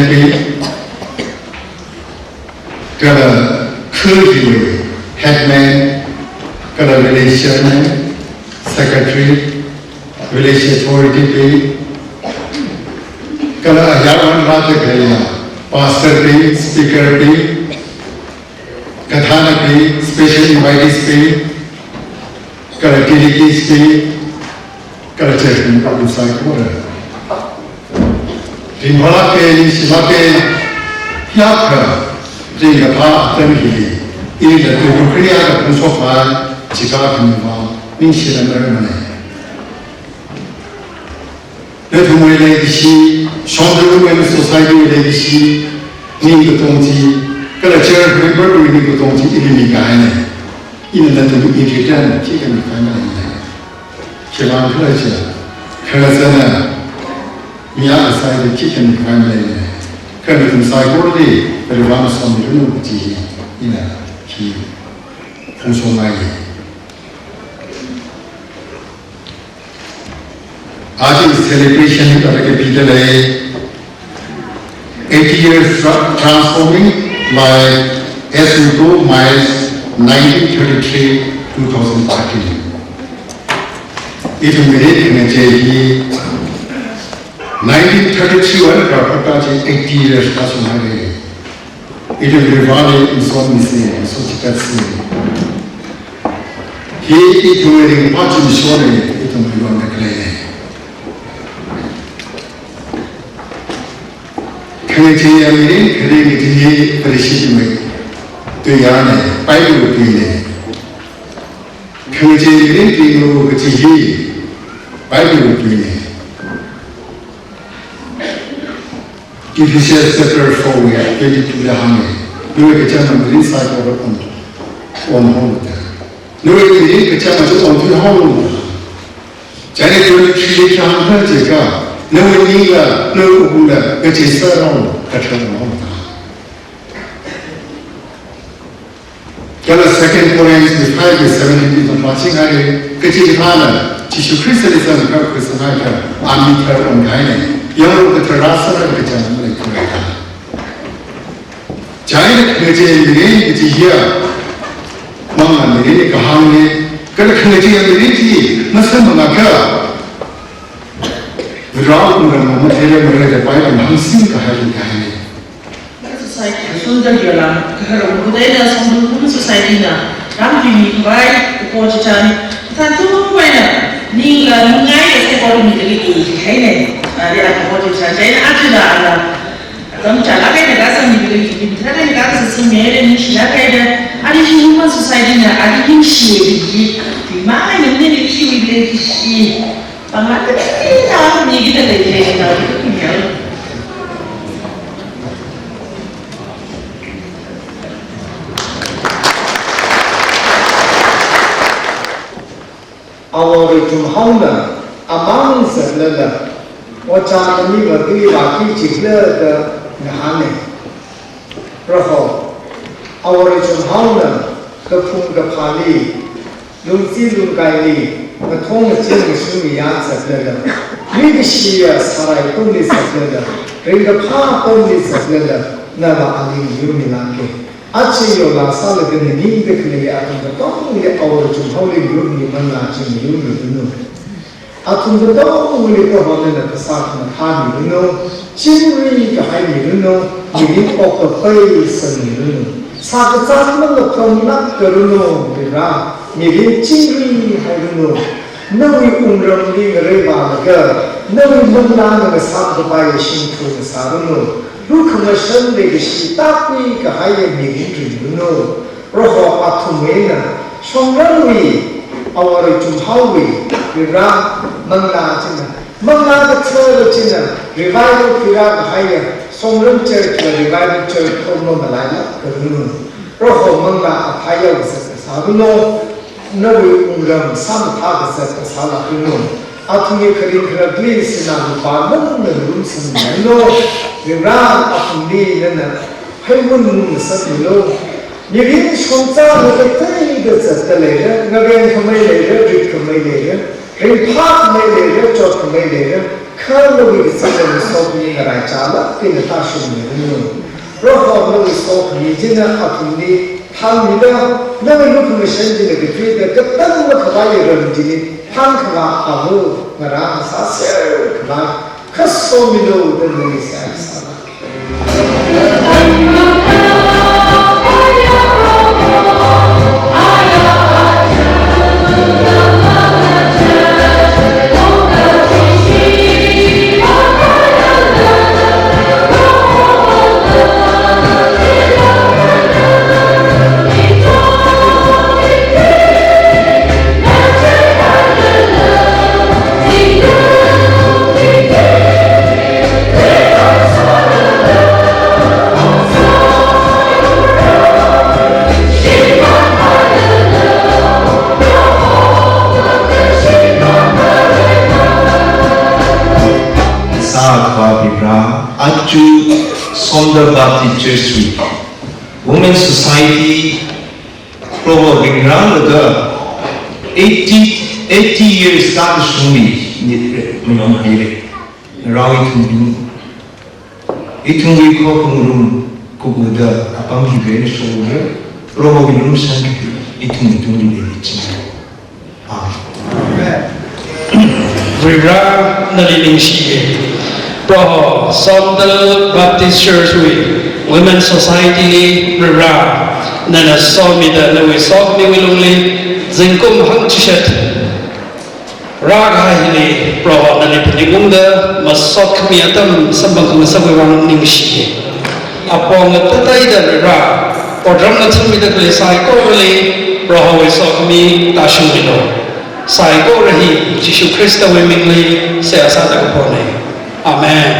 color clergy, headman, color village chairman, secretary, village authority, color Yavan Raja, pastor, speaker, Kathana, special invitees, color delegates, color chairman of the cycle. Rimala, Shimake, Yaka. The part of the Ukhrul and Sofa, Chicago, Nishi and Germany. Let whom we lay the she, Somdal Women's Society lay the she, need the Tonti, Culture, remember we need the Tonti in the Guyana, in the return, chicken family. Chilan Culture, Karazana, Mia aside the chicken family. Current psychology, but one some unity in a key. Also, my art celebration of the Peter 80 years transforming life as we go miles 1933 2013. It will be in a JD. 1932 and 80 years passed away. It will be valid in some museums, so that's he it wearing much in shore it will on the clay. Committee and creating the receipt to Yana, Bible Pile. Committee to Tihi, Bible Pile. If you share separate forward, get it to the honey. You will get a inside of one hold. No, you get a on the hold. Janet will treat your hunter. No Nila, no Hula, it is around at home. The second point is 5 to 7 of watching I get it harder. Tissue crystalism purpose and I meet her on China. Young the Terrasa and the German Korea. China committee in the name is here. Mamma, the Nick Hamley, got a committee and the Niki, Masamaka. Without them, material related by and Thansing to have in Society, Somdal Yola, Kudena, some society now. Ramji, right, the Portugal, Tatu, Nila, Naya, according to the Helen. Dia Portugal, China, Atila, Tamchala, and the Italian gas is made in Shilaka, and human society, I think she will be mine, and then she will be she. I'm not going to need it. Our Jumhona among the leather, what are the liver Gilaki Chigler the Nahane? Raho, our Jumhona, Kapung the Pali, Lunzi Lungaili. The Tom is Sumi answered leather. Leadership, Sarai only says leather. Bring the palm only says leather. Never Ali Yumilake. Achiola Salagan need the clay at the top of the hour to holy Yumi Manach in Yumi. At the dog will go on in the Sakan of Hami, Shimray, the Hami, you need of the face and Sakatan of Khamrang, the Ra. Maybe Shimray, I don't know. No, we umram being a river, girl. No, we don't land the sun to buy a shin to the Saruno. Look at the Sunday, she tap me, a higher meeting, you know. Roho Atumena, Shonganwi, our Jumhawi, we ran Mangla, Mangla the Church, revival Pirak higher, Somdal Church, revival church, Kono Malaya, Roho Mangla, a higher Saruno. No, we some targets at the Salapino. Atumi Karin Grace in our apartment, the rooms and no, we ran up to me and Heaven certainly low. You didn't show down with the tiny bits at the later, Nagain from my later, Rick from my later, Ring Park my later, George from my later, Colonel with the second soaking in the Rajala, in the fashion with the moon. Roho is talking, dinner up to me. Hamida, never look at the sending of the tree that the tongue of Hawaii did it. Hankava, Ahu, Mara, Sasser, Kava, Kassomino, the Luis. Somdal Baptist Church Women's Society probably around the 80 years started Shimray around it can be called Kuguda upon the very shoulder, probably room sank it can be we ran the living she Somdal Baptist Church women society ra nana so mi da no we so mi wilungli zingkum hang chishat ra ga hili pro nani pningum da masok mi atam sambang kung sabwe wang ning shi apong tatai da ra odram na chumi da kle sai ko le pro we so mi ta shu mi no sai ko rahi Jishu Krista we mingli se asa da ko ne amen.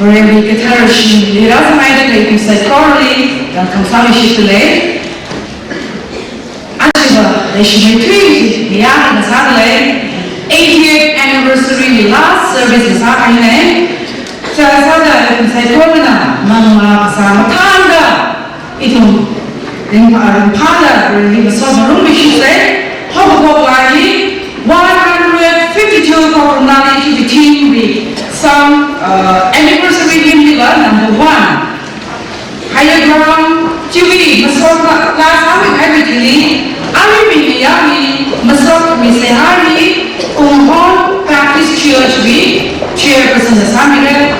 Really guitar she doesn't mind it, you say corally, dan kan samen shitele. Ashiba, they should be treated. Yeah, that's how they 80th anniversary last service is happening. So that's how they can say corona, mama sama tanda. Itong pada, really the sort of room she said, how about 152 popularity to team with some anniversary hymn number 1. Higher ground, Julie, Masok, last time I did Ami Miyami, Masok, Misehari, Umhon Baptist Church week, chairperson of Samira.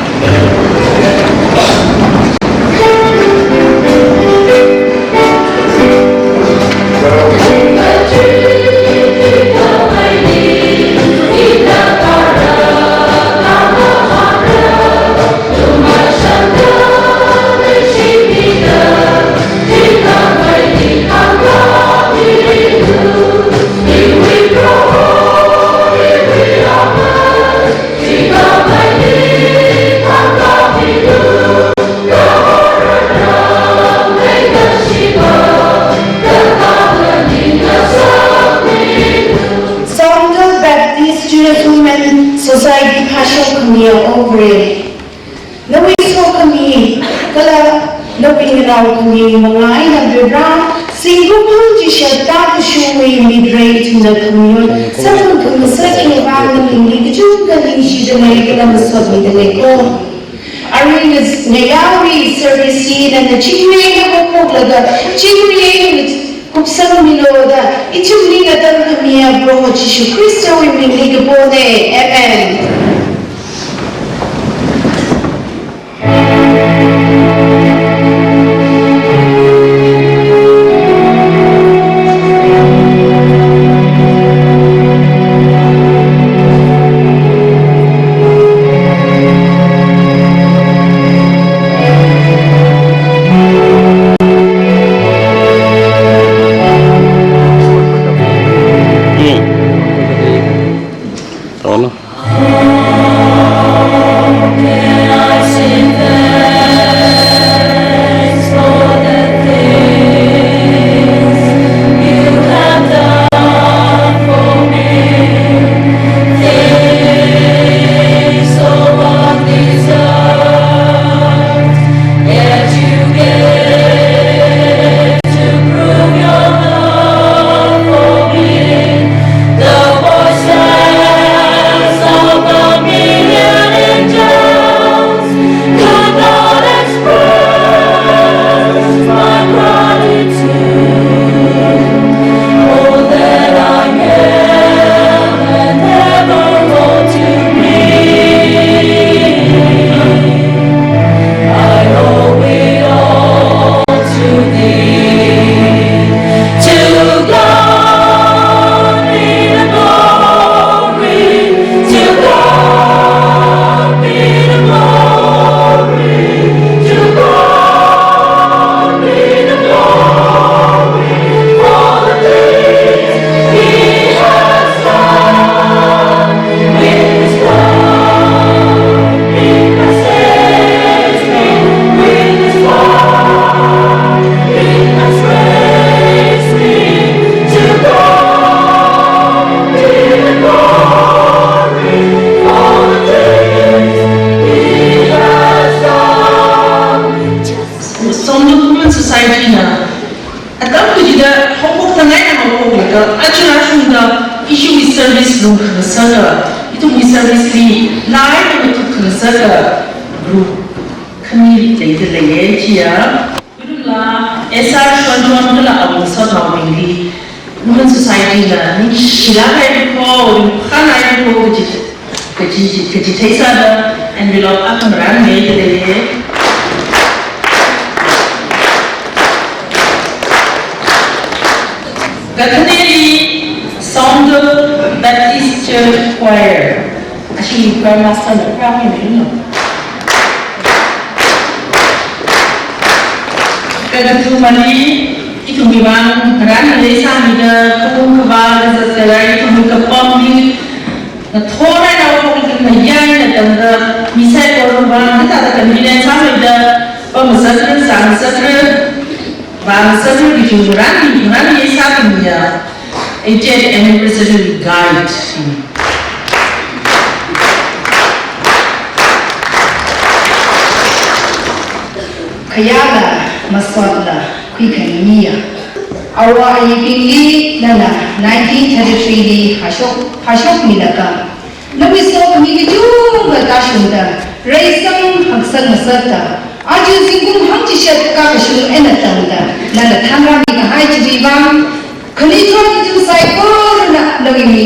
Society passion kami over it. Nawi so kami kala nawi raw kami mga ay nagbira singgo pang siya ta shuwi midrate na kami sa kami sa kinabang ng hindi juga din siya na kala masabi na ko Arinas ngayawi service na Shimray na ko laga Shimray Kupsang miloda, ichumliga dan kami bro Jishu Krista we mingliga bone, amen. the homework tonight I'm going to actually the issue with service room circle. It will service the line to circle group community here. SR Shonjon la sort of human society la ni shilai ko khana ko ki thaisa and we love Khamrang ne Gathaneli Somdal Baptist Church Choir. Actually, Grandmaster the Crown in Kagatumali, itu memang kerana desa mida kubung kebal sesuai itu mengkepam di thora dah orang kerjaan tentang misal korban kita ada kemudian sama ada pemasakran sangsakran bangsakran di jumlah desa punya agent anniversary guide. Kayala maswatla kuikaniya awa ayipili nana 1933 di hashok milaka nabi so mi ju batashunda raisam haksan masata aju singkum hangchi shat ka kashu enatanda nana thanra mi ka hai ji bang khali thon ju cycle na lagi mi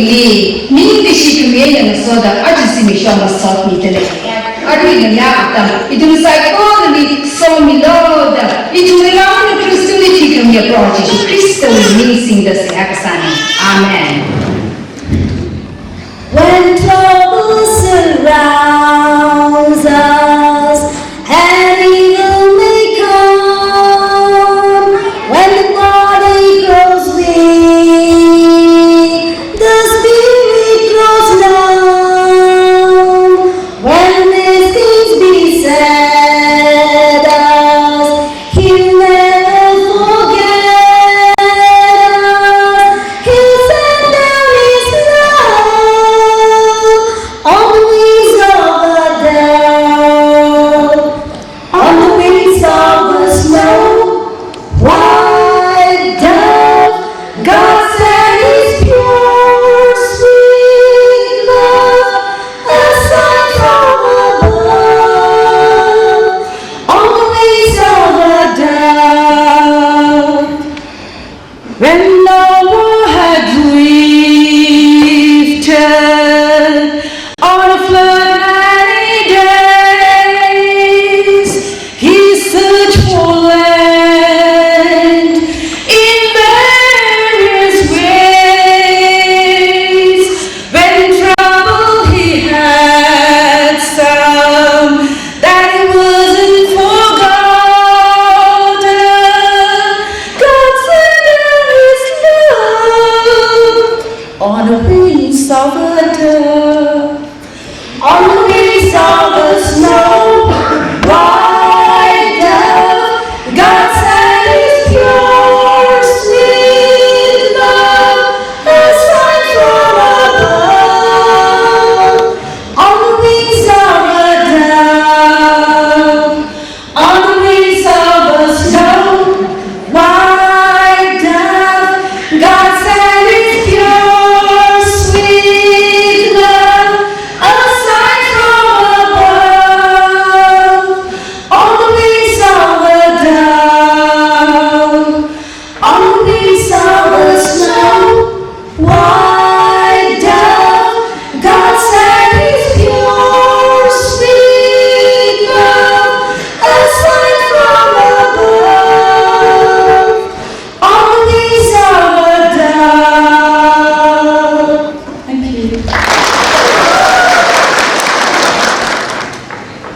ni bishi kuye na soda aju simi shama sot mi tele Adi ngayata itu psychology so miloda itu lawan Christianity kami approach itu Kristo missing the akasani. Amen. When trouble surrounds us and evil may come, when the body grows weak, the spirit grows numb. When said us, He'll never forget us. He'll send down His love on the wings of a dove, on the wings of a snow white dove. God sent His pure, sweet love, a sign from above. On the wings of a dove, when Noah had drifted on a flood-night days, he searched for land in various ways. When trouble he had some that it wasn't forgotten. God sent down His love on the wings of a dove, on the wings of a snow white dove. God sent His pure, sweet love, a sign from above, on the wings of a dove, on the wings of a snow white dove. God sent His pure, sweet love, a sign from above, on the wings of a dove, on the wings of a snow white dove. God sent His pure, sweet love, a sign from above, on the wings of a dove. Thank you.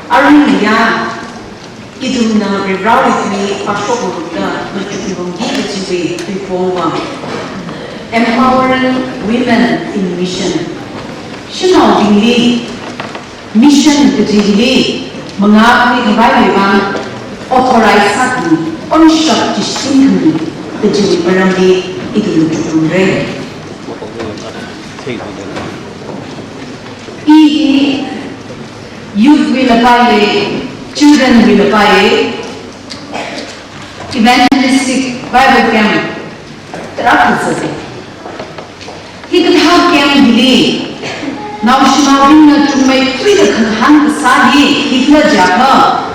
Arunia, iduna rerouting pashokuruka, Muchukungi, reform, empowering women in mission. Shinaudingly, mission Gajili, Mangami, Vaivan, authorized Satan, on shot distinctly, the Jili Parambi, Iduluchumre. Youth will apply, children will apply, evangelistic Bible camp, Trakasase. He could have came delay. Now she now bring to make three the hand sahi, Hitler Jaka.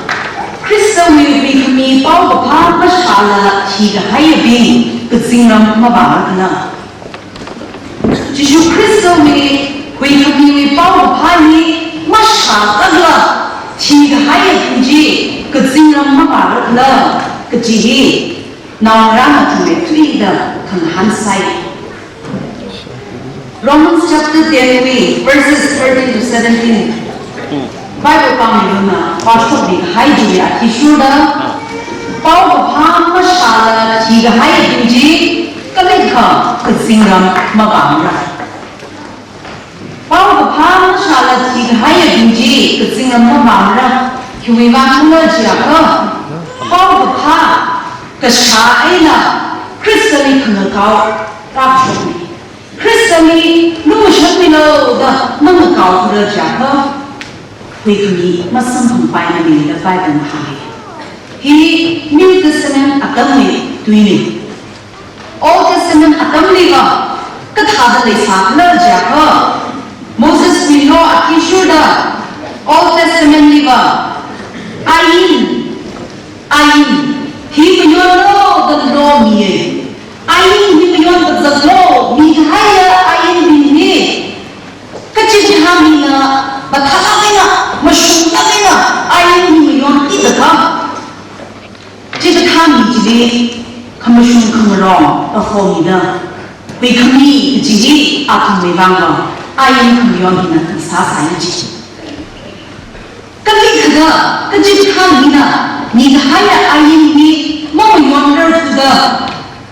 Crystal will be me, Paul the Papa Shala, he the higher being, could sing on Mabana. Jishu Crystal me, we could be with Paul the Pani, Masha, he the higher PG, could sing on Mabana, could he. Now Rama to make three the hand side. Romans chapter 10, verses 13 to 17. Bible Pamreiso, Pastor Big High Julia, Tishuda, Paul Pam Mashala, Tiga High Duji, Kalika, Katsingam, Mabanga. Paul Pam Mashala, Tiga High Duji, Katsingam, Mabanga, Huivan Jaka, Paul Pam, Kashaina, Christally Kanakau, Rapshoni. Christally, no Shamilo, the Manakau, the Jaka. We can be Muslim confinement the Bible High. He New Testament Academy doing it. Old Testament Academy, Katada Sakla Jaka. Moses we know Akishuda. Old Testament liver. Ayin. He will know the law me. Ayin, he will know the law. Me higher Ayin be me. Kachihamina. But Halamina, Mashunamina, I am yon either come. Did the Kami Commission come wrong, a formula. We can meet Gigi, Akamivanga, I am Kamionina and Sasaji. Kalika, the Jikamina, need higher I am me, more yonder to the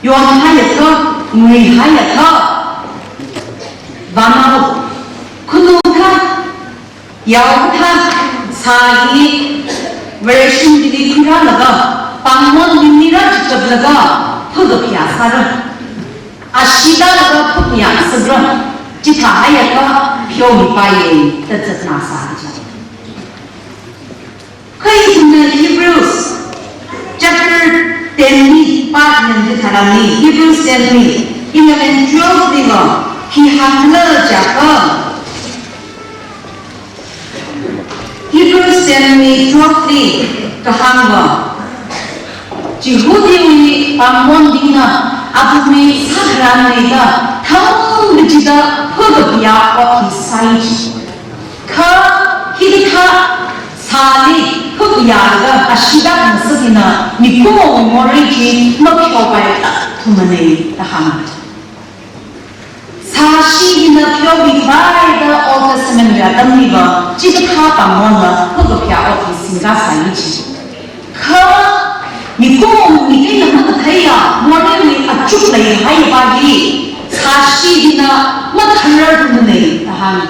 yon higher cup, we higher cup. Vanao, Kunuka. Yauta Sahi version di Kuralaga, Pamon Minira Chablaga, Pugapia Sara Ashida Laga Pupia Sabra, Jita Hayaka, Pyomi Paye, that's a Nasa. Kai in the Hebrews, chapter 10, part in the Tarani, Hebrews 10, 11, 12, he had no Jaka. Hebrews 10:12 kahanga Jihudi Pamondina Abumi Sagranega Tam Vijida Pugabia of his side Ka Hidika Sali Pugayaga Ashida and Sadina Nipo Moriki Nokobai Tumane the Hamad Sashi in the Pyobi by the Old Testament Radamiva, Jitaka Mona, Pugapia of his Singa Ka Nikum, Nikina Mataya, Morning a Chuplay, High Bagi, Sashi in a Matara to the name, the hand.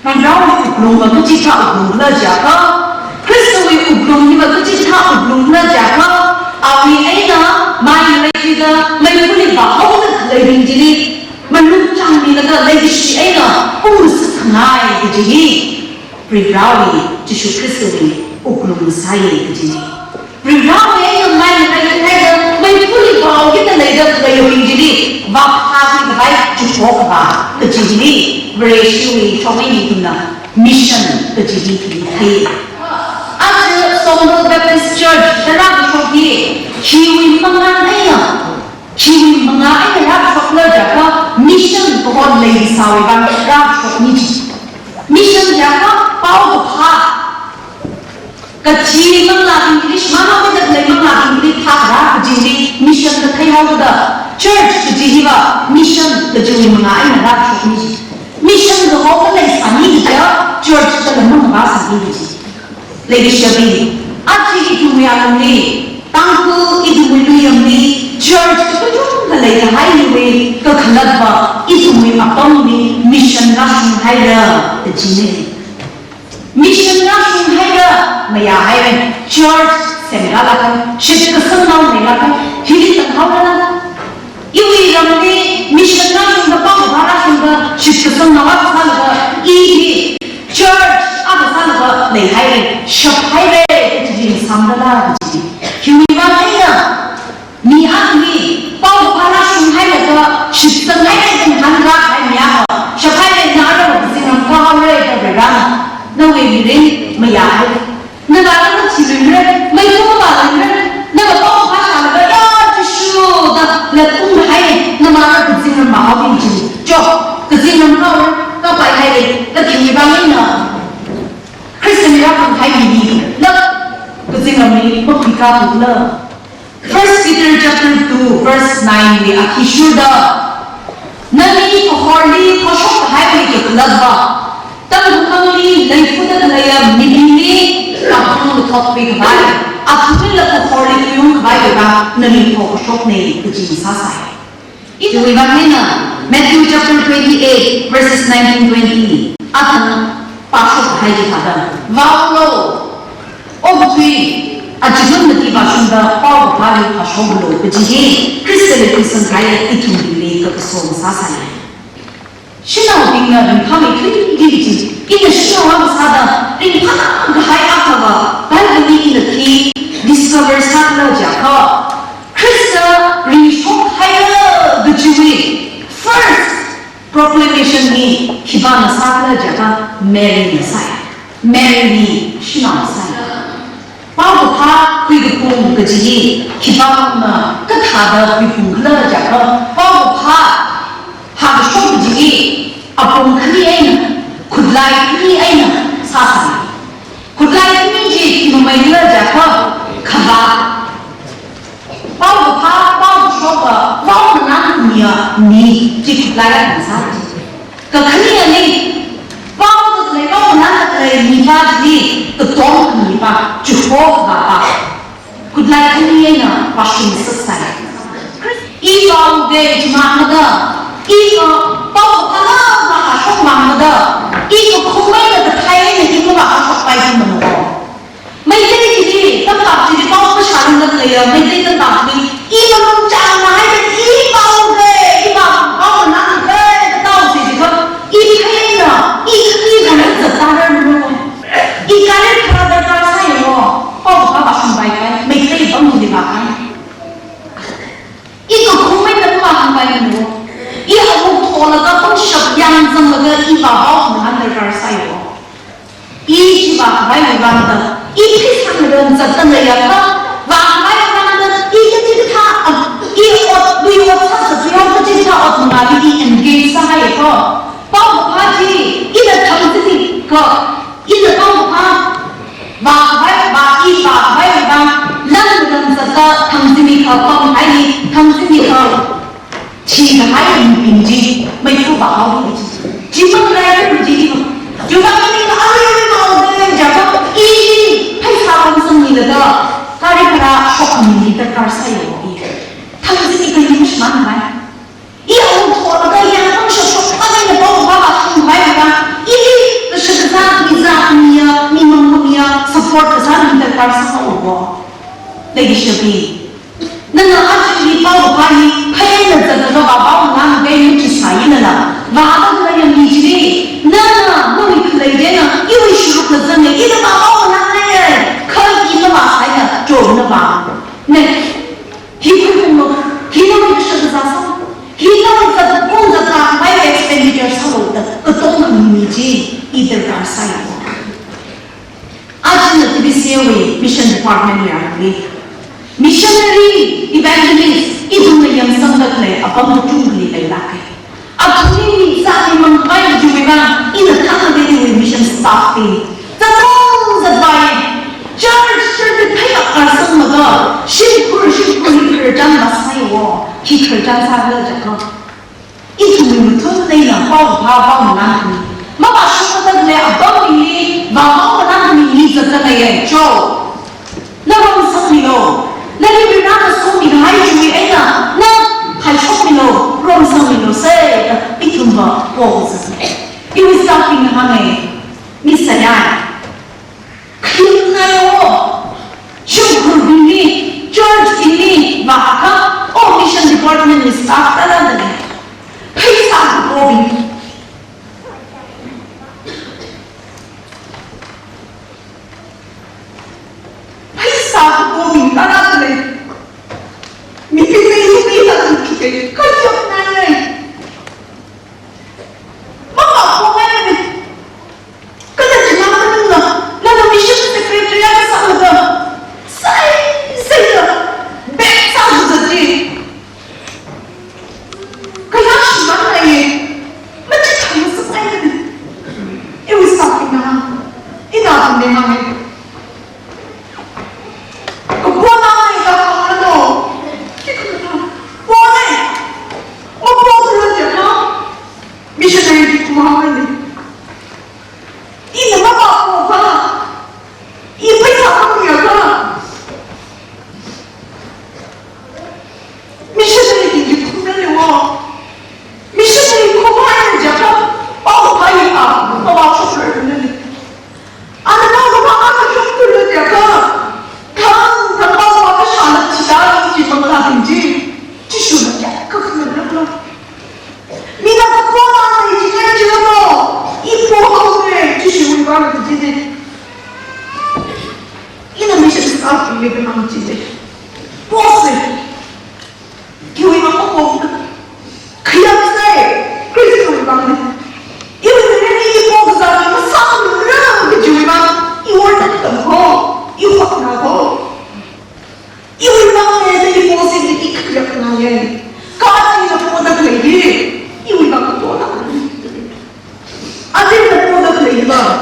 And now Ukluma, Kujita Ukluma Jaka, Crystal Ukluma, Kujita Ukluma Jaka, Awi Aina, my lady, my fully behold the living Jilly. Manu Chang Minaga Lady Shiena, who's Kanai, the Jini, Bribrawi, Jishu Christoli, Uklum Sai, the Jini. Bribrawi, a man like a header, may fully bow, get the later play of Jini, Vap having the right to talk about the Jini, Vereshui, Tawina, mission, the Jini, Hay. After Somdal Baptist Church, the Rabbi from here, he will Manganaya. She will not have a mission for what lady saw about mission Jaka, power of heart. Kachi Mala English, Mama with the Lemma English, Jiri, mission the Kayhoda, church to Jiva, mission the Jew Mana and Rap mission the whole place, Anita, church to the Mumabasa Lady Shabi, Achi to Miami, Tanku, it will be a me. Church to the highway, the Kalaba, Isumi Apombi, Mission Russian Hydra, the Gene. Mission Russian Hydra, Maya Highway, Church, Semirala, Shit the Sundown, Melaka, Hilly the Hawala. You will only Mission Russian the Papa, Shit the Sundown, E. Church, other Sanaba, the Highway, Shop Highway, it is Somdal, Human. Me ugly, Paul Palashun Hydra, 生爱跟韩国还没有，小孩子拿着我这种高瑞的为让，那为人没呀？那个其实人没做吧人，那个包括啥那个呀，就是的那公海，那么那个这种毛病就这种高人，那白海的那挺一般人呢。Christian yang hai ini, nak kezingan ini membuka bulan. First Peter chapter 2 verse 9 ni aki syuda. Nani kohorli kosok hai ni kelaba. Tam kami lagi pun ada mini kampung thot pe kbai. Aku ni la kohorli yung kbai ba nani kosok ni kecil sasai. Itu bagaimana? Matthew chapter 28 verses 19-20. Akan pasok hai di sana. Vaulo, obtui, ajiban nanti basunda pau balik pasok lo. Begitu Kristen kaya itu beli kekesuan sasai. Sina binga dan kami kiri. Ini semua masada. Ini mana gaya apa? Bagi ini ki discover sakla jaka. Kristen risok haya begitu. First. Proclamation ni kibana sakla jaga Mary Messiah. Mary Shina Messiah. Pau pa kui gupung keji kibana ketada kui pungla jaga pau pa ha shop ji apung kali aina kudlai kali aina sasa. Kudlai ni ji nomailah jaga khaba. Pau pa pau shop pau nan ni ji kudlai sasa. Kekali ni pau tu pau nan ni pa ji ketong ni pa cukup apa. Kudlai kali aina passion selesai. Ibu de mana? Ibu pau kana bah shop mana? Ibu kumai na Thai ni ibu bah shop pai mana? Mấy cái gì tất cả chỉ có cái sản phẩm này là mấy cái tất cả thì y bằng chàng nói thì y bao về y bằng bao năng về tao gì không y thấy nè y còn nó giật ta ra luôn y cái này khá là ta sai rồi không có bảo không bài cái mấy cái gì không gì bảo y còn không mấy cái mà không bài nữa y không thua là cái không sập yang rằng là cái y bảo không ăn được cái sai rồi y chỉ bảo bài này bằng đó y thích thằng đơn giật tân này là và mấy thằng đơn y cái thằng y ở đuôi ở thắt sợi dây cái cái thằng ở ngoài đi engage sai có bao một party y là thằng gì có y là bao một party và y và mấy thằng lần lần giật thằng gì có con hay gì thằng gì có chỉ là hai bình gì mấy cô bảo chỉ mất ra cái gì không chúng ta cái này hay sao không nghĩ được đó cái này là học mình đi tất sai rồi thằng gì cái gì mà mày yêu thua là cái gì không sợ cái này là bao không phải là cái sự ra mình mong support cái sao mình tất sai rồi đây là gì nên là actually bao cái hay là thật là bao làm cái gì chỉ sai là và đó là những gì nên là nó bị lấy đến là yêu sự của dân này yêu bao trộn nó vào này khi không nó khi nó bị sự ra sao khi nó bị cái công việc làm phải expenditure sao được cái tông mình gì either cả sai आज न TBCA mission department में आने missionary evangelist इधर में यम संगत ले अपन तो चुंगली ले लाके अब तुम्हें साथी मंगाई जुएगा इधर कहाँ दे हुए mission staff पे तब ज़बाई church thấy ở sân mà cơ ship khởi trang là sai wo khi khởi trang sai hơn chắc không ít mình thôi đây là bao mình làm mà bà ship cái này ở bao mình và bao mình đi giật cái này cho nó không xong gì đâu nó đi bên đó nó xong mình hay chú ý ấy là nó hay shop mình đâu không xong mình đâu sẽ ít hơn mà vô gì yêu sao mình hàng này mình sẽ nhảy khi nào Ukhrul ini, church ini, bahkan mission department ni staff dalam ni, payah kopi, payah kopi dalam ni, mungkin ni dalam kita, kau jangan mang chỉ đấy boss kêu em mang không khi em say Chris kêu em mang yêu em đi boss ra mà sao nữa cái kêu em mang yêu em tận ho yêu hoặc nào ho yêu em mang này thì boss thì đi kêu em mang này cái gì là boss cái gì yêu em mang cái đó anh em là boss cái gì mà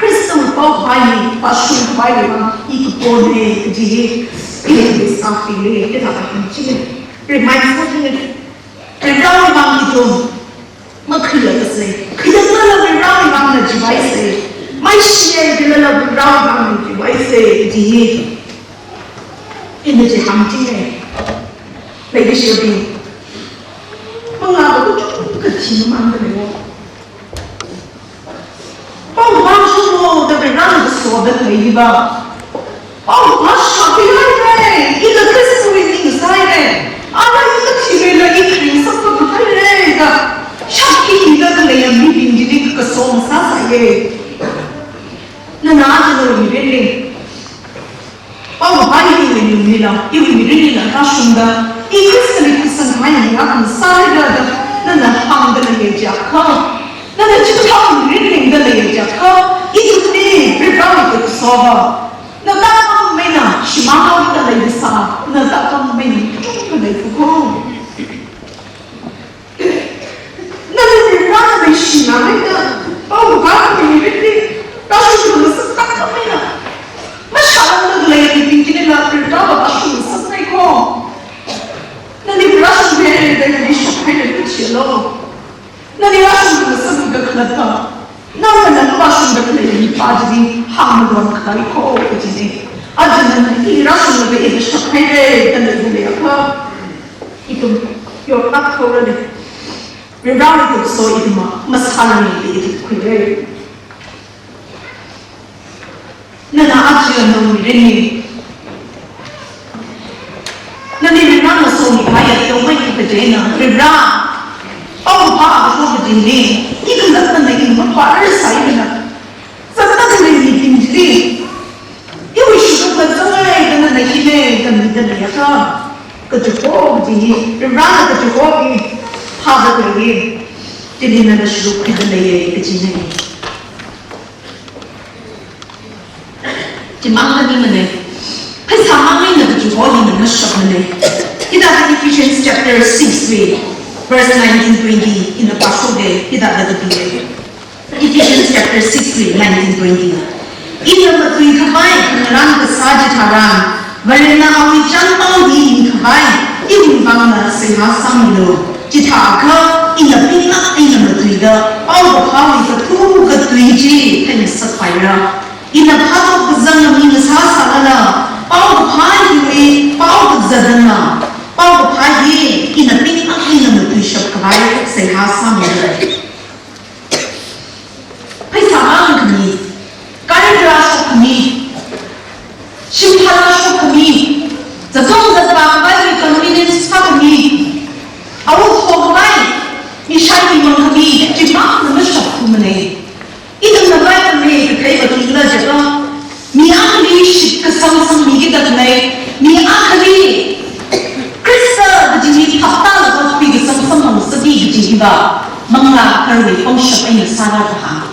Kristen po pai passion pai ma ikpone ji ke safile ke ta chi remind something remind bang itu ma khila se khila la remind bang na ji bai se mai share de la remind bang ji bai se ji in ji ham ji ne bai de shi bi ma la ko ka chi ma de ne哦，我说的被让说的可以吧？哦，我说的嘞，一个可是为竞赛嘞，啊，那一个体育了，一个什么不对嘞个，啥体育的嘞，没凭的那个说啥啥耶？那哪知道你这嘞？哦，我把你给你了，因为你这里他说的，一个是那个什么呀，很赛的，那行的那个家伙。那就靠你人的那个靠，一直呢，别让你给说吧。那大方面呢，是蛮好的那个啥，那大方面中的那个空。那你让他们是哪那个？我把你人的，到时候是大方面的，那啥那个来，你今天那别让我把手是那个，那你不让手别人你手还人不起喽。那你要是不是个可能，那我能把什么可以把这个行业可以考虑进去，而且呢，你让什么个一个小孩的那个那个，一种有那口了的，别让你说一个嘛，没啥人的一个亏的，那哪去了弄人呢？那你让我说你还要多问一个这呢，别让。哦，爸，我说不进去，一个人的那个我把二塞的呢，怎么那个人你进去？因为是个真爱的那些呢，跟你的那个，就过不进去，让那个就过去，怕的那个，这里那个是个的那个进去，就忙的你们呢，还常忙的那个就过去那么说的呢，你打开 Ephesians chapter 6 verse 19-20 in the Pastor Day, kita ada tu Ephesians chapter 6, 19-20. Ina matui kabai pengeran kesaja tarang, berena awi jantau di kabai, ini bangna sehasam lo. Jika agak ina pinak ina matui da, au kawi ketu ketui je kena sepaira. Ina patok kezang ina sasala, au kai we, au kezadana. Pau pagi ina pini ina mutu shakrai sehasa mele. Hai sama kami, kari rasa kami, simpala rasa kami, jadong jadang kami convenience kami, awak kami, misal kami kami, cuma nama shakku mana. Itu nama kami kerja betul jadong, miakli kesam kita kami, miakli Krista begini fakta lepas pergi sama-sama sedih begini ba mengelak kerja fungsi ini salah dah.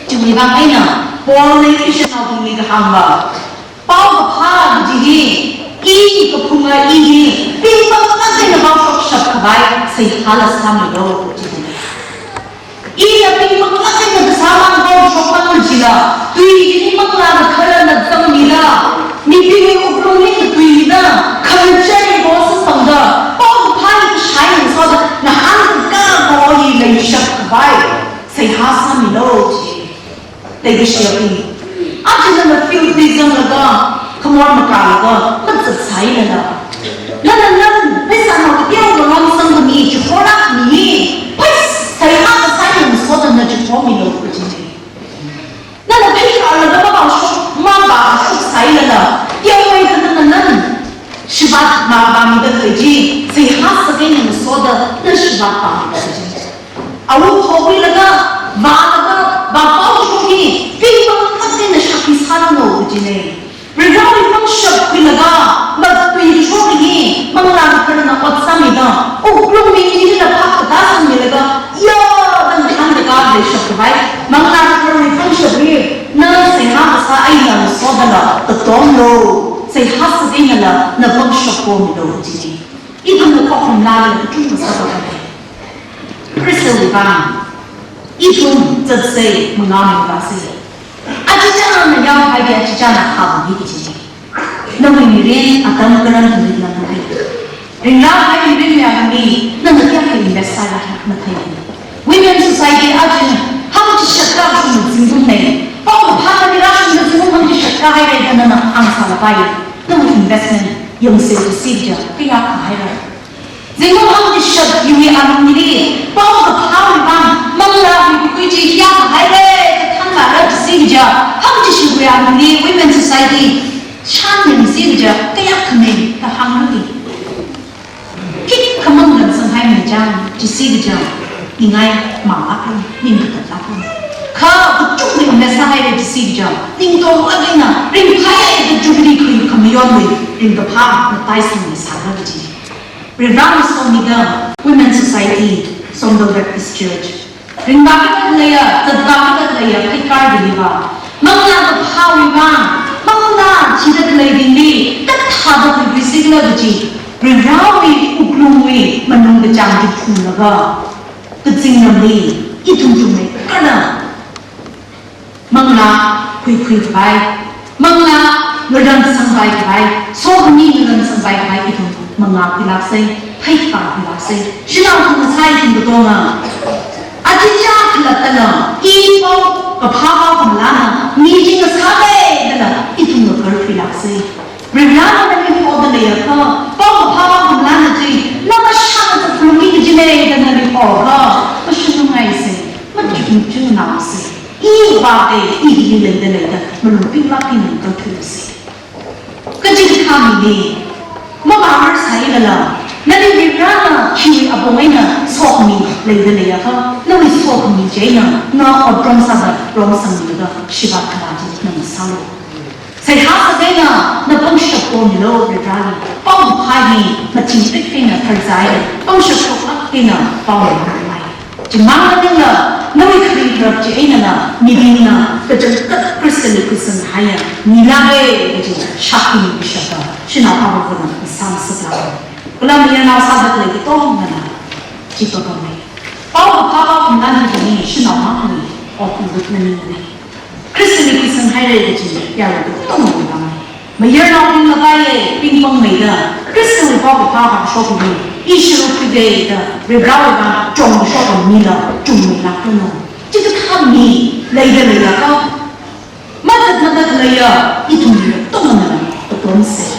Cuma bang ini, boleh Krista begini dah ba. Pau apa begini, ini kepunga ini, tiba mana yang bau fungsi kebaik sehalas kami dulu begini. Ini tiba mana yang bersama bau fungsi jila, tu ini mengelak kerana semila, mimpi Ukhrul ni tu ini kerja Somdal, oh pai Shaiza soda, na hang ka boi lei shak bai, sei hasa miloji, lei shiapi. Aja na feel tisam laga, kamor makalaga, matzat sai laga. Nan, pesa na tiaw ngam sang ni chhorak ni, pes sei hasa sai na soda na chho milo kujini. Nan pesa laga ba shok ma ba shok sai laga, tiaw wei nan. 18把米的飞机，最哈斯给你们说的那18把米的飞机，啊，我跑回那个把包出去，并不那边的沙皮沙的呢，我今天，然后你放什 say hasadina la na bang shoppo do ji even the coffin la la tu sa ba crystal bang even that say mangam ba say aji jana na yaw hai ya aji jana ha ni ji na mi rin atam karan ni la na rin la hai rin ya ni na na ya ke invest la na thai women society aji how to shut up from the Pau phá cái đó chúng ta cũng không chỉ shut cái này nên là ăn sao là bay nó một investment dùng sự xin cho cái áp phải rồi nhưng mà không chỉ shut như vậy ăn như đi Pau cái phá cái băng mong là vì cái gì áp phải đấy thằng là đó xin cho không chỉ shut cái ăn như đi women society chan mình xin cho cái áp cái này cái hàng nó đi cái không mong lần sang hai mình trang chỉ xin cho nhưng ai mà áp luôn nhưng được áp luôn khá một chút mình là sai để xin cho nhưng tôi ở đây nè riêng phải cái chút đi khơi không có gì riêng cái phá là tai sinh là sao đó chứ riêng ra số mình đó women society Somdal Baptist Church riêng ba cái này à tất cả cái này à cái cái gì vậy mong là cái phá vi vang mong là chỉ là cái gì đi tất cả đều phải xin là chứ riêng ra vì Ukhrul vì mình không được trang bị phun là cái cái gì làm đi ít thùng thùng này cái nào mong là khui vai mong là người dân sang vai số người dân sang vai cái thùng mong là khui lạc xây hay cả khui lạc xây chỉ là không sai thì được đâu mà à chỉ cha là tên là y bao cái phá bao không là ni chỉ là sao đấy đó là ít thùng người khui lạc xây rồi là nó bị phô đến đây cơ bao cái phá bao không là gì nó mà sang cái phô cái gì này đó là bị phô cơ nó không ngày xây nó chỉ nào xây ý bảo để ý lên đây là mình biết lắm thì mình có thứ gì cái gì khác mình đi mà bảo sai là nên đi ra là khi ở bên này sọc mình lên đây là không nó bị sọc mình chơi nó ở trong sao mình đó chỉ bảo cái gì nó sao sai hát cái này nó không sọc con nhiều rồi ra đi bao hai mà chỉ biết cái này thời gian không sọc cái này bao ngày chỉ mang cái là nó bị khơi được chỉ anh là nhìn là cái chân tất Christian hay à nhìn là cái gì shocking cái gì đó chỉ nào bao giờ nó sáng sớm là cái là mình nào sáng sớm cái to mà là chỉ có cái này bao không là cái gì chỉ nào mà cái ở khu vực mình này Christian hay là cái gì ya là cái to mà giờ nào mình là cái ping pong này đó Christian bao học số cái ý sự cái gì đó về bảo là trồng số cái gì là trồng mình là cái nào chỉ có tham nhị lấy ra không mà thật lấy ít thùng tốt hơn là tốn xe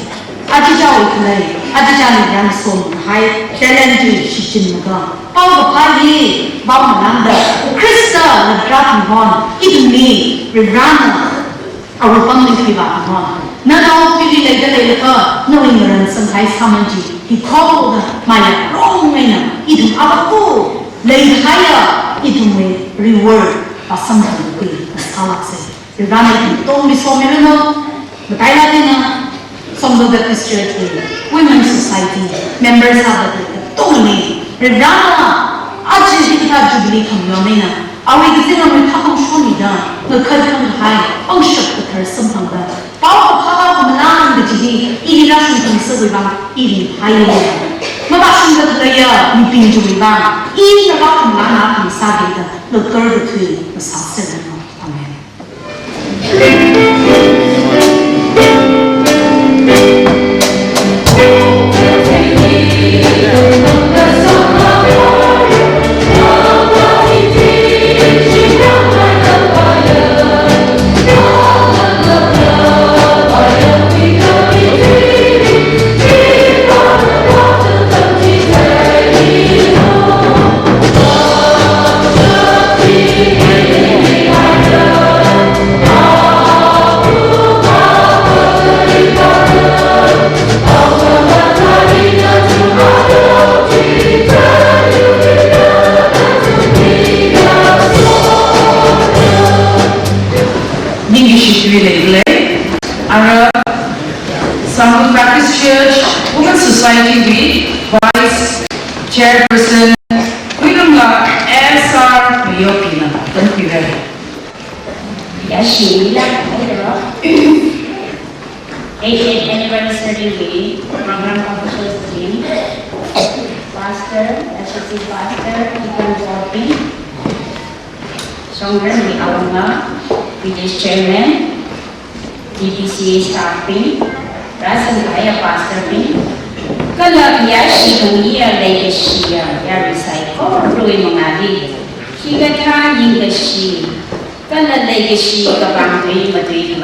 à chỉ cho cái này à chỉ cho mình làm sống hay talent chỉ xin mà có bao cái phải gì bao mà làm được Krista là drop ngon ít thùng đi rồi run ở trong mình thì bảo ngon nó đâu khi lấy ra có nó người dân sinh thái sao mình chỉ thì khó mà là wrong này nè ít thùng áo cô lấy hay à ít thùng reward và xong rồi quỳ sao lại thế rồi ra này tôi đi xong rồi nó mà cái là thế nào Somdal Baptist Church Women Society members of the tôi này rồi ra à chỉ thì ta chụp đi không nhau này nè à vì cái gì mà mình không show mình đó người khơi không hay ông sắp được thời sinh thằng đó bao bao không làm được gì ý ra sinh thằng sơ với bạn ý hay mà bác sinh được đây à mình pin cho mình bạn ý là bác không làm thì sao vậy đó được cơ được thuyền và sáng sớm nó amen Somdal Baptist Church Women's Society Week Vice Chairperson William S.R. Yokina. Thank you very much. Dạ sĩ là phải được 88th anniversary week, program officials team, Pastor, Associate Pastor, Thotrin, Somdal, the Awanga, Village Chairman, DPCA staff team, Rasan Kaya Pastor team, Kala Yashi Kuya Legacy, Yarisai, Rui Mongadi, Higata Yingashi, Kala Legacy, Kabangui, Madrid,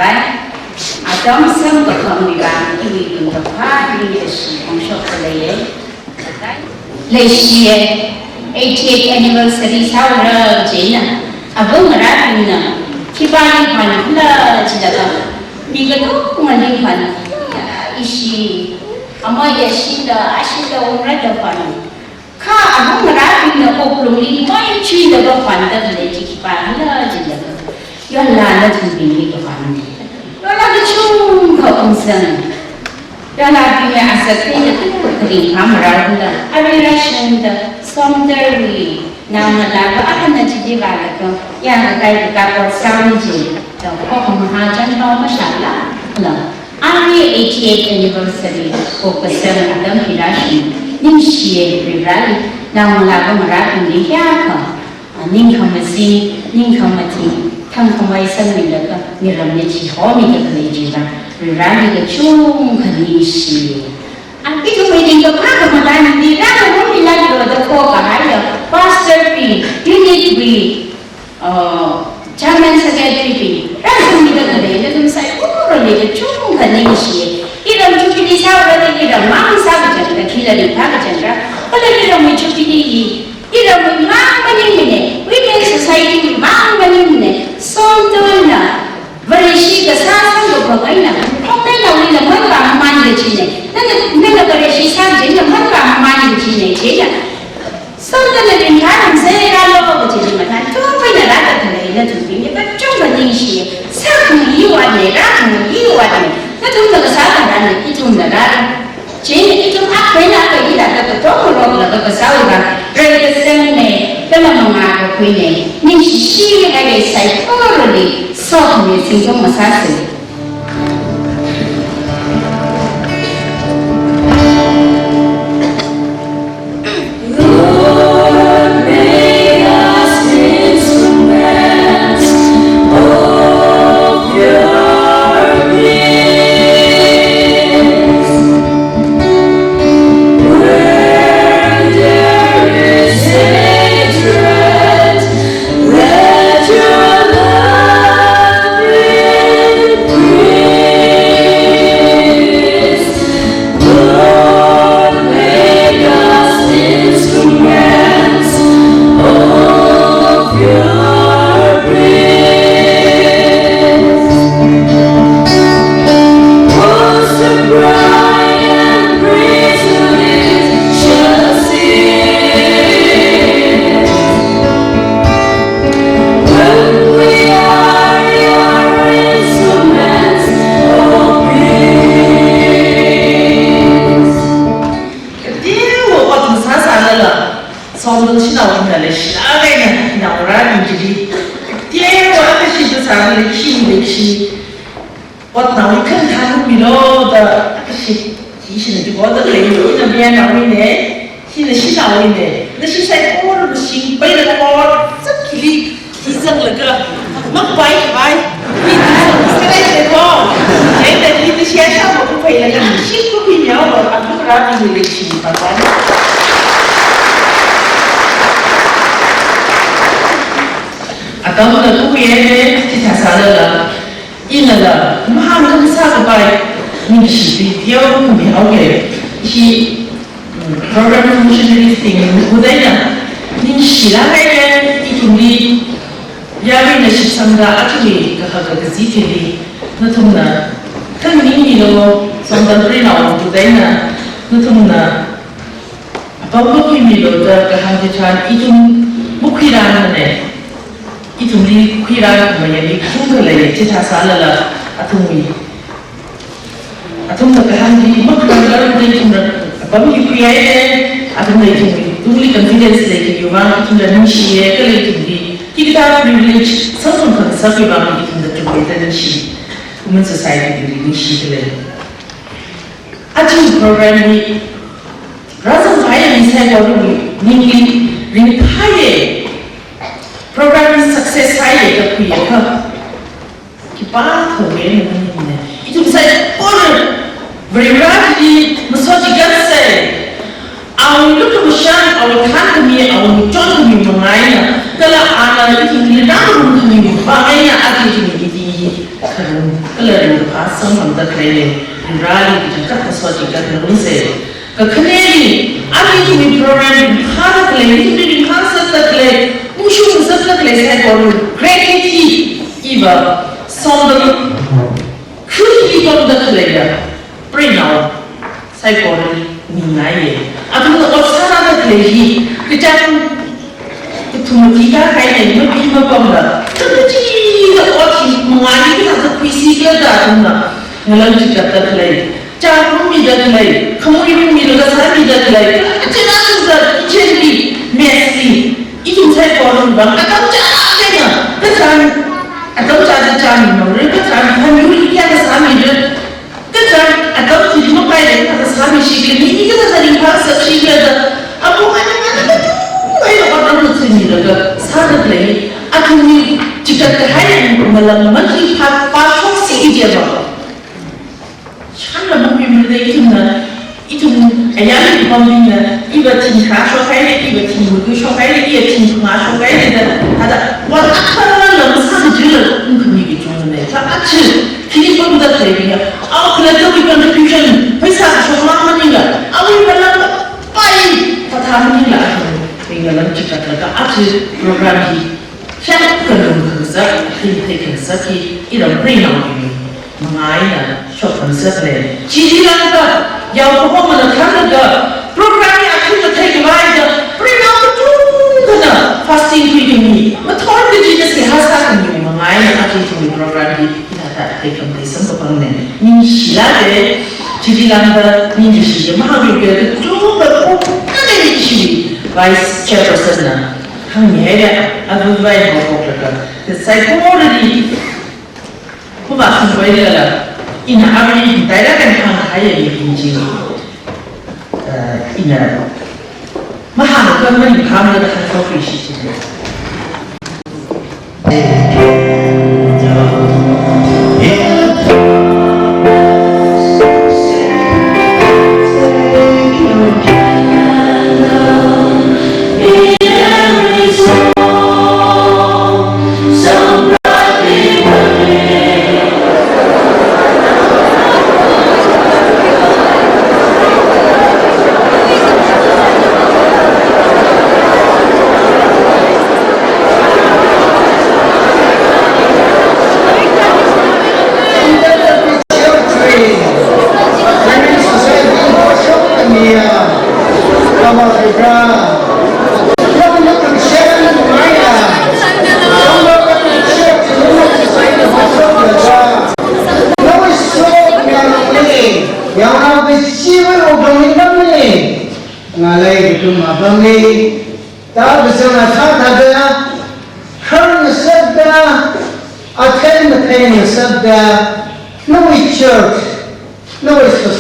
Adam Sam Kamiban, Iwi in the party, Legacy, on Shop Legacy, 80th anniversary, Saura Jena, Abung Rapina, Kibani Panula, Chidaka, Bigatu, Manipan, Ishi, Amaya Shinda, Ashida, Umrada Pan. Ka Abung Rapina, Okluli, my tree the Panda, Lady Panula, Chidaka. Your land has been the family. Yola the Chum Copenson. Yola be as a thing, Khamrang, I relation the Somdal. Now, Nalaga, I can let you develop young guy the Gabor Samiji, the Hokumahajan Mashala. Only 88th anniversary of 7 Adam Hirashi, Nimshi, Rally, now Malaga Marakan Yaka, and Ninkamasi, Ninkamati, Tankamaisan Milaka, Miramichi, Homi, the Legion, Rally the Chum Kanishi. And people waiting the pack of Madame, the rather would be like the Coca higher, Pastor P, Unit B, Chairman Secretary P, Ransom Middle let them say, oh, related to Kanishi. Either to be decided, either Mamma Savage, the killer in Pagagenda, or the little with Chupidi, either with Mamma Nimine, Women's Society with Mamma Nimine, Somdal, very she the San of Pagana, Pagana with the Manga Managine. Never she sang in the Manga Managine. Something that in time say, I love it in my time. Don't bring a lot of the to be, but Jumanishi. Certainly you are the rat, you are the Saturn and it on the rat. Jane, it will up when I get at the top of the Saga, ready the same name, the Mamma Queen. Nishi had a sight thoroughly, softness in your assassin. What now? You can't have below the she should go the lady in the piano in there. She now in there. Then she said, oh, the she by the board, so killy. He's a little not by. He said, oh, and then he shared some of the pay like she could be now, but I'm not running with the she. I don't know who it has in the Mohammed Sabai, she the young okay. She program missionary thing in Udaya. She like it can be Yavin Shamda actually the city, Natuna, Thanmiso, Somdal or Udaya, Natuna, Pablo Kimilo, the Handichan, eating Mukiran. Ituli Kira, Mayali, Kungale, Tita Salala, Atumi. Atum the Kahandi, Mokra, Babu created, Atum, duly confidence like you want to the Nishi, Kita privilege, some of the Sakibam in the Tibet and she, Women's Society, Nishi. Achi program ni rasa saya ni saya baru ni kaya program ni sukses saya tapi ya kita tahu ni itu saya order berarti masuk juga saya awak itu kemudian awak kan kami awak jual kami mengaina kalau anak itu ni dalam kami bagaimana akhir ini kalau yang pasang mandat lain rally kita masuk juga dalam saya kekenali akhir ini program khas lain itu di khas terkait musuh terkait saya baru creativity iba Somdal khusus itu terkait pernah saya baru ningai aku tu orang lagi kita ketemu kita kayak ni macam apa terjadi orang mengalami kita puisi kita na ngalang kita terlai cara kita terlai kemudian kita saya kita terlai cara kita jadi mesti itu saya baru bang atau caranya atau cara mereka cara kami yang kami atau cuma kayak kita sami sikit ini kita sering bahasa sikit ada apa mana ayo orang tu sini lega sangat lagi aku ni jika terhayal malam mati pasok sikit je bah cara mungkin mereka itu ayam itu pembina iba tingkah sokai iba tinggal sokai ia tinggal sokai ada buat apa lah sangat jelas mungkin begitu mana sangat kini pun dah terlihat. Awak kelihatan beri contribution, पैसा सोना Manila, awak dalam baik, kata mनीला. Tinggalan cakap lagi, aja program ini, saya kerana kerja, kita kerja ki, iram pernah ini, mengaina, sopan sekali. Jadi lagi, yang apa mana lagi, program ini aku tu take lagi, pernah betul kena fasting ini, betul jenis kehasilan ini, mengaina aja itu program ini. Take place of permanent. Ni sila de, jadi lamba ni jadi mahal juga. Tu berapa ni sih vice chairperson na. Kami ada abu vice berapa. Saya pun already, bukan sampai lah. Ina abang tidak akan hang kaya ni kunci. Ina mahal kan mana kami ada kopi sih.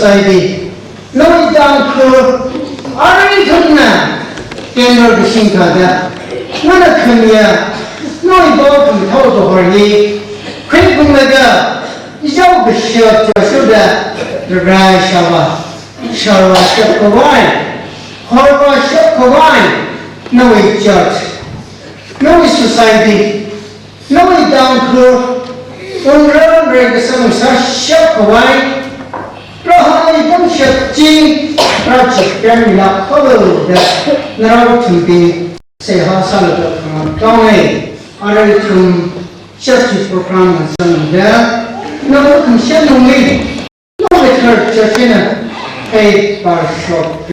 society, no down to already na general machine kada, mana kanya, no involved in total harmony, quick laga, ijaw bishop sudah berai shawa shop kawan, horror shop kawan, no church, no society, no down to unreal regasam sa shop kawan. Rahai pun syakci rajik dan nak kau dah narau tumpi sehasa lepas kau ni ada itu syakci program macam dah narau tumpi nungi nungi kerjanya shop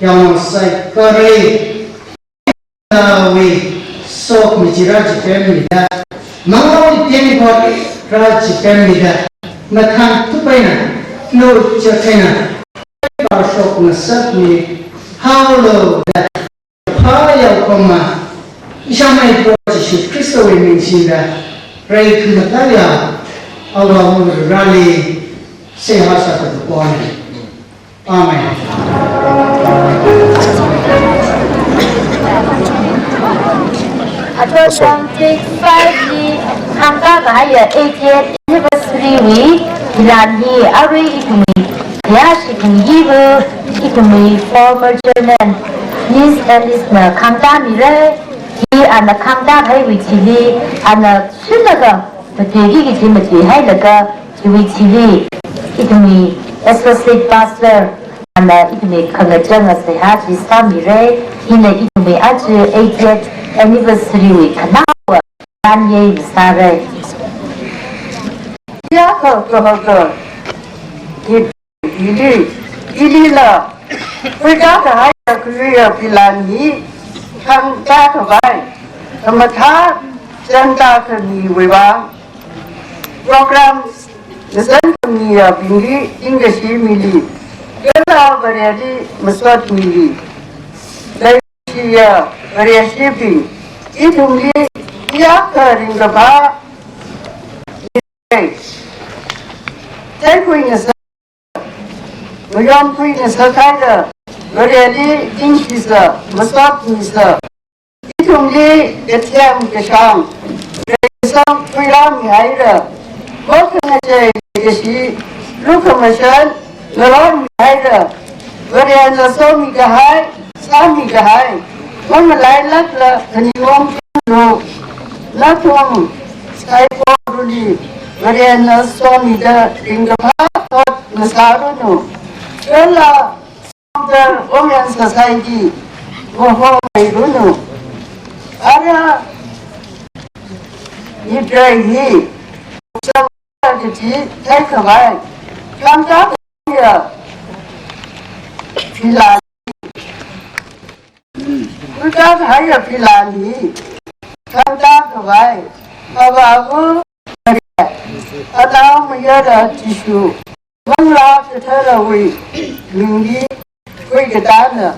yang saya kari nawi sok menjadi rajik dan mau dibuat rajik dan macam tu payah. No China our shop na suddenly how low that paya koma ishamai project Kristo iminsinda ray kumataya Allah rally sehasa to pone อาเมน Take 5 years, Khamrang Gaya 80th anniversary week, Ilani Ari Ikumi, Yashikun Yibu, Ikumi, former German, Miss and listener, Khamrang Mire, he and the Khamrang Highway TV, and the Shinaga, the Tegi Timothy Heilaga, TV, Ikumi, Associate Pastor, and Ikumi Kangajang as the Haji Samire, in the Ikumi Achi 80th anniversary week. Tanye Sare. Ya ko ili la. Kita dah ada kuliah pilani, kan dah terbaik. Kemudian janda kini wewang. Program desain kini binggi hingga mili. Kalau berada mesut mili. Dari dia berada ping. Itu mili. Ya kering lepas, saya punya William punya sekali, berada Inggrisnya, Mesir Mesir. Itu ni ketiam kesang, kesang William ada. Bukan aja kesi, luka macam William ada. Berada suami kahai, sami kahai. Mana lain lah, keniwam tu. Lakukan saya perlu berada suami dah tinggal pada Mesir tu. Kalau Somdal orang society, orang itu ada ini semua jadi saya kembali. Kami dia filani, kita hanya filani. Kami kembali. Abu ada menjadi tisu. Mana kita wi minggi wi kita na.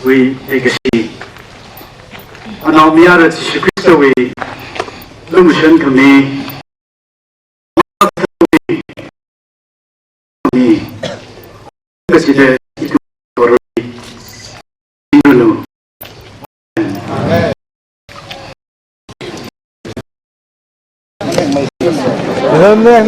We legacy. Now we are Jesus Christ we lumshen kami. Legacy de itu korui. Dulu. Amen.